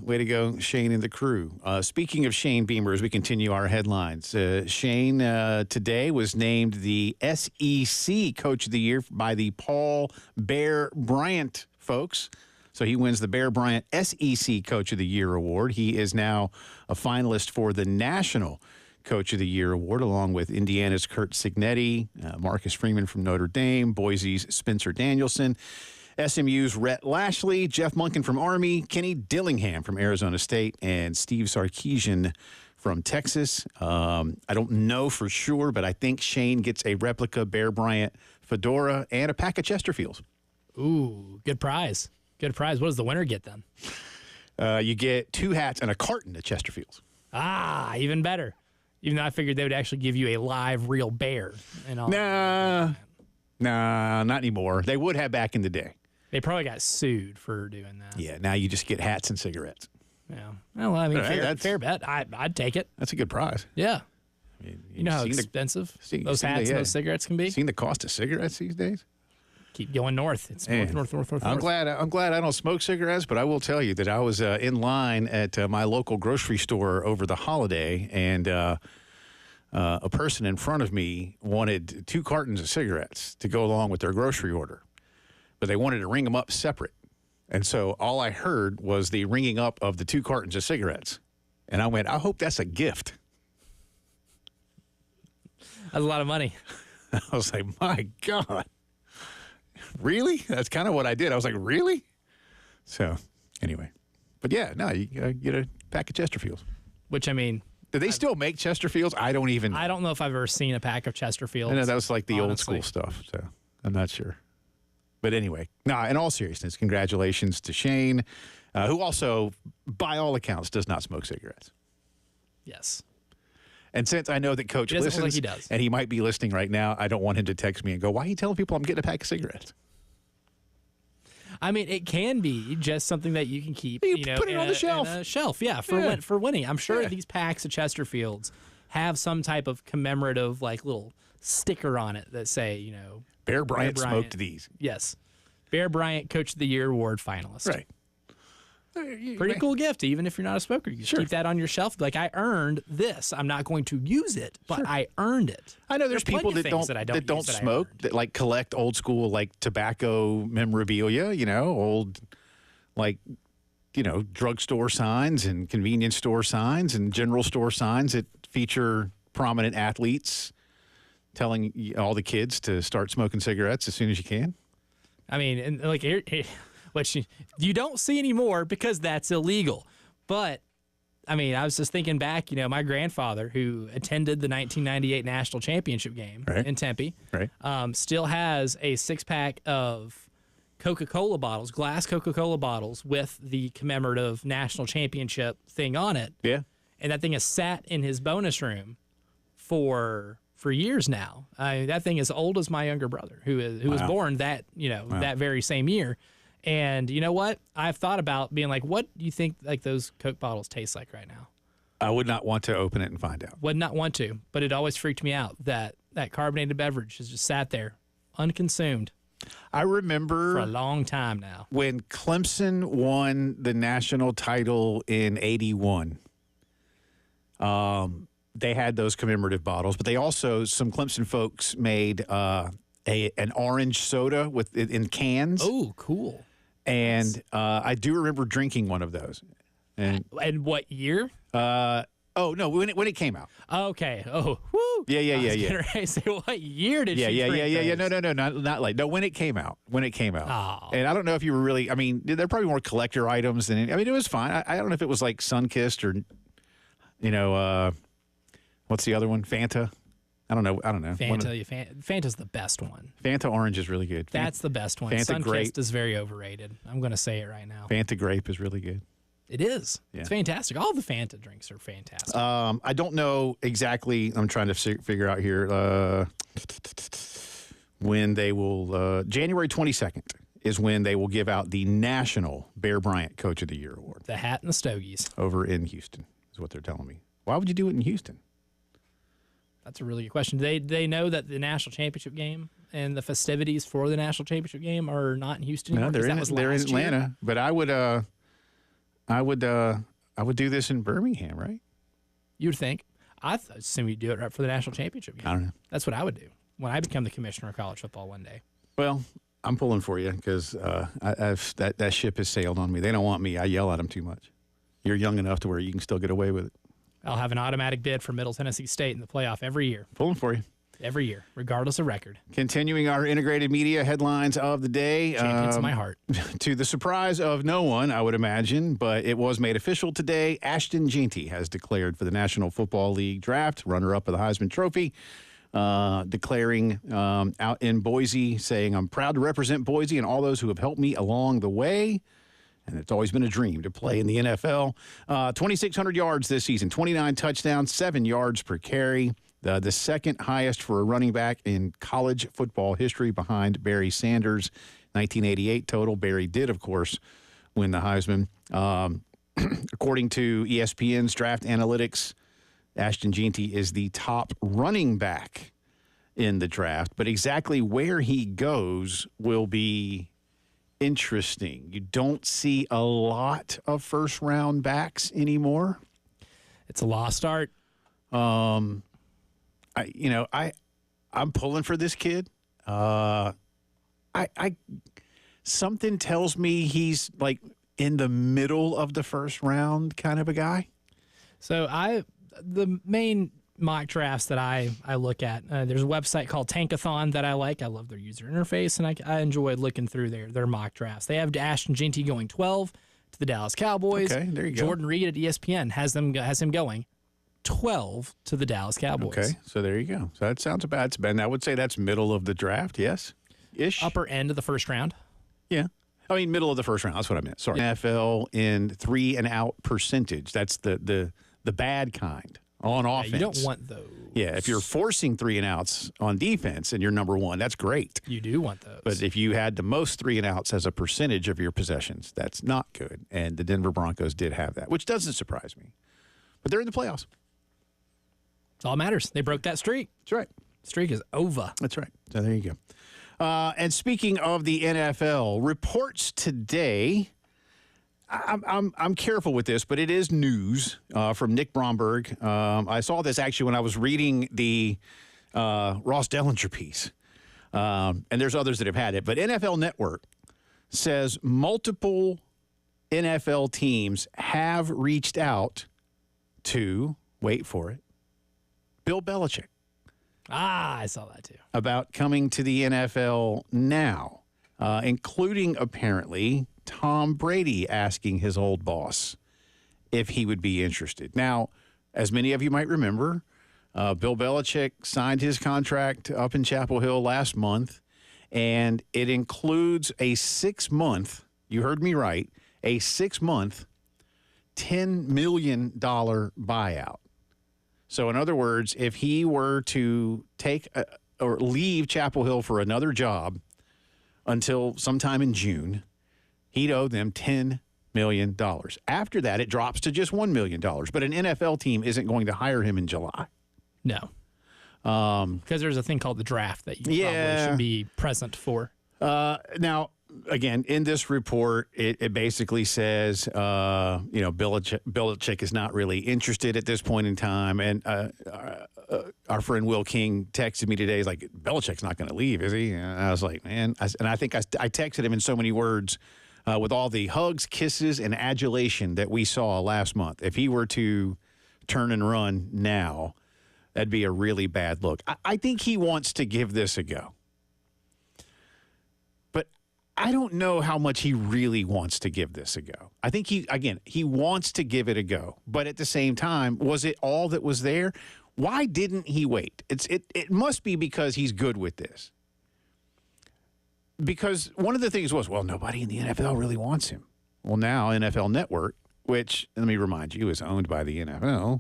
way to go, Shane and the crew. Speaking of Shane Beamer, as we continue our headlines, Shane today was named the SEC Coach of the Year by the Paul Bear Bryant folks. So he wins the Bear Bryant SEC Coach of the Year award. He is now a finalist for the National Coach of the Year award, along with Indiana's Kurt Signetti, Marcus Freeman from Notre Dame, Boise's Spencer Danielson, SMU's Rhett Lashley, Jeff Monken from Army, Kenny Dillingham from Arizona State, and Steve Sarkisian from Texas. I don't know for sure, but I think Shane gets a replica Bear Bryant fedora and a pack of Chesterfields. Ooh, good prize. Good prize. What does the winner get then? You get 2 hats and a carton of Chesterfields. Ah, even better. Even though I figured they would actually give you a live, real bear. And all. Nah, not anymore. They would have back in the day. They probably got sued for doing that. Yeah, now you just get hats and cigarettes. Yeah. Well, I mean, fair bet. I'd take it. That's a good prize. Yeah. You know how expensive those hats and those cigarettes can be? Seen the cost of cigarettes these days? Keep going north. It's north. I'm glad I don't smoke cigarettes, but I will tell you that I was in line at my local grocery store over the holiday, and a person in front of me wanted 2 cartons of cigarettes to go along with their grocery order, but they wanted to ring them up separate. And so all I heard was the ringing up of the 2 cartons of cigarettes. And I went, I hope that's a gift. That's a lot of money. I was like, my God. Really? That's kind of what I did. I was like, really? So, anyway. But yeah, no, you get a pack of Chesterfields. Which, I mean... Do they still make Chesterfields? I don't know if I've ever seen a pack of Chesterfields. I know that was like the honestly. old school stuff, so I'm not sure. But anyway, in all seriousness, congratulations to Shane, who also, by all accounts, does not smoke cigarettes. Yes. And since I know that Coach listens, look like he does. And he might be listening right now, I don't want him to text me and go, why are you telling people I'm getting a pack of cigarettes? I mean, it can be just something that you can keep. You put it on the shelf. In a shelf, yeah, for winning. I'm sure these packs of Chesterfields have some type of commemorative, like, little sticker on it that say, Bear Bryant smoked these. Yes. Bear Bryant Coach of the Year Award finalist. Right. Pretty cool gift, even if you're not a smoker. You keep that on your shelf. Like, I earned this. I'm not going to use it, but I earned it. I know there's people that don't smoke, that like collect old school, like, tobacco memorabilia, old, like, drugstore signs and convenience store signs and general store signs that feature prominent athletes telling all the kids to start smoking cigarettes as soon as you can. I mean, and like here which you don't see anymore because that's illegal. But I mean, I was just thinking back, my grandfather who attended the 1998 national championship game in Tempe, still has a 6-pack of Coca-Cola bottles, glass Coca-Cola bottles with the commemorative national championship thing on it. Yeah. And that thing has sat in his bonus room for years now. That thing is old as my younger brother, who was born that that very same year. And you know what? I've thought about being like, what do you think like those Coke bottles taste like right now? I would not want to open it and find out. Would not want to, but it always freaked me out that carbonated beverage has just sat there unconsumed. I remember for a long time now when Clemson won the national title in '81. They had those commemorative bottles, but they also, some Clemson folks made an orange soda in cans. Oh, cool! And I do remember drinking one of those. And what year? Oh no, when it came out. Okay. Oh, whoo. Yeah. I say, what year did you drink those? No, not like. No, when it came out. Oh. And I don't know if you were really. I mean, they're probably more collector items than. I mean, it was fine. I don't know if it was like Sunkist or, what's the other one? Fanta. I don't know. Fanta's the best one. Fanta orange is really good. That's the best one. Fanta Sunkist grape is very overrated. I'm going to say it right now. Fanta grape is really good. It is. Yeah. It's fantastic. All the Fanta drinks are fantastic. I don't know exactly. I'm trying to figure out here when they will. January 22nd is when they will give out the National Bear Bryant Coach of the Year Award. The hat and the stogies. Over in Houston is what they're telling me. Why would you do it in Houston? That's a really good question. They know that the national championship game and the festivities for the national championship game are not in Houston anymore? No, they're in Atlanta. Year? But I would do this in Birmingham, right? You would think. I assume you'd do it right for the national championship game. I don't know. That's what I would do when I become the commissioner of college football one day. Well, I'm pulling for you because that ship has sailed on me. They don't want me. I yell at them too much. You're young enough to where you can still get away with it. I'll have an automatic bid for Middle Tennessee State in the playoff every year. Pulling for you. Every year, regardless of record. Continuing our integrated media headlines of the day. Champions of my heart. To the surprise of no one, I would imagine, but it was made official today. Ashton Jeanty has declared for the National Football League draft, runner-up of the Heisman Trophy, declaring out in Boise, saying, "I'm proud to represent Boise and all those who have helped me along the way. And it's always been a dream to play in the NFL. 2,600 yards this season, 29 touchdowns, 7 yards per carry. The second highest for a running back in college football history behind Barry Sanders, 1988 total. Barry did, of course, win the Heisman. According to ESPN's draft analytics, Ashton Jeanty is the top running back in the draft, but exactly where he goes will be interesting. You don't see a lot of first-round backs anymore. It's a lost art. I'm pulling for this kid. Something tells me he's like in the middle of the first round kind of a guy. So the main mock drafts that I look at, there's a website called Tankathon that I like. I love their user interface, and I enjoy looking through their mock drafts. They have Ashton Jeanty going 12 to the Dallas Cowboys. Okay, there you go. Jordan Reed at ESPN has him going 12 to the Dallas Cowboys. Okay, so there you go. So that sounds about Ben. I would say that's middle of the draft, yes? Ish. Upper end of the first round. Yeah. I mean, middle of the first round. That's what I meant. Sorry. NFL in 3-and-out percentage. That's the bad kind on offense. You don't want those. Yeah, if you're forcing 3-and-outs on defense and you're number one, that's great. You do want those. But if you had the most 3-and-outs as a percentage of your possessions, that's not good. And the Denver Broncos did have that, which doesn't surprise me. But they're in the playoffs. It's all that matters. They broke that streak. That's right. Streak is over. That's right. So there you go. And speaking of the NFL, reports today. I'm careful with this, but it is news from Nick Bromberg. I saw this actually when I was reading the Ross Dellinger piece, and there's others that have had it. But NFL Network says multiple NFL teams have reached out to, wait for it, Bill Belichick. I saw that too. About coming to the NFL now, including apparently Tom Brady asking his old boss if he would be interested. Now, as many of you might remember, Bill Belichick signed his contract up in Chapel Hill last month, and it includes a 6-month, you heard me right, a 6-month, $10 million buyout. So, in other words, if he were to take or leave Chapel Hill for another job until sometime in June, he'd owe them $10 million. After that, it drops to just $1 million. But an NFL team isn't going to hire him in July. No. Because there's a ththing called the draft that you probably should be present for. Now, again, in this report, it basically says, Belichick is not really interested at this point in time. And our friend Will King texted me today. He's like, Belichick's not going to leave, is he? And I was like, man. I think I texted him in so many words with all the hugs, kisses, and adulation that we saw last month. If he were to turn and run now, that'd be a really bad look. I think he wants to give this a go. I don't know how much he really wants to give this a go. I think he wants to give it a go. But at the same time, was it all that was there? Why didn't he wait? It must be because he's good with this. Because one of the things was, well, nobody in the NFL really wants him. Well, now NFL Network, which, let me remind you, is owned by the NFL.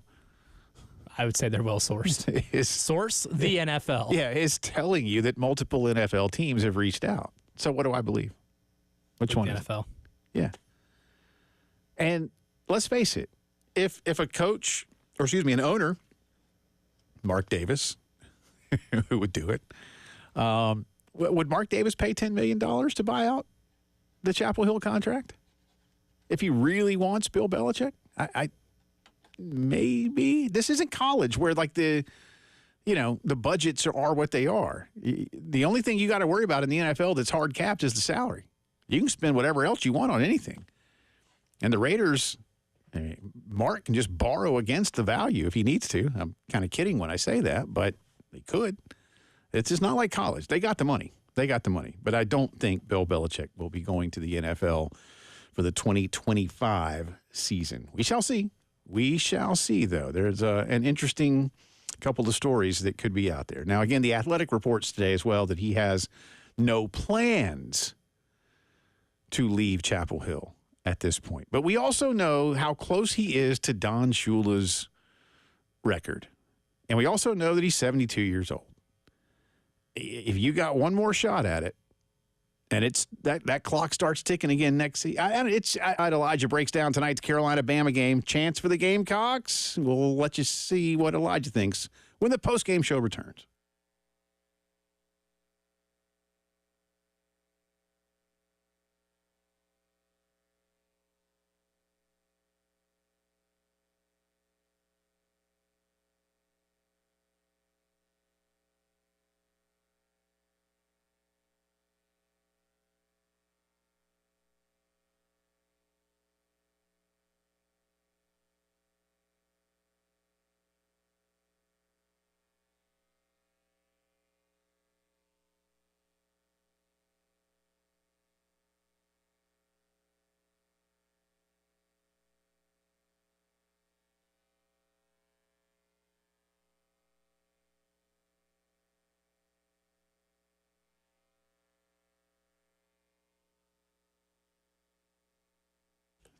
I would say they're well sourced. Source the NFL. Yeah, is telling you that multiple NFL teams have reached out. So what do I believe? Which one? The NFL. Yeah. And let's face it, if a coach, or excuse me, an owner, Mark Davis, who would do it, would Mark Davis pay $10 million to buy out the Chapel Hill contract? If he really wants Bill Belichick? I maybe. This isn't college where like the budgets are what they are. The only thing you got to worry about in the NFL that's hard capped is the salary. You can spend whatever else you want on anything. And the Raiders, Mark can just borrow against the value if he needs to. I'm kind of kidding when I say that, but they could. It's just not like college. They got the money. But I don't think Bill Belichick will be going to the NFL for the 2025 season. We shall see. Though. There's an interesting couple of stories that could be out there. Now, again, the Athletic reports today as well that he has no plans to leave Chapel Hill at this point. But we also know how close he is to Don Shula's record. And we also know that he's 72 years old. If you got one more shot at it, And it's that clock starts ticking again next season. Elijah breaks down tonight's Carolina-Bama game. Chance for the Gamecocks? We'll let you see what Elijah thinks when the post-game show returns.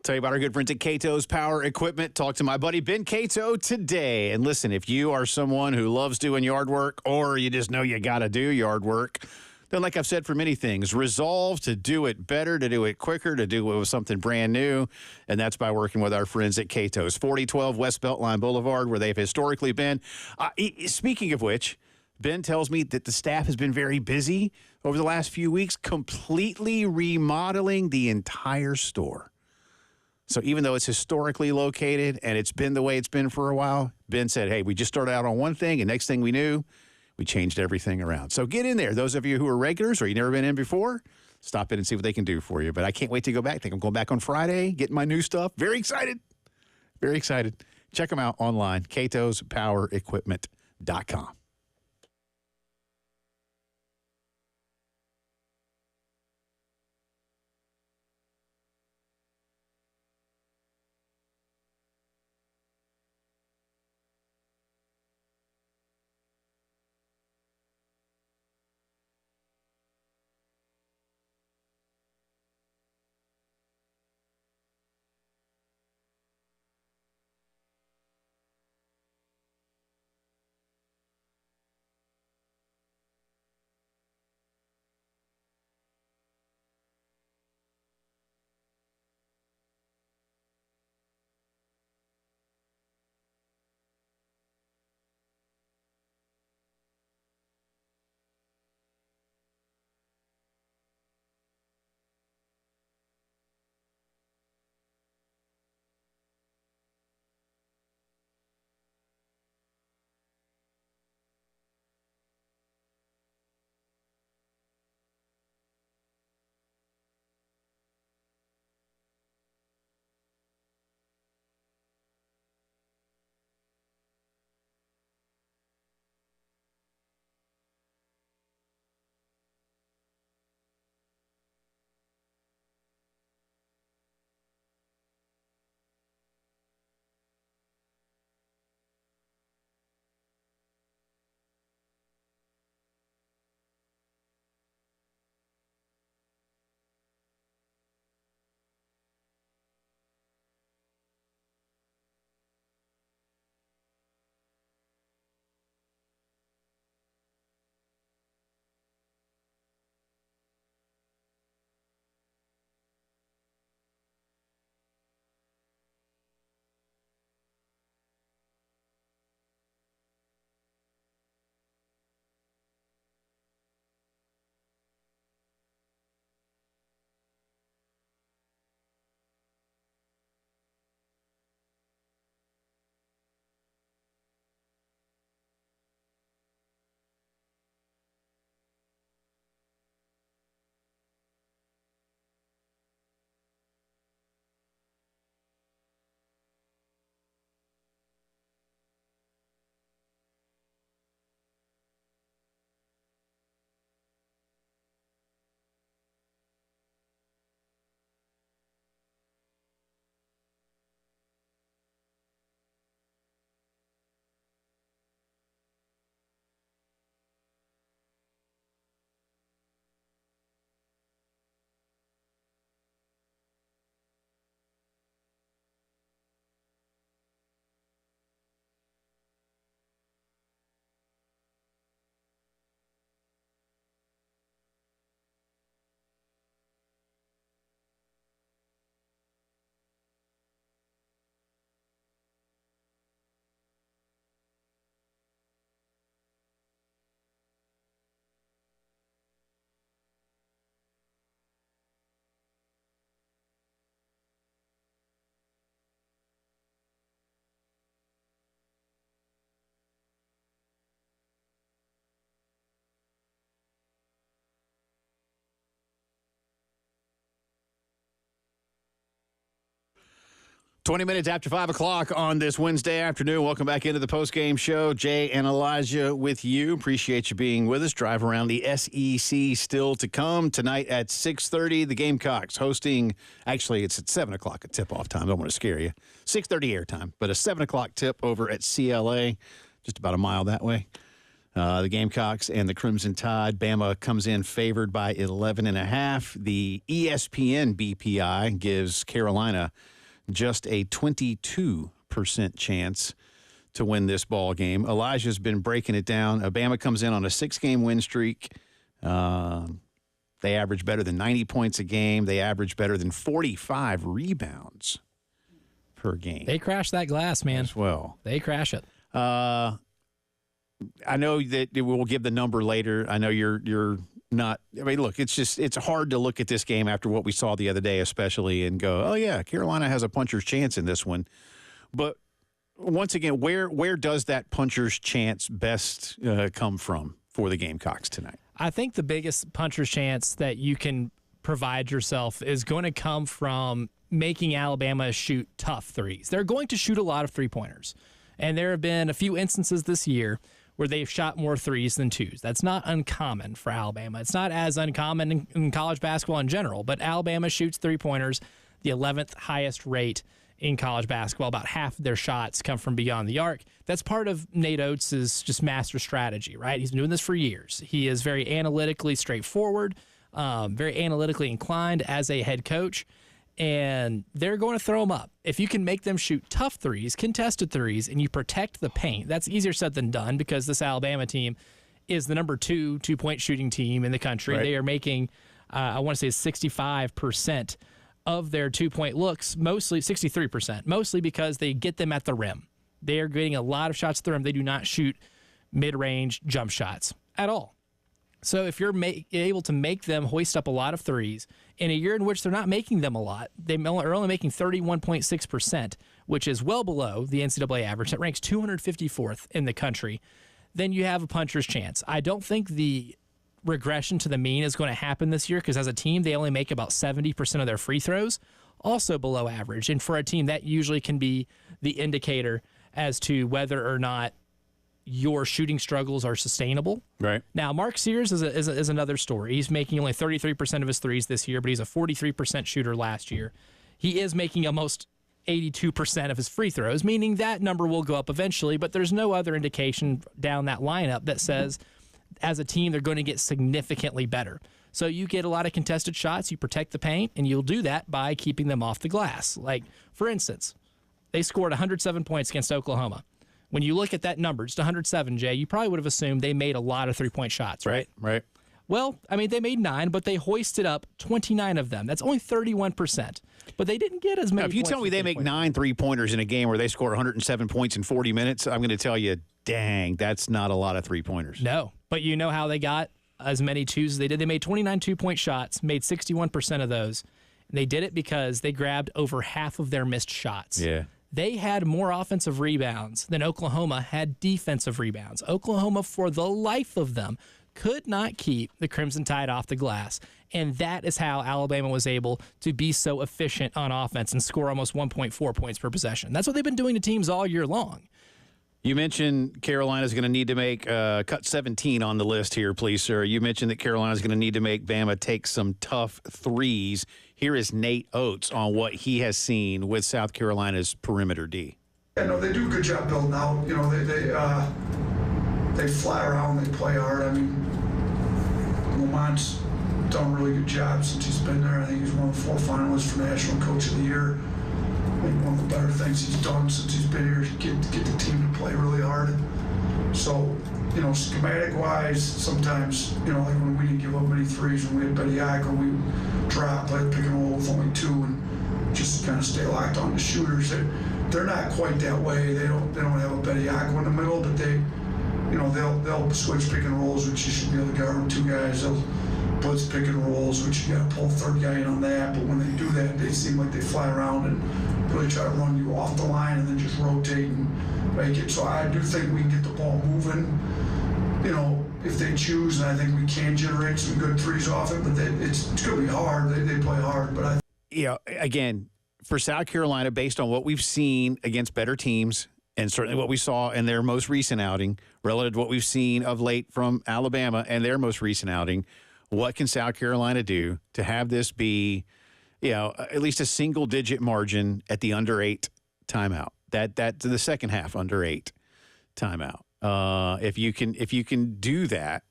Tell you about our good friends at Cato's Power Equipment. Talk to my buddy Ben Cato today. And listen, if you are someone who loves doing yard work or you just know you got to do yard work, then like I've said for many things, resolve to do it better, to do it quicker, to do it with something brand new. And that's by working with our friends at Cato's. 4012 West Beltline Boulevard, where they've historically been. Speaking of which, Ben tells me that the staff has been very busy over the last few weeks, completely remodeling the entire store. So even though it's historically located and it's been the way it's been for a while, Ben said, hey, we just started out on one thing, and next thing we knew, we changed everything around. So get in there. Those of you who are regulars or you've never been in before, stop in and see what they can do for you. But I can't wait to go back. I think I'm going back on Friday, getting my new stuff. Very excited. Very excited. Check them out online, catospowerequipment.com. 20 minutes after 5 o'clock on this Wednesday afternoon. Welcome back into the postgame show. Jay and Elijah with you. Appreciate you being with us. Drive around the SEC still to come. Tonight at 6:30, the Gamecocks hosting, actually it's at 7 o'clock at tip-off time. Don't want to scare you. 6:30 airtime, but a 7 o'clock tip over at CLA, just about a mile that way. The Gamecocks and the Crimson Tide. Bama comes in favored by 11.5. The ESPN BPI gives Carolina just a 22% chance to win this ball game. Elijah's been breaking it down. Bama comes in on a 6-game win streak. They average better than 90 points a game. They average better than 45 rebounds per game. They crash that glass, man. As well. They crash it. I know that we'll give the number later. I know you're not. I mean, look, it's hard to look at this game after what we saw the other day, especially, and go, oh yeah, Carolina has a puncher's chance in this one. But once again, where does that puncher's chance best come from for the Gamecocks tonight? I think the biggest puncher's chance that you can provide yourself is going to come from making Alabama shoot tough threes. They're going to shoot a lot of three-pointers, and there have been a few instances this year where they've shot more threes than twos. That's not uncommon for Alabama. It's not as uncommon in college basketball in general, but Alabama shoots three-pointers the 11th highest rate in college basketball. About half of their shots come from beyond the arc. That's part of Nate Oates' just master strategy, right? He's been doing this for years. He is very analytically straightforward, very analytically inclined as a head coach, and they're going to throw them up. If you can make them shoot tough threes, contested threes, and you protect the paint, that's easier said than done because this Alabama team is the number 2 two-point shooting team in the country. Right. They are making, I want to say 65% of their two-point looks, mostly 63%, mostly because they get them at the rim. They are getting a lot of shots at the rim. They do not shoot mid-range jump shots at all. So if you're able to make them hoist up a lot of threes in a year in which they're not making them a lot, they are only making 31.6%, which is well below the NCAA average. That ranks 254th in the country. Then you have a puncher's chance. I don't think the regression to the mean is going to happen this year because as a team, they only make about 70% of their free throws, also below average. And for a team, that usually can be the indicator as to whether or not your shooting struggles are sustainable. Right. Now, Mark Sears is another story. He's making only 33% of his threes this year, but he's a 43% shooter last year. He is making almost 82% of his free throws, meaning that number will go up eventually, but there's no other indication down that lineup that says as a team they're going to get significantly better. So you get a lot of contested shots, you protect the paint, and you'll do that by keeping them off the glass. Like, for instance, they scored 107 points against Oklahoma. When you look at that number, just 107, Jay, you probably would have assumed they made a lot of three-point shots, right? Right. Well, I mean, they made 9, but they hoisted up 29 of them. That's only 31%. But they didn't get as many points. If you tell me they make 9 three-pointers in a game where they score 107 points in 40 minutes, I'm going to tell you, dang, that's not a lot of three-pointers. No, but you know how they got as many twos as they did? They made 29 two-point shots, made 61% of those. And they did it because they grabbed over half of their missed shots. Yeah. They had more offensive rebounds than Oklahoma had defensive rebounds. Oklahoma, for the life of them, could not keep the Crimson Tide off the glass. And that is how Alabama was able to be so efficient on offense and score almost 1.4 points per possession. That's what they've been doing to teams all year long. You mentioned Carolina's going to need to make cut 17 on the list here, please, sir. You mentioned that Carolina's going to need to make Bama take some tough threes. Here is Nate Oates on what he has seen with South Carolina's perimeter D. Yeah, no, they do a good job building out. You know, they fly around, they play hard. I mean, Lamont's done a really good job since he's been there. I think he's one of the 4 finalists for National Coach of the Year. I think one of the better things he's done since he's been here is get the team to play really hard. So, you know, schematic-wise, sometimes, you know, like when we didn't give up many threes, when we had Bediako, we drop, play pick and roll with only 2 and just kind of stay locked on the shooters. They're not quite that way. They don't have a Bediako in the middle, but they, you know, they'll switch pick and rolls, which you should be able to guard with 2 guys. They'll blitz pick and rolls, which you got to pull a 3rd guy in on that. But when they do that, they seem like they fly around and really try to run you off the line and then just rotate and make it. So I do think we can get the ball moving, you know, if they choose, and I think we can generate some good threes off it. But it's going to be hard. They play hard, but again, for South Carolina, based on what we've seen against better teams, and certainly what we saw in their most recent outing, relative to what we've seen of late from Alabama and their most recent outing, what can South Carolina do to have this be, at least a single-digit margin at the under 8 timeout? That the second half under 8 timeout. If you can do that,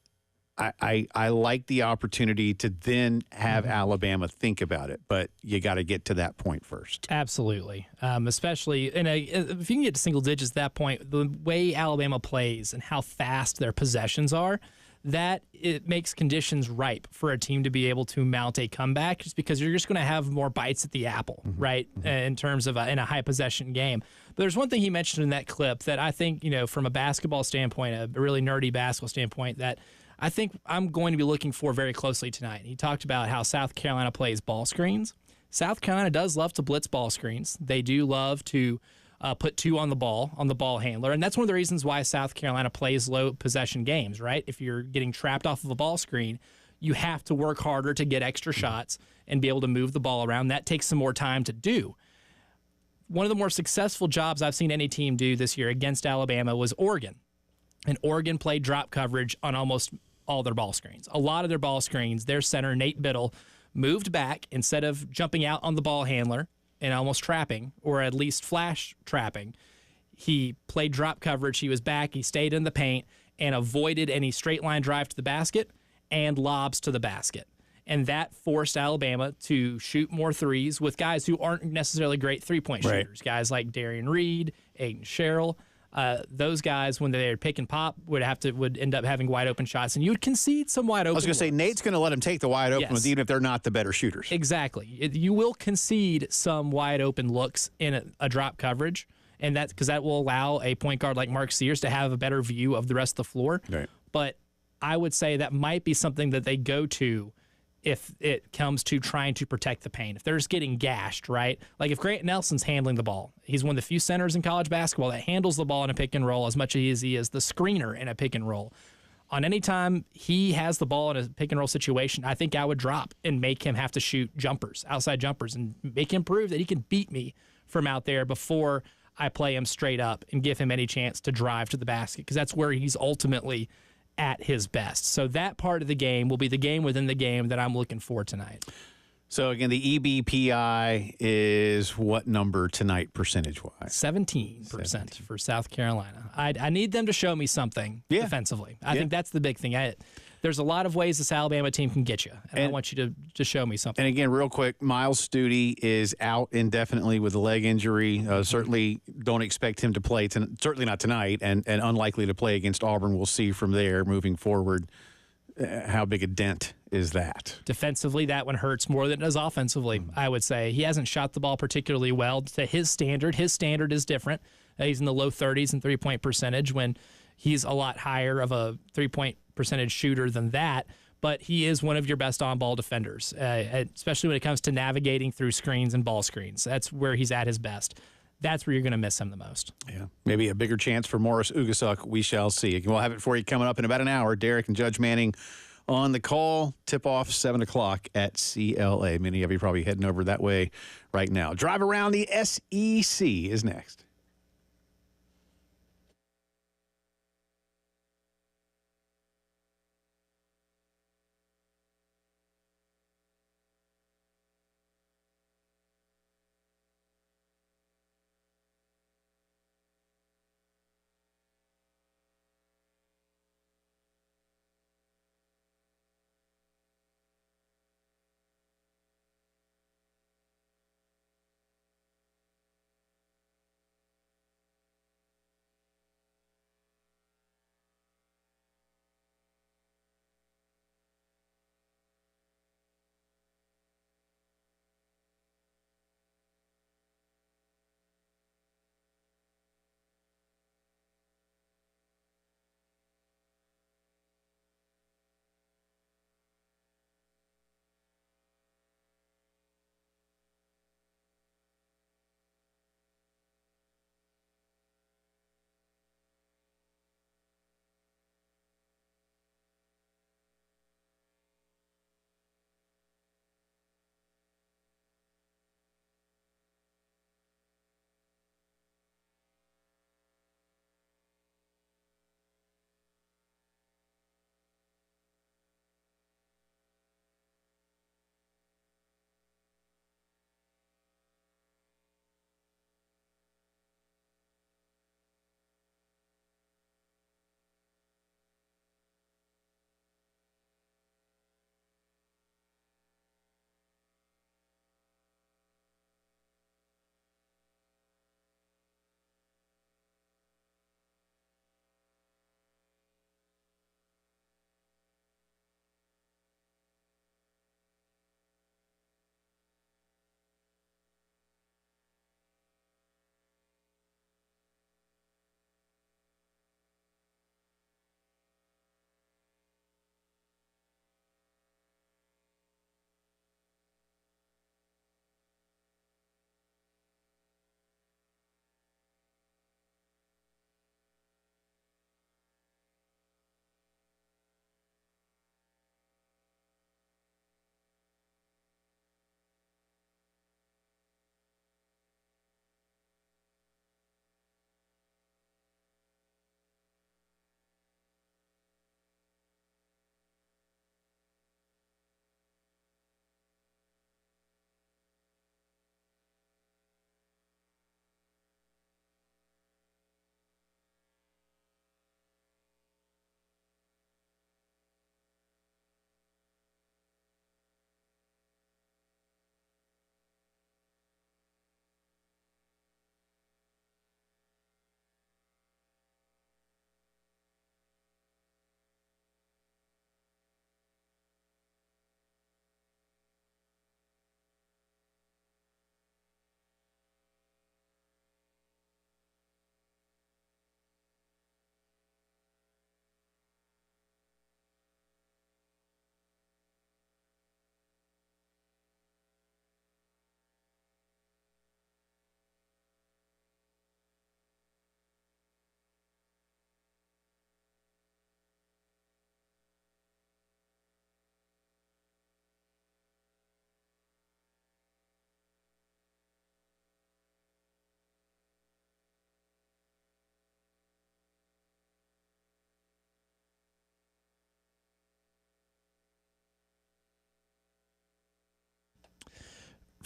I like the opportunity to then have Alabama think about it, but you got to get to that point first. Absolutely, especially if you can get to single digits at that point, the way Alabama plays and how fast their possessions are, that it makes conditions ripe for a team to be able to mount a comeback, just because you're just going to have more bites at the apple, right, in terms of in a high possession game. But there's one thing he mentioned in that clip that I think, from a basketball standpoint, a really nerdy basketball standpoint, that I think I'm going to be looking for very closely tonight. He talked about how South Carolina plays ball screens. South Carolina does love to blitz ball screens. They do love to put 2 on the ball handler. And that's one of the reasons why South Carolina plays low possession games, right? If you're getting trapped off of a ball screen, you have to work harder to get extra shots and be able to move the ball around. That takes some more time to do. One of the more successful jobs I've seen any team do this year against Alabama was Oregon. And Oregon played drop coverage on almost all their ball screens. A lot of their ball screens, their center, Nate Biddle, moved back instead of jumping out on the ball handler and almost trapping, or at least flash trapping. He played drop coverage. He was back. He stayed in the paint and avoided any straight line drive to the basket and lobs to the basket. And that forced Alabama to shoot more threes with guys who aren't necessarily great three-point shooters. Guys like Darian Reed, Aiden Sherrill. Those guys, when they're pick and pop, would end up having wide open shots, and you would concede some wide open. I was going to say, Nate's going to let him take the wide open ones, even if they're not the better shooters. Exactly. You will concede some wide open looks in a drop coverage, and that's because that will allow a point guard like Mark Sears to have a better view of the rest of the floor. Right. But I would say that might be something that they go to if it comes to trying to protect the paint. If they're just getting gashed, right? Like if Grant Nelson's handling the ball, he's one of the few centers in college basketball that handles the ball in a pick and roll as much as he is the screener in a pick and roll. On any time he has the ball in a pick and roll situation, I think I would drop and make him have to shoot jumpers, outside jumpers, and make him prove that he can beat me from out there before I play him straight up and give him any chance to drive to the basket, because that's where he's ultimately at his best. So that part of the game will be the game within the game that I'm looking for tonight. So again, the EBPI is what number tonight, percentage-wise? 17% for South Carolina. I need them to show me something defensively. I think that's the big thing. There's a lot of ways this Alabama team can get you, and I want you to show me something. And again, real quick, Miles Studi is out indefinitely with a leg injury. Certainly don't expect him to play, certainly not tonight, and unlikely to play against Auburn. We'll see from there moving forward how big a dent is that. Defensively, that one hurts more than it does offensively, I would say. He hasn't shot the ball particularly well to his standard. His standard is different. He's in the low 30s in three-point percentage when he's a lot higher of a three-point percentage shooter than that, but he is one of your best on-ball defenders, especially when it comes to navigating through screens and ball screens. That's where he's at his best. That's where you're going to miss him the most. Yeah, maybe a bigger chance for Morris Ugasuk. We shall see. We'll have it for you coming up in about an hour. Derek and Judge Manning on the call. Tip-off 7 o'clock at CLA. Many of you probably heading over that way right now. Drive Around the SEC is next.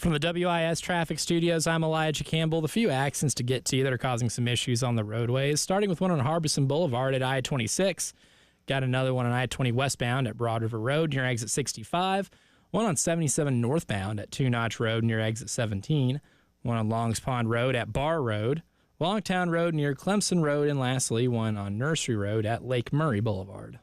From the WIS Traffic Studios, I'm Elijah Campbell. The few accidents to get to that are causing some issues on the roadways, starting with one on Harbison Boulevard at I-26. Got another one on I-20 westbound at Broad River Road near exit 65. One on 77 northbound at Two Notch Road near exit 17. One on Longs Pond Road at Bar Road. Longtown Road near Clemson Road. And lastly, one on Nursery Road at Lake Murray Boulevard.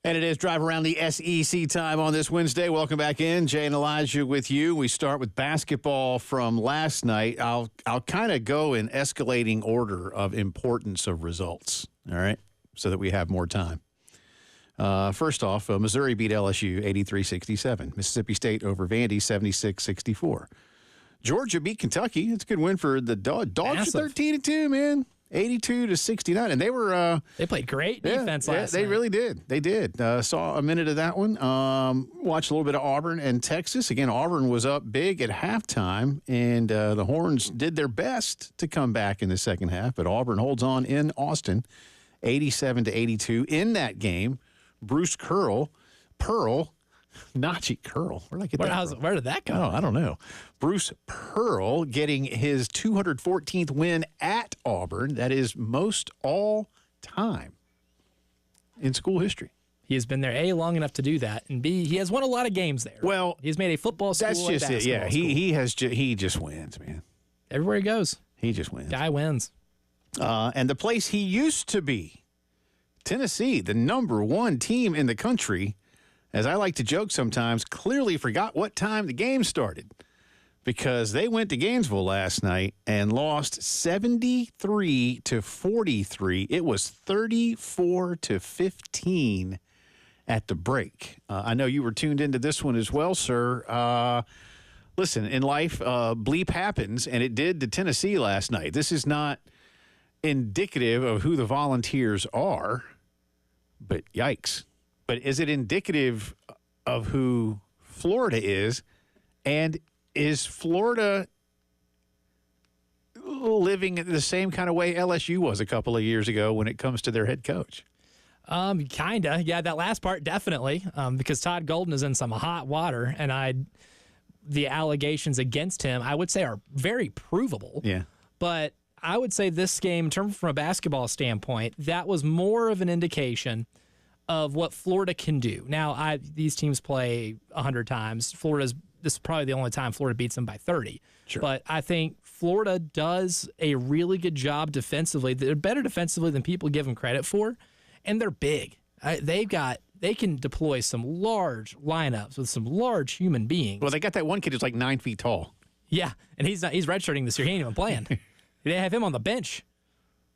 And it is Drive Around the SEC time on this Wednesday. Welcome back in. Jay and Elijah with you. We start with basketball from last night. I'll kind of go in escalating order of importance of results, all right, so that we have more time. First off, Missouri beat LSU 83-67. Mississippi State over Vandy 76-64. Georgia beat Kentucky. It's a good win for the Dogs. 13-2, man. 82-69, and they played great defense last night. They really did. They did. Saw a minute of that one. Watched a little bit of Auburn and Texas. Again, Auburn was up big at halftime, and the Horns did their best to come back in the second half, but Auburn holds on in Austin, 87-82. In that game, Bruce Pearl, Nachi Curl. Where did I get that from? Where did that come? Oh, I don't know. Bruce Pearl getting his 214th win at Auburn. That is most all time in school history. He has been there, A, long enough to do that, and B, he has won a lot of games there. Well, he's made a football school. That's just it. Yeah, he just wins, man. Everywhere he goes, he just wins. Guy wins. And the place he used to be, Tennessee, the #1 team in the country, as I like to joke sometimes, clearly forgot what time the game started because they went to Gainesville last night and lost 73-43. It was 34-15 at the break. I know you were tuned into this one as well, sir. Listen, in life, bleep happens, and it did to Tennessee last night. This is not indicative of who the Volunteers are, but yikes. But is it indicative of who Florida is? And is Florida living the same kind of way LSU was a couple of years ago when it comes to their head coach? Kinda. Yeah, that last part, definitely. Because Todd Golden is in some hot water, and the allegations against him, I would say, are very provable. Yeah. But I would say this game, in terms from a basketball standpoint, that was more of an indication of what Florida can do. Now, these teams play 100 times. This is probably the only time Florida beats them by 30. Sure. But I think Florida does a really good job defensively. They're better defensively than people give them credit for, and they're big. They can deploy some large lineups with some large human beings. Well, they got that one kid who's like 9 feet tall. Yeah, and he's redshirting this year. He ain't even playing. They have him on the bench.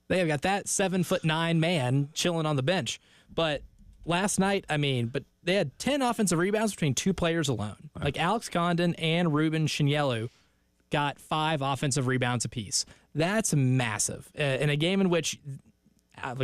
They have got that 7'9" man chilling on the bench. But last night, but they had 10 offensive rebounds between 2 players alone. Right. Like Alex Condon and Ruben Chinyelu got 5 offensive rebounds apiece. That's massive. In a game in which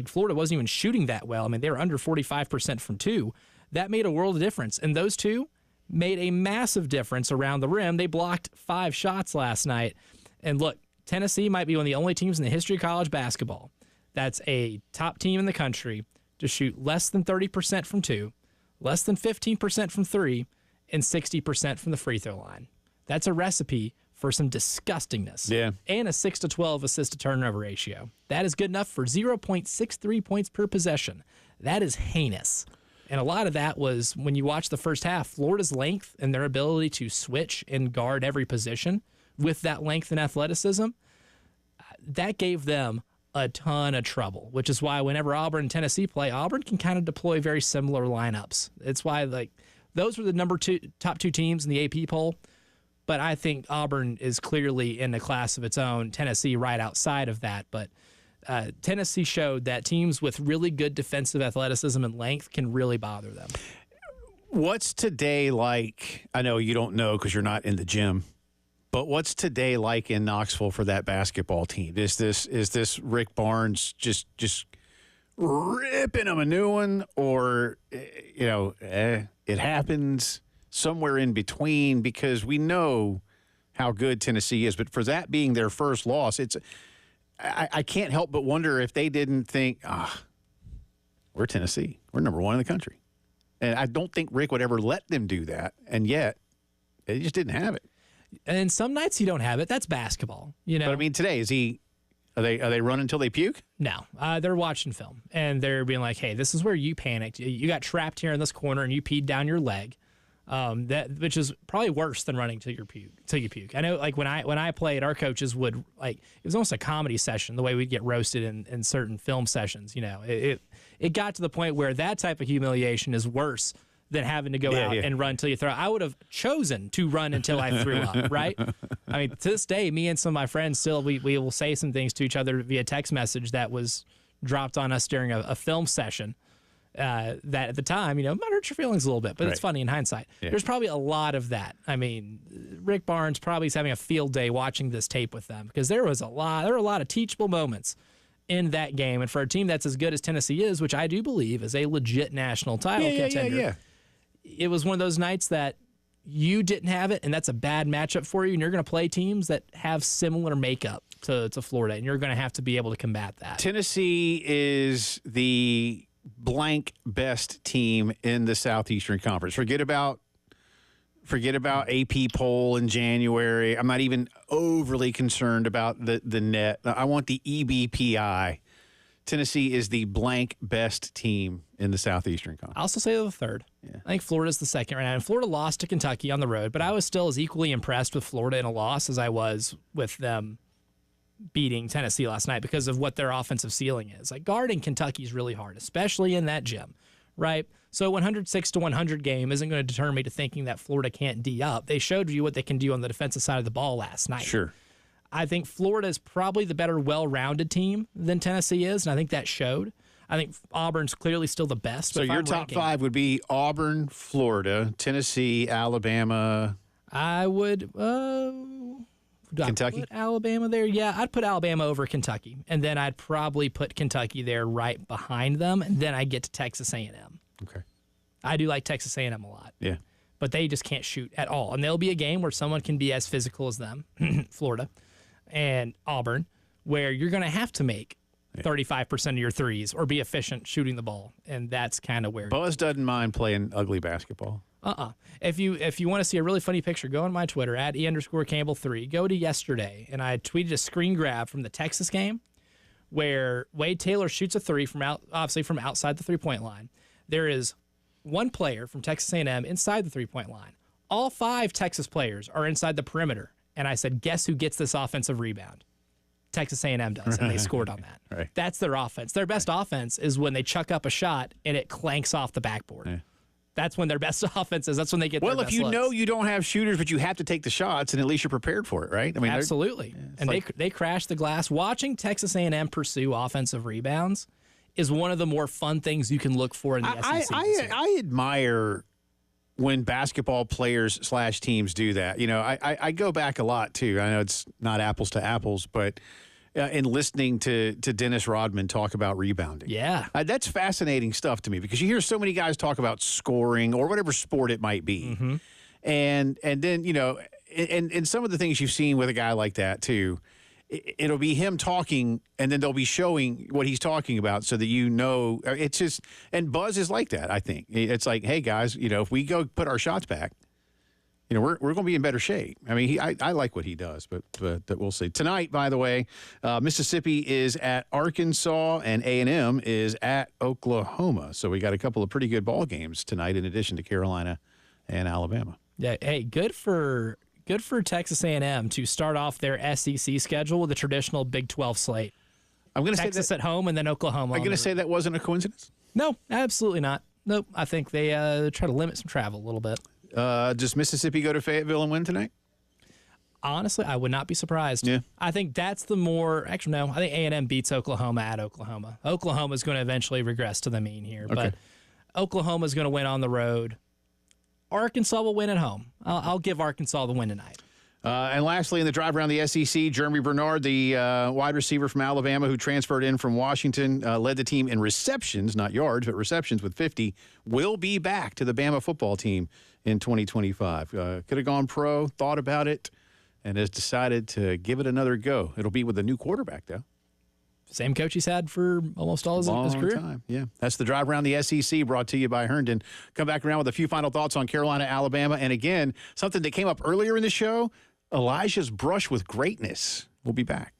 Florida wasn't even shooting that well. They were under 45% from 2. That made a world of difference. And those 2 made a massive difference around the rim. They blocked 5 shots last night. And look, Tennessee might be one of the only teams in the history of college basketball that's a top team in the country to shoot less than 30% from 2, less than 15% from 3, and 60% from the free throw line. That's a recipe for some disgustingness. Yeah. And a 6-12 assist-to-turnover ratio. That is good enough for 0.63 points per possession. That is heinous. And a lot of that was when you watch the first half, Florida's length and their ability to switch and guard every position with that length and athleticism, that gave them a ton of trouble, which is why whenever Auburn and Tennessee play, Auburn can kind of deploy very similar lineups. It's why those were the top two teams in the AP poll. But I think Auburn is clearly in a class of its own. Tennessee right outside of that. But Tennessee showed that teams with really good defensive athleticism and length can really bother them. What's today like? I know you don't know because you're not in the gym. But what's today like in Knoxville for that basketball team? Is this Rick Barnes just ripping them a new one, or it happens somewhere in between? Because we know how good Tennessee is, but for that being their first loss, I can't help but wonder if they didn't think, we're Tennessee, we're number one in the country, and I don't think Rick would ever let them do that, and yet they just didn't have it. And some nights you don't have it. That's basketball, But I mean, today are they running until they puke? No, they're watching film and they're being like, "Hey, this is where you panicked. You got trapped here in this corner and you peed down your leg." Which is probably worse than running till you puke. I know, like when I played, our coaches would it was almost a comedy session the way we'd get roasted in certain film sessions. It got to the point where that type of humiliation is worse than having to go out and run until you throw. I would have chosen to run until I threw up, right? I mean, to this day, me and some of my friends still, we will say some things to each other via text message that was dropped on us during a film session that at the time, might hurt your feelings a little bit, but It's funny in hindsight. Yeah. There's probably a lot of that. I mean, Rick Barnes probably is having a field day watching this tape with them because there were a lot of teachable moments in that game. And for a team that's as good as Tennessee is, which I do believe is a legit national title contender, it was one of those nights that you didn't have it, and that's a bad matchup for you, and you're going to play teams that have similar makeup to Florida, and you're going to have to be able to combat that. Tennessee is the blank best team in the Southeastern Conference. Forget about AP poll in January. I'm not even overly concerned about the net. I want the EBPI. Tennessee is the blank best team in the Southeastern Conference. I'll also say they're the third. Yeah. I think Florida's the second right now. And Florida lost to Kentucky on the road, but I was still as equally impressed with Florida in a loss as I was with them beating Tennessee last night because of what their offensive ceiling is. Like, guarding Kentucky is really hard, especially in that gym, right? So 106-100 game isn't going to deter me to thinking that Florida can't D up. They showed you what they can do on the defensive side of the ball last night. Sure. I think Florida is probably the better, well-rounded team than Tennessee is, and I think that showed. I think Auburn's clearly still the best. So your top five would be Auburn, Florida, Tennessee, Alabama. I would Kentucky? Put Alabama there. Yeah, I'd put Alabama over Kentucky, and then I'd probably put Kentucky there right behind them, and then I'd get to Texas A&M. Okay. I do like Texas A&M a lot. Yeah. But they just can't shoot at all, and there'll be a game where someone can be as physical as them, Florida and Auburn, where you're going to have to make 35% of your threes or be efficient shooting the ball, and that's kind of where Buzz doesn't mind playing ugly basketball. If you want to see a really funny picture, go on my Twitter at @E_Campbell3. Go to yesterday, and I tweeted a screen grab from the Texas game where Wade Taylor shoots a three from outside the 3-point line. There is one player from Texas A&M inside the 3-point line. All 5 Texas players are inside the perimeter. And I said, guess who gets this offensive rebound? Texas A&M does, and they scored on that. Right. That's their offense. Their best offense is when they chuck up a shot and it clanks off the backboard. Yeah. That's when their best offense is. That's when they get their best if you looks. know you don't have shooters, but you have to take the shots, and at least you're prepared for it, right? I mean, absolutely. And they crashed the glass. Watching Texas A&M pursue offensive rebounds is one of the more fun things you can look for in the SEC. I admire when basketball players / teams do that. I go back a lot, too. I know it's not apples to apples, but in listening to Dennis Rodman talk about rebounding. Yeah. That's fascinating stuff to me because you hear so many guys talk about scoring or whatever sport it might be. Mm-hmm. And then, and some of the things you've seen with a guy like that, too, it'll be him talking, and then they'll be showing what he's talking about so that it's just – and Buzz is like that, I think. It's like, hey, guys, if we go put our shots back, we're going to be in better shape. I mean, I like what he does, but we'll see. Tonight, by the way, Mississippi is at Arkansas and A&M is at Oklahoma. So we got a couple of pretty good ball games tonight in addition to Carolina and Alabama. Yeah, hey, good for Texas A&M to start off their SEC schedule with a traditional Big 12 slate. I'm going to say Texas at home and then Oklahoma. I'm going to say that wasn't a coincidence? No, absolutely not. Nope. I think they try to limit some travel a little bit. Does Mississippi go to Fayetteville and win tonight? Honestly, I would not be surprised. Yeah. I think that's the more – actually, no. I think A&M beats Oklahoma at Oklahoma. Oklahoma's going to eventually regress to the mean here. Okay. But Oklahoma's going to win on the road. Arkansas will win at home. I'll give Arkansas the win tonight. And lastly, in the drive around the SEC, Jeremy Bernard, the wide receiver from Alabama who transferred in from Washington, led the team in receptions, not yards, but receptions with 50, will be back to the Bama football team in 2025. Could have gone pro, thought about it, and has decided to give it another go. It'll be with a new quarterback, though. Same coach he's had for almost all his career. Time. Yeah, that's the drive around the SEC brought to you by Herndon. Come back around with a few final thoughts on Carolina, Alabama. And again, something that came up earlier in the show, Elijah's brush with greatness. We'll be back.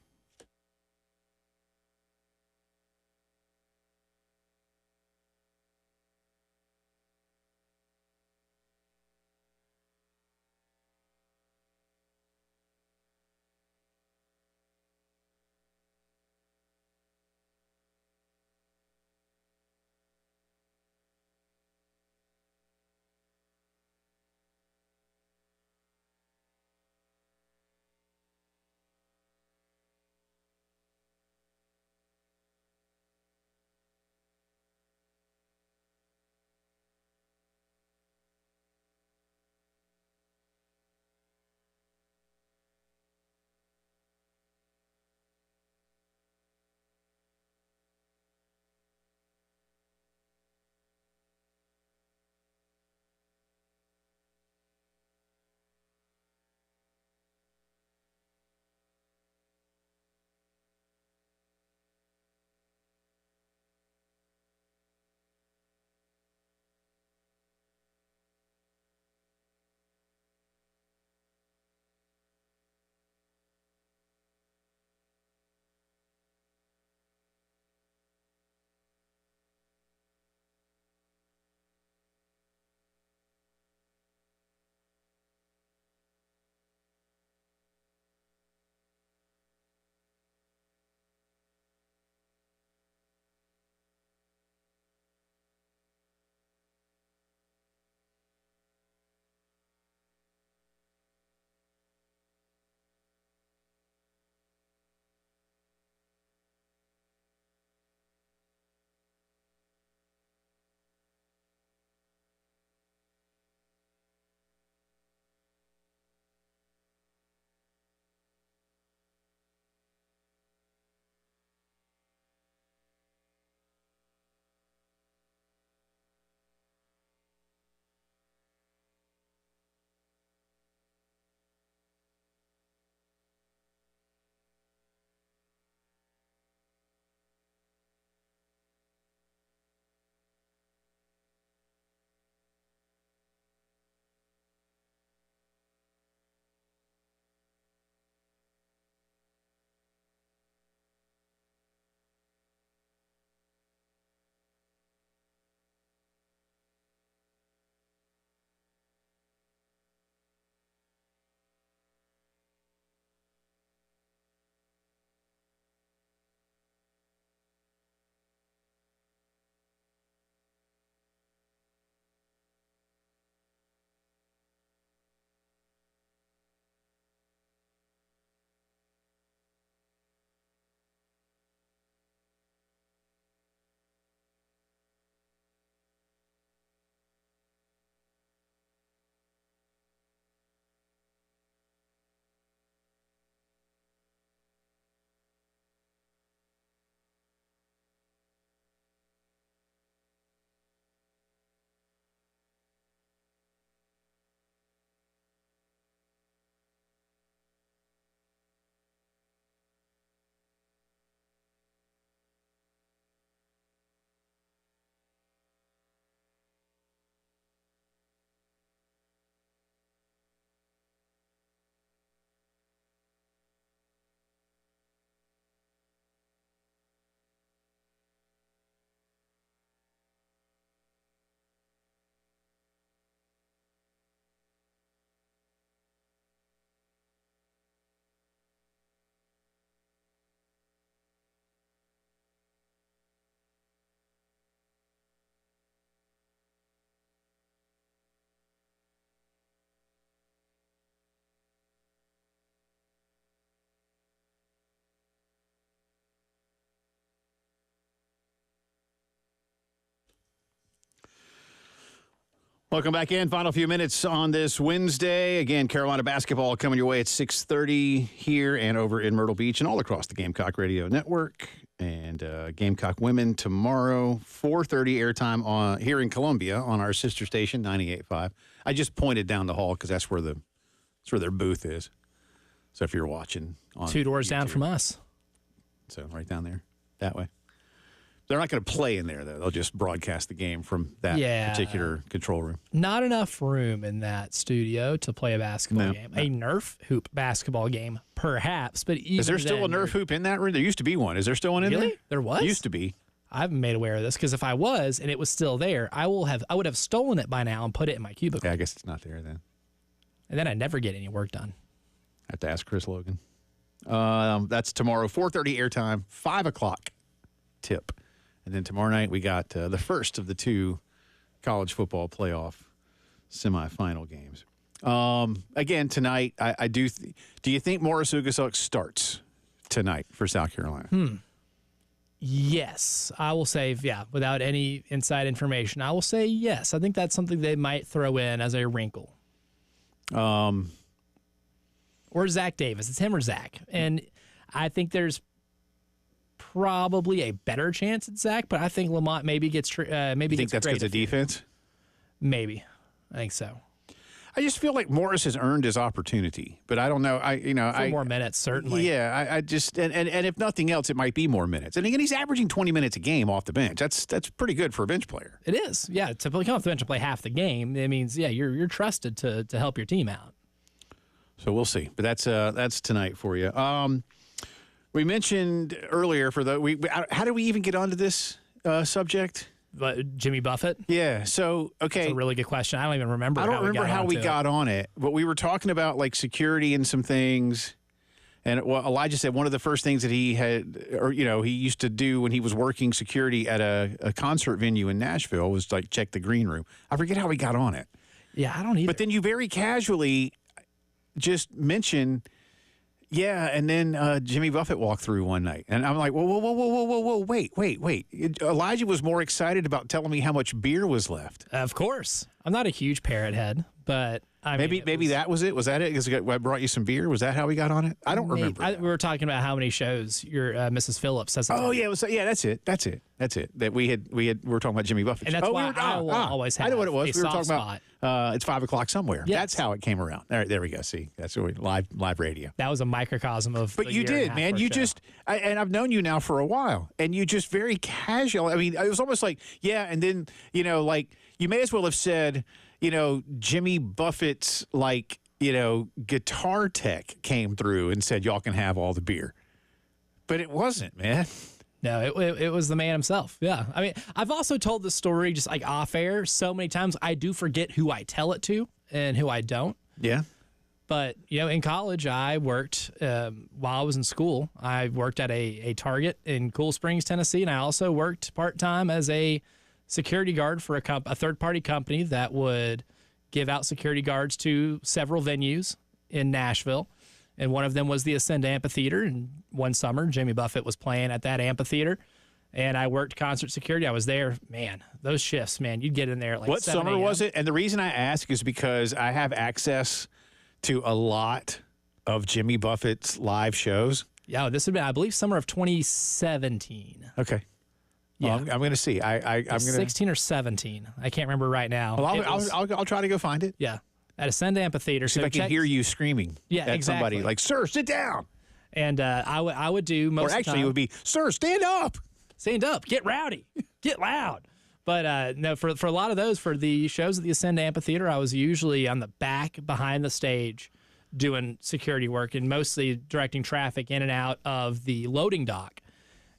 Welcome back in. Final few minutes on this Wednesday. Again, Carolina basketball coming your way at 6:30 here and over in Myrtle Beach and all across the Gamecock Radio Network. And Gamecock women tomorrow, 4:30 airtime on here in Columbia on our sister station, 98.5. I just pointed down the hall because that's where their booth is. So if you're watching on 2 doors YouTube, down from us. So right down there, that way. They're not going to play in there, though. They'll just broadcast the game from that particular control room. Not enough room in that studio to play a basketball game. No. A Nerf hoop basketball game, perhaps. But even is there still a Nerf hoop in that room? There used to be one. Is there still one in there? There was? Used to be. I haven't made aware of this because if I was and it was still there, I would have stolen it by now and put it in my cubicle. Yeah, I guess it's not there then. And then I'd never get any work done. I have to ask Chris Logan. That's tomorrow, 4:30 airtime, 5 o'clock tip. And then tomorrow night we got the first of the 2 college football playoff semifinal games. Again, tonight, I do. Do you think Morris Ugasuk starts tonight for South Carolina? Yes, I will say, without any inside information, I will say yes. I think that's something they might throw in as a wrinkle. Or Zach Davis. It's him or Zach. And I think there's probably a better chance at Zach, but I think Lamont maybe gets maybe. You think that's because of defense? Maybe, I think so. I just feel like Morris has earned his opportunity, but I don't know. More minutes certainly. Yeah, I just and if nothing else, it might be more minutes. And again, he's averaging 20 minutes a game off the bench. That's pretty good for a bench player. It is. Yeah, to come off the bench and play half the game, it means you're trusted to help your team out. So we'll see. But that's tonight for you. We mentioned earlier how did we even get onto this subject? But Jimmy Buffett? Yeah. So, okay. That's a really good question. I don't even remember. I don't remember how we got on it, but we were talking about like security and some things. And Elijah said one of the first things that he had, or he used to do when he was working security at a concert venue in Nashville was like check the green room. I forget how we got on it. Yeah, I don't either. But then you very casually just mentioned. Yeah, and then Jimmy Buffett walked through one night, and I'm like, whoa, wait. Elijah was more excited about telling me how much beer was left. Of course. I'm not a huge parrot head, but maybe that was it. Was that it? Because I brought you some beer. Was that how we got on it? I don't remember. We were talking about how many shows your Mrs. Phillips has. Oh yeah, that's it. That we were talking about Jimmy Buffett. And that's why I will always have. I know what it was. We were talking about. It's 5 o'clock somewhere. Yes. That's how it came around. There we go. See, that's live radio. That was a microcosm of. But you did, man. You just, and I've known you now for a while, and you just very casual. I mean, it was almost like, yeah, and then like you may as well have said, Jimmy Buffett's guitar tech came through and said y'all can have all the beer, but it wasn't, man. No, it was the man himself. Yeah. I mean, I've also told this story just like off air so many times. I do forget who I tell it to and who I don't. Yeah. But, in college, I worked while I was in school. I worked at a Target in Cool Springs, Tennessee, and I also worked part-time as a security guard for a third-party company that would give out security guards to several venues in Nashville. And one of them was the Ascend Amphitheater. And one summer, Jimmy Buffett was playing at that amphitheater. And I worked concert security. I was there. Man, those shifts, man, you'd get in there at like 7 What summer was it? And the reason I ask is because I have access to a lot of Jimmy Buffett's live shows. Yeah, this would be, I believe, summer of 2017. Okay. Yeah. Well, I'm going to see. I'm going to 16 or 17. I can't remember right now. Well, I'll try to go find it. Yeah. At Ascend Amphitheater. See if I can hear you screaming at somebody like, sir, sit down. And I would do most of the time. Or actually, it would be, sir, stand up. Stand up. Get rowdy. Get loud. But no, for a lot of those, for the shows at the Ascend Amphitheater, I was usually on the back behind the stage doing security work and mostly directing traffic in and out of the loading dock.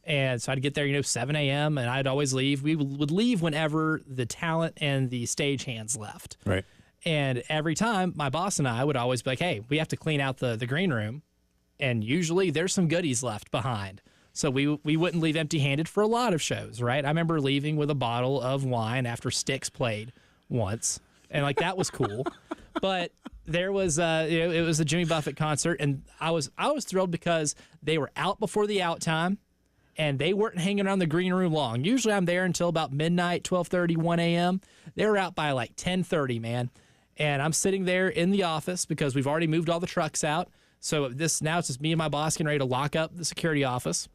And so I'd get there, 7 a.m., and I'd always leave. We would leave whenever the talent and the stagehands left. Right. And every time, my boss and I would always be like, hey, we have to clean out the green room. And usually there's some goodies left behind. So we wouldn't leave empty-handed for a lot of shows, right? I remember leaving with a bottle of wine after Styx played once. And, that was cool. But there was, it was a Jimmy Buffett concert, and I was thrilled because they were out before the out time. and they weren't hanging around the green room long. Usually I'm there until about midnight, 12:30, 1 a.m. They were out by like 10:30, man. And I'm sitting there in the office because we've already moved all the trucks out. So now it's just me and my boss getting ready to lock up the security office.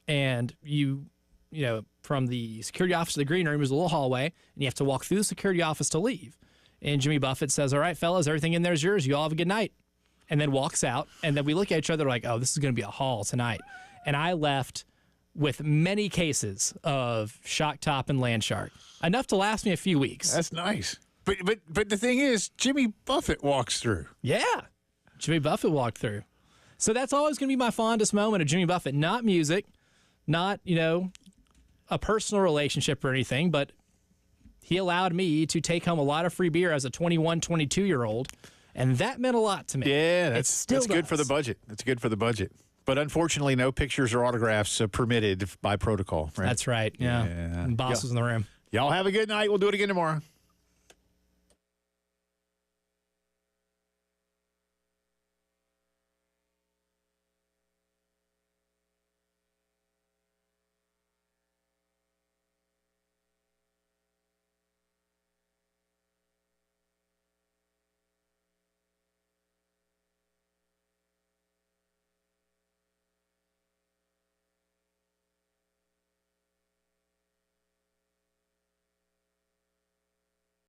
And you know, from the security office to the green room is a little hallway, and you have to walk through the security office to leave. And Jimmy Buffett says, "All right, fellas, everything in there is yours. You all have a good night." And then walks out. And then we look at each other like, oh, this is going to be a haul tonight. And I left with many cases of Shock Top and Land Shark, enough to last me a few weeks. That's nice. But the thing is, Jimmy Buffett walks through. Yeah, Jimmy Buffett walked through. So that's always going to be my fondest moment of Jimmy Buffett. Not music, not, a personal relationship or anything, but he allowed me to take home a lot of free beer as a 21, 22-year-old, and that meant a lot to me. Yeah, that's good for the budget. That's good for the budget. But unfortunately, no pictures or autographs permitted by protocol. Right? That's right, yeah. And boss was in the room. Y'all have a good night. We'll do it again tomorrow.